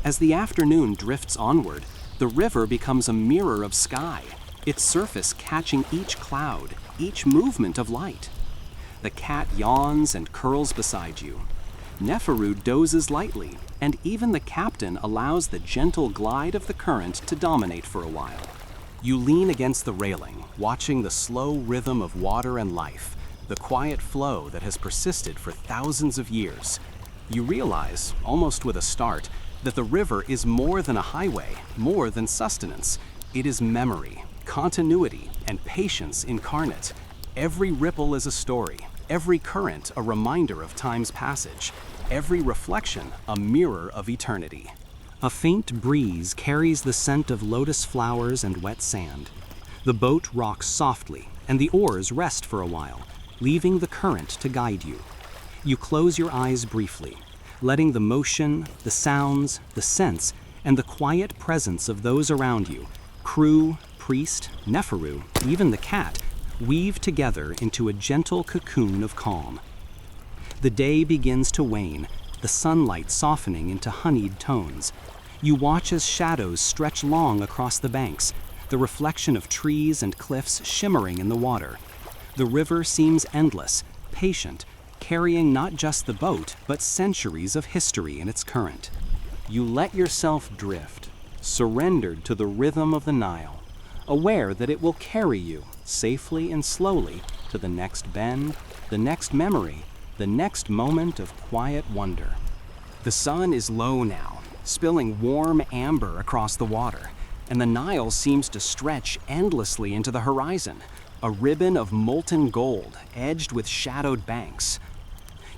As the afternoon drifts onward, the river becomes a mirror of sky, its surface catching each cloud, each movement of light. The cat yawns and curls beside you. Neferu dozes lightly, and even the captain allows the gentle glide of the current to dominate for a while. You lean against the railing, watching the slow rhythm of water and life, the quiet flow that has persisted for thousands of years. You realize, almost with a start, that the river is more than a highway, more than sustenance. It is memory, continuity, and patience incarnate. Every ripple is a story, every current a reminder of time's passage, every reflection a mirror of eternity. A faint breeze carries the scent of lotus flowers and wet sand. The boat rocks softly, and the oars rest for a while, leaving the current to guide you. You close your eyes briefly, letting the motion, the sounds, the scents, and the quiet presence of those around you, crew, priest, Neferu, even the cat, weave together into a gentle cocoon of calm. The day begins to wane, the sunlight softening into honeyed tones. You watch as shadows stretch long across the banks, the reflection of trees and cliffs shimmering in the water. The river seems endless, patient, carrying not just the boat, but centuries of history in its current. You let yourself drift, surrendered to the rhythm of the Nile, aware that it will carry you, safely and slowly, to the next bend, the next memory, the next moment of quiet wonder. The sun is low now, spilling warm amber across the water, and the Nile seems to stretch endlessly into the horizon, a ribbon of molten gold edged with shadowed banks.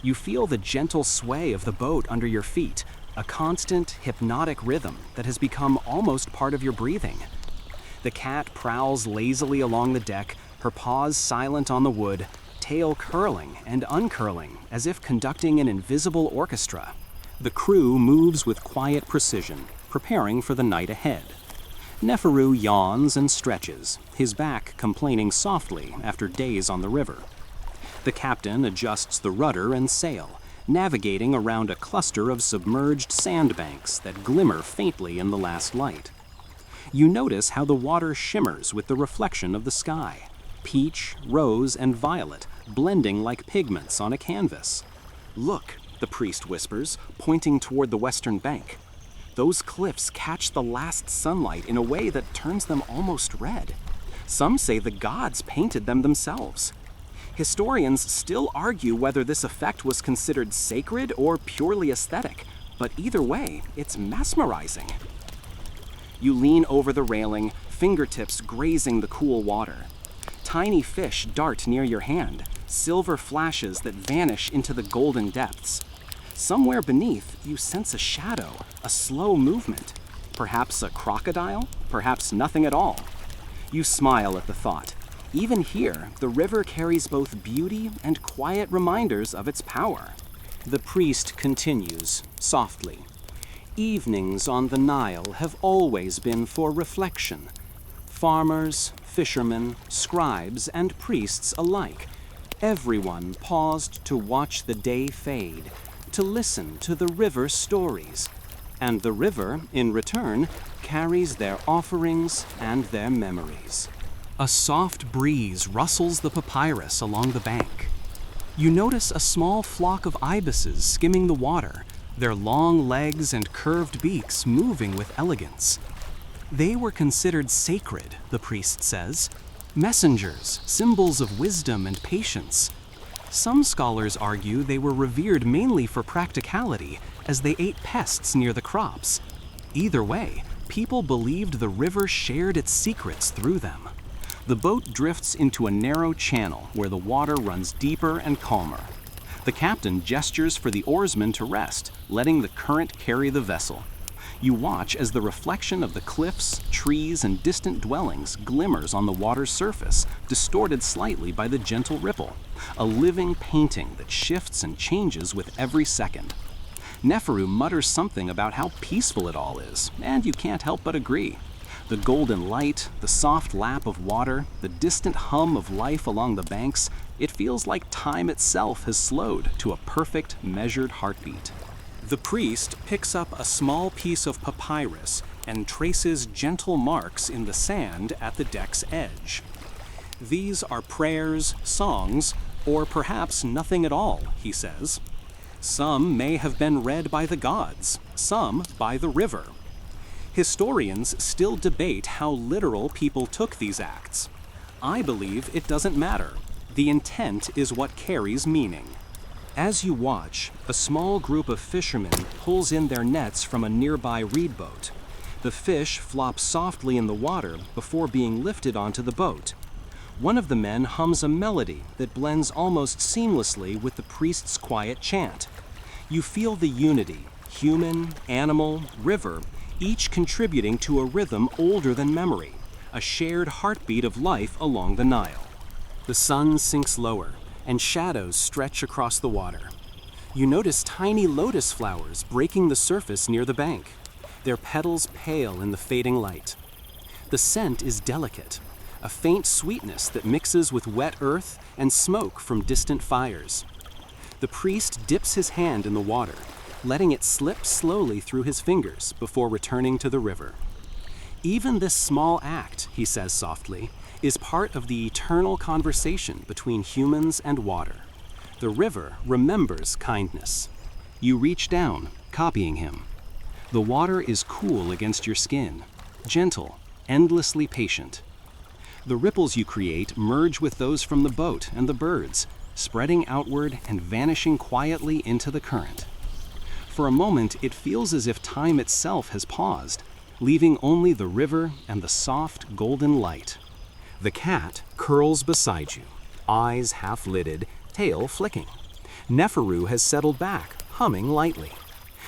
You feel the gentle sway of the boat under your feet, a constant, hypnotic rhythm that has become almost part of your breathing. The cat prowls lazily along the deck, her paws silent on the wood, tail curling and uncurling as if conducting an invisible orchestra. The crew moves with quiet precision, preparing for the night ahead. Neferu yawns and stretches, his back complaining softly after days on the river. The captain adjusts the rudder and sail, navigating around a cluster of submerged sandbanks that glimmer faintly in the last light. You notice how the water shimmers with the reflection of the sky, peach, rose, and violet blending like pigments on a canvas. "Look," the priest whispers, pointing toward the western bank. "Those cliffs catch the last sunlight in a way that turns them almost red. Some say the gods painted them themselves." Historians still argue whether this effect was considered sacred or purely aesthetic, but either way, it's mesmerizing. You lean over the railing, fingertips grazing the cool water. Tiny fish dart near your hand, silver flashes that vanish into the golden depths. Somewhere beneath, you sense a shadow, a slow movement. Perhaps a crocodile, perhaps nothing at all. You smile at the thought. Even here, the river carries both beauty and quiet reminders of its power. The priest continues, softly. "Evenings on the Nile have always been for reflection. Farmers, fishermen, scribes, and priests alike, everyone paused to watch the day fade, to listen to the river's stories. And the river, in return, carries their offerings and their memories." A soft breeze rustles the papyrus along the bank. You notice a small flock of ibises skimming the water, their long legs and curved beaks moving with elegance. They were considered sacred, the priest says, messengers, symbols of wisdom and patience. Some scholars argue they were revered mainly for practicality, as they ate pests near the crops. Either way, people believed the river shared its secrets through them. The boat drifts into a narrow channel where the water runs deeper and calmer. The captain gestures for the oarsmen to rest, letting the current carry the vessel. You watch as the reflection of the cliffs, trees, and distant dwellings glimmers on the water's surface, distorted slightly by the gentle ripple, a living painting that shifts and changes with every second. Neferu mutters something about how peaceful it all is, and you can't help but agree. The golden light, the soft lap of water, the distant hum of life along the banks, it feels like time itself has slowed to a perfect, measured heartbeat. The priest picks up a small piece of papyrus and traces gentle marks in the sand at the deck's edge. These are prayers, songs, or perhaps nothing at all, he says. Some may have been read by the gods, some by the river. Historians still debate how literal people took these acts. I believe it doesn't matter. The intent is what carries meaning. As you watch, a small group of fishermen pulls in their nets from a nearby reed boat. The fish flop softly in the water before being lifted onto the boat. One of the men hums a melody that blends almost seamlessly with the priest's quiet chant. You feel the unity, human, animal, river, each contributing to a rhythm older than memory, a shared heartbeat of life along the Nile. The sun sinks lower, and shadows stretch across the water. You notice tiny lotus flowers breaking the surface near the bank, their petals pale in the fading light. The scent is delicate, a faint sweetness that mixes with wet earth and smoke from distant fires. The priest dips his hand in the water, letting it slip slowly through his fingers before returning to the river. Even this small act, he says softly, is part of the eternal conversation between humans and water. The river remembers kindness. You reach down, copying him. The water is cool against your skin, gentle, endlessly patient. The ripples you create merge with those from the boat and the birds, spreading outward and vanishing quietly into the current. For a moment, it feels as if time itself has paused, leaving only the river and the soft golden light. The cat curls beside you, eyes half-lidded, tail flicking. Neferu has settled back, humming lightly.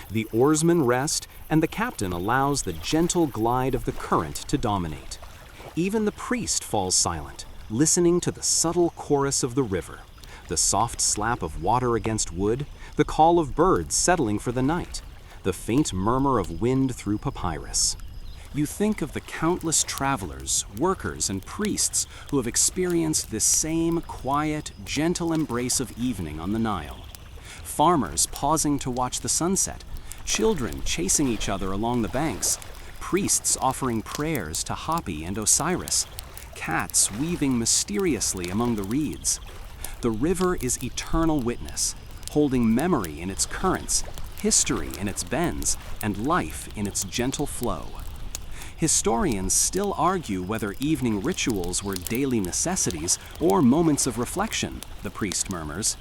The oarsmen rest, and the captain allows the gentle glide of the current to dominate. Even the priest falls silent, listening to the subtle chorus of the river, the soft slap of water against wood, the call of birds settling for the night, the faint murmur of wind through papyrus. You think of the countless travelers, workers, and priests who have experienced this same quiet, gentle embrace of evening on the Nile. Farmers pausing to watch the sunset, children chasing each other along the banks, priests offering prayers to Hapi and Osiris, cats weaving mysteriously among the reeds. The river is eternal witness, holding memory in its currents, history in its bends, and life in its gentle flow. Historians still argue whether evening rituals were daily necessities or moments of reflection, the priest murmurs.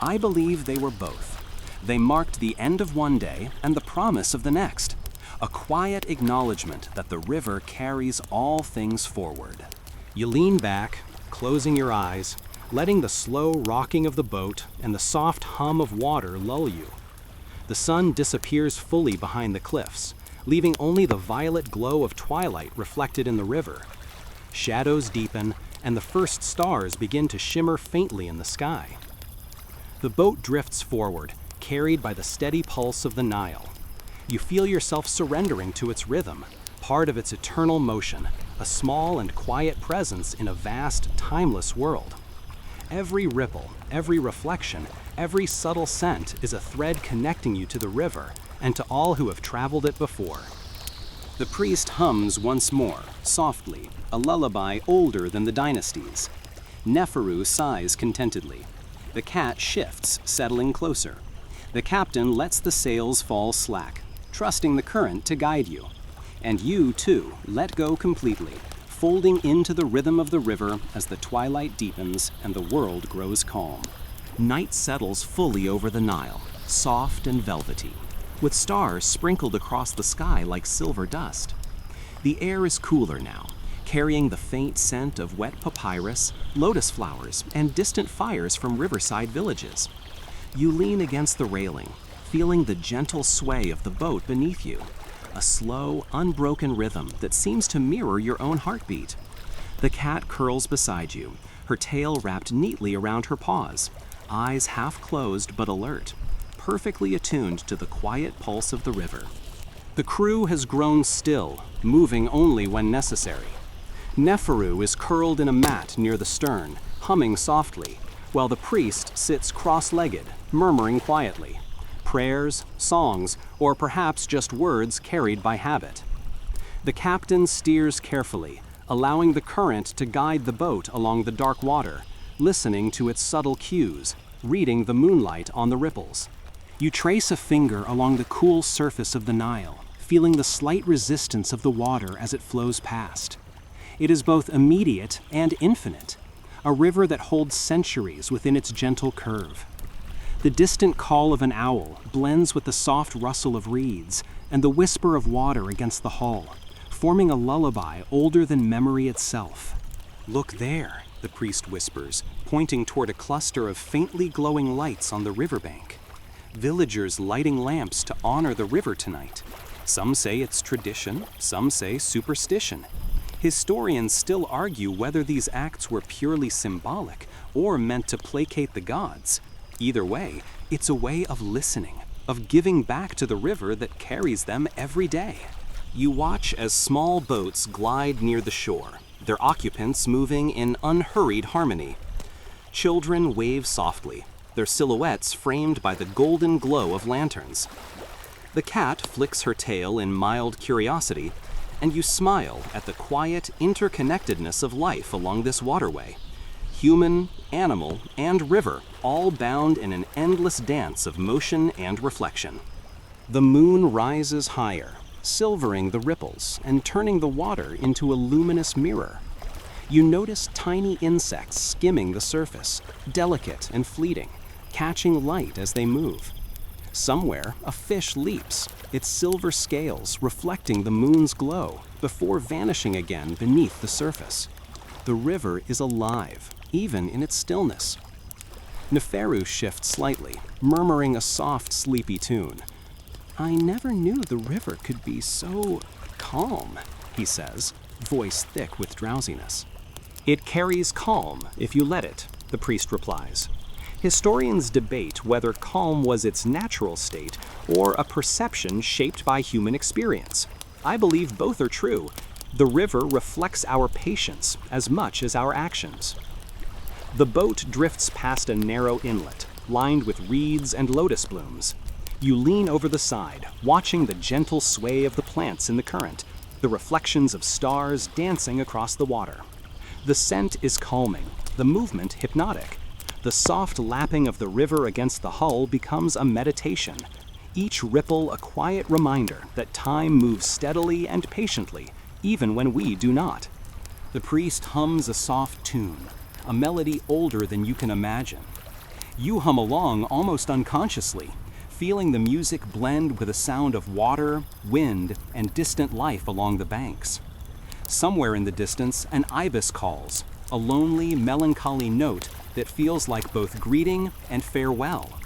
I believe they were both. They marked the end of one day and the promise of the next, a quiet acknowledgement that the river carries all things forward. You lean back, closing your eyes, letting the slow rocking of the boat and the soft hum of water lull you. The sun disappears fully behind the cliffs, leaving only the violet glow of twilight reflected in the river. Shadows deepen, and the first stars begin to shimmer faintly in the sky. The boat drifts forward, carried by the steady pulse of the Nile. You feel yourself surrendering to its rhythm, part of its eternal motion, a small and quiet presence in a vast, timeless world. Every ripple, every reflection, every subtle scent is a thread connecting you to the river and to all who have traveled it before. The priest hums once more, softly, a lullaby older than the dynasties. Neferu sighs contentedly. The cat shifts, settling closer. The captain lets the sails fall slack, trusting the current to guide you. And you, too, let go completely, folding into the rhythm of the river as the twilight deepens and the world grows calm. Night settles fully over the Nile, soft and velvety, with stars sprinkled across the sky like silver dust. The air is cooler now, carrying the faint scent of wet papyrus, lotus flowers, and distant fires from riverside villages. You lean against the railing, feeling the gentle sway of the boat beneath you, a slow, unbroken rhythm that seems to mirror your own heartbeat. The cat curls beside you, her tail wrapped neatly around her paws, eyes half closed but alert, perfectly attuned to the quiet pulse of the river. The crew has grown still, moving only when necessary. Neferu is curled in a mat near the stern, humming softly, while the priest sits cross-legged, murmuring quietly. Prayers, songs, or perhaps just words carried by habit. The captain steers carefully, allowing the current to guide the boat along the dark water, listening to its subtle cues, reading the moonlight on the ripples. You trace a finger along the cool surface of the Nile, feeling the slight resistance of the water as it flows past. It is both immediate and infinite, a river that holds centuries within its gentle curve. The distant call of an owl blends with the soft rustle of reeds and the whisper of water against the hull, forming a lullaby older than memory itself. "Look there," the priest whispers, pointing toward a cluster of faintly glowing lights on the riverbank. Villagers lighting lamps to honor the river tonight. Some say it's tradition, some say superstition. Historians still argue whether these acts were purely symbolic or meant to placate the gods. Either way, it's a way of listening, of giving back to the river that carries them every day. You watch as small boats glide near the shore, their occupants moving in unhurried harmony. Children wave softly, their silhouettes framed by the golden glow of lanterns. The cat flicks her tail in mild curiosity, and you smile at the quiet interconnectedness of life along this waterway. Human, animal, and river, all bound in an endless dance of motion and reflection. The moon rises higher, silvering the ripples and turning the water into a luminous mirror. You notice tiny insects skimming the surface, delicate and fleeting, catching light as they move. Somewhere, a fish leaps, its silver scales reflecting the moon's glow before vanishing again beneath the surface. The river is alive, even in its stillness. Neferu shifts slightly, murmuring a soft, sleepy tune. "I never knew the river could be so calm," he says, voice thick with drowsiness. "It carries calm if you let it," the priest replies. Historians debate whether calm was its natural state or a perception shaped by human experience. I believe both are true. The river reflects our patience as much as our actions. The boat drifts past a narrow inlet, lined with reeds and lotus blooms. You lean over the side, watching the gentle sway of the plants in the current, the reflections of stars dancing across the water. The scent is calming, the movement hypnotic. The soft lapping of the river against the hull becomes a meditation, each ripple a quiet reminder that time moves steadily and patiently, even when we do not. The priest hums a soft tune, a melody older than you can imagine. You hum along almost unconsciously, feeling the music blend with a sound of water, wind, and distant life along the banks. Somewhere in the distance, an ibis calls, a lonely, melancholy note that feels like both greeting and farewell.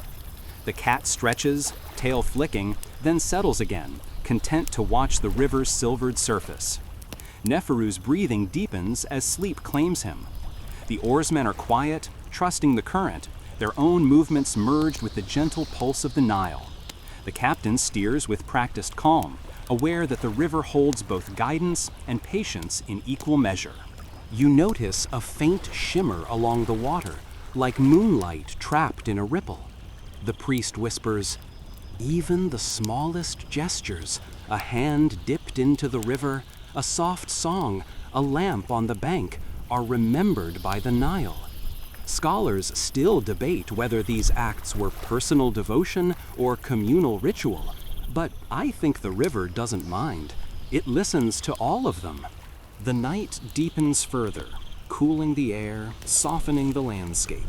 The cat stretches, tail flicking, then settles again, content to watch the river's silvered surface. Neferu's breathing deepens as sleep claims him. The oarsmen are quiet, trusting the current, their own movements merged with the gentle pulse of the Nile. The captain steers with practiced calm, aware that the river holds both guidance and patience in equal measure. You notice a faint shimmer along the water, like moonlight trapped in a ripple. The priest whispers, "Even the smallest gestures, a hand dipped into the river, a soft song, a lamp on the bank, are remembered by the Nile." Scholars still debate whether these acts were personal devotion or communal ritual, but I think the river doesn't mind. It listens to all of them. The night deepens further, cooling the air, softening the landscape.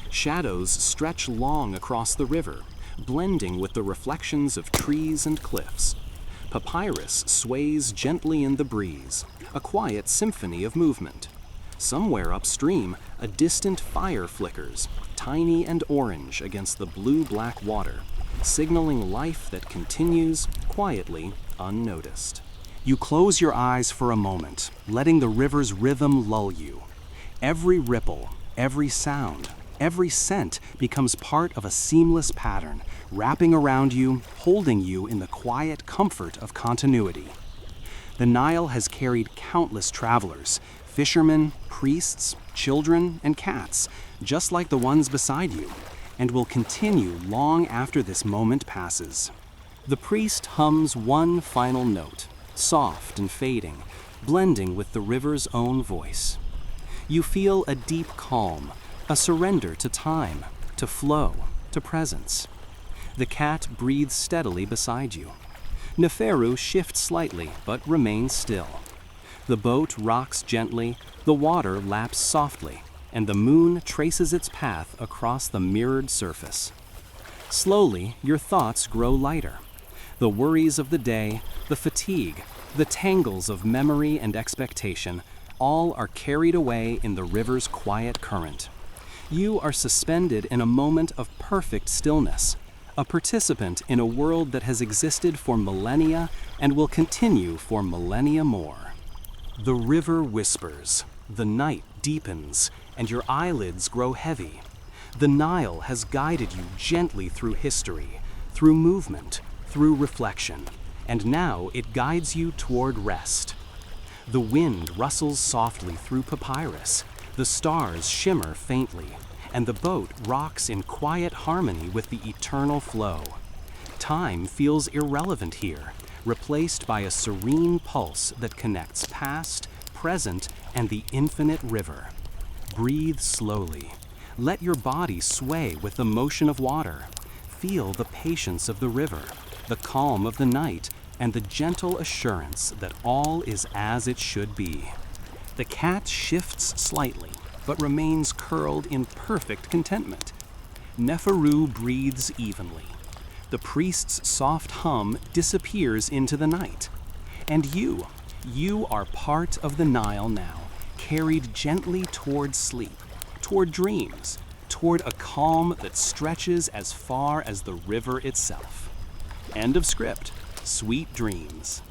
Shadows stretch long across the river, blending with the reflections of trees and cliffs. Papyrus sways gently in the breeze, a quiet symphony of movement. Somewhere upstream, a distant fire flickers, tiny and orange against the blue-black water, signaling life that continues quietly, unnoticed. You close your eyes for a moment, letting the river's rhythm lull you. Every ripple, every sound, Every scent becomes part of a seamless pattern, wrapping around you, holding you in the quiet comfort of continuity. The Nile has carried countless travelers, fishermen, priests, children, and cats, just like the ones beside you, and will continue long after this moment passes. The priest hums one final note, soft and fading, blending with the river's own voice. You feel a deep calm, a surrender to time, to flow, to presence. The cat breathes steadily beside you. Neferu shifts slightly, but remains still. The boat rocks gently, the water laps softly, and the moon traces its path across the mirrored surface. Slowly, your thoughts grow lighter. The worries of the day, the fatigue, the tangles of memory and expectation, all are carried away in the river's quiet current. You are suspended in a moment of perfect stillness, a participant in a world that has existed for millennia and will continue for millennia more. The river whispers, the night deepens, and your eyelids grow heavy. The Nile has guided you gently through history, through movement, through reflection, and now it guides you toward rest. The wind rustles softly through papyrus, the stars shimmer faintly, and the boat rocks in quiet harmony with the eternal flow. Time feels irrelevant here, replaced by a serene pulse that connects past, present, and the infinite river. Breathe slowly. Let your body sway with the motion of water. Feel the patience of the river, the calm of the night, and the gentle assurance that all is as it should be. The cat shifts slightly, but remains curled in perfect contentment. Neferu breathes evenly. The priest's soft hum disappears into the night. And you are part of the Nile now, carried gently toward sleep, toward dreams, toward a calm that stretches as far as the river itself. End of script. Sweet dreams.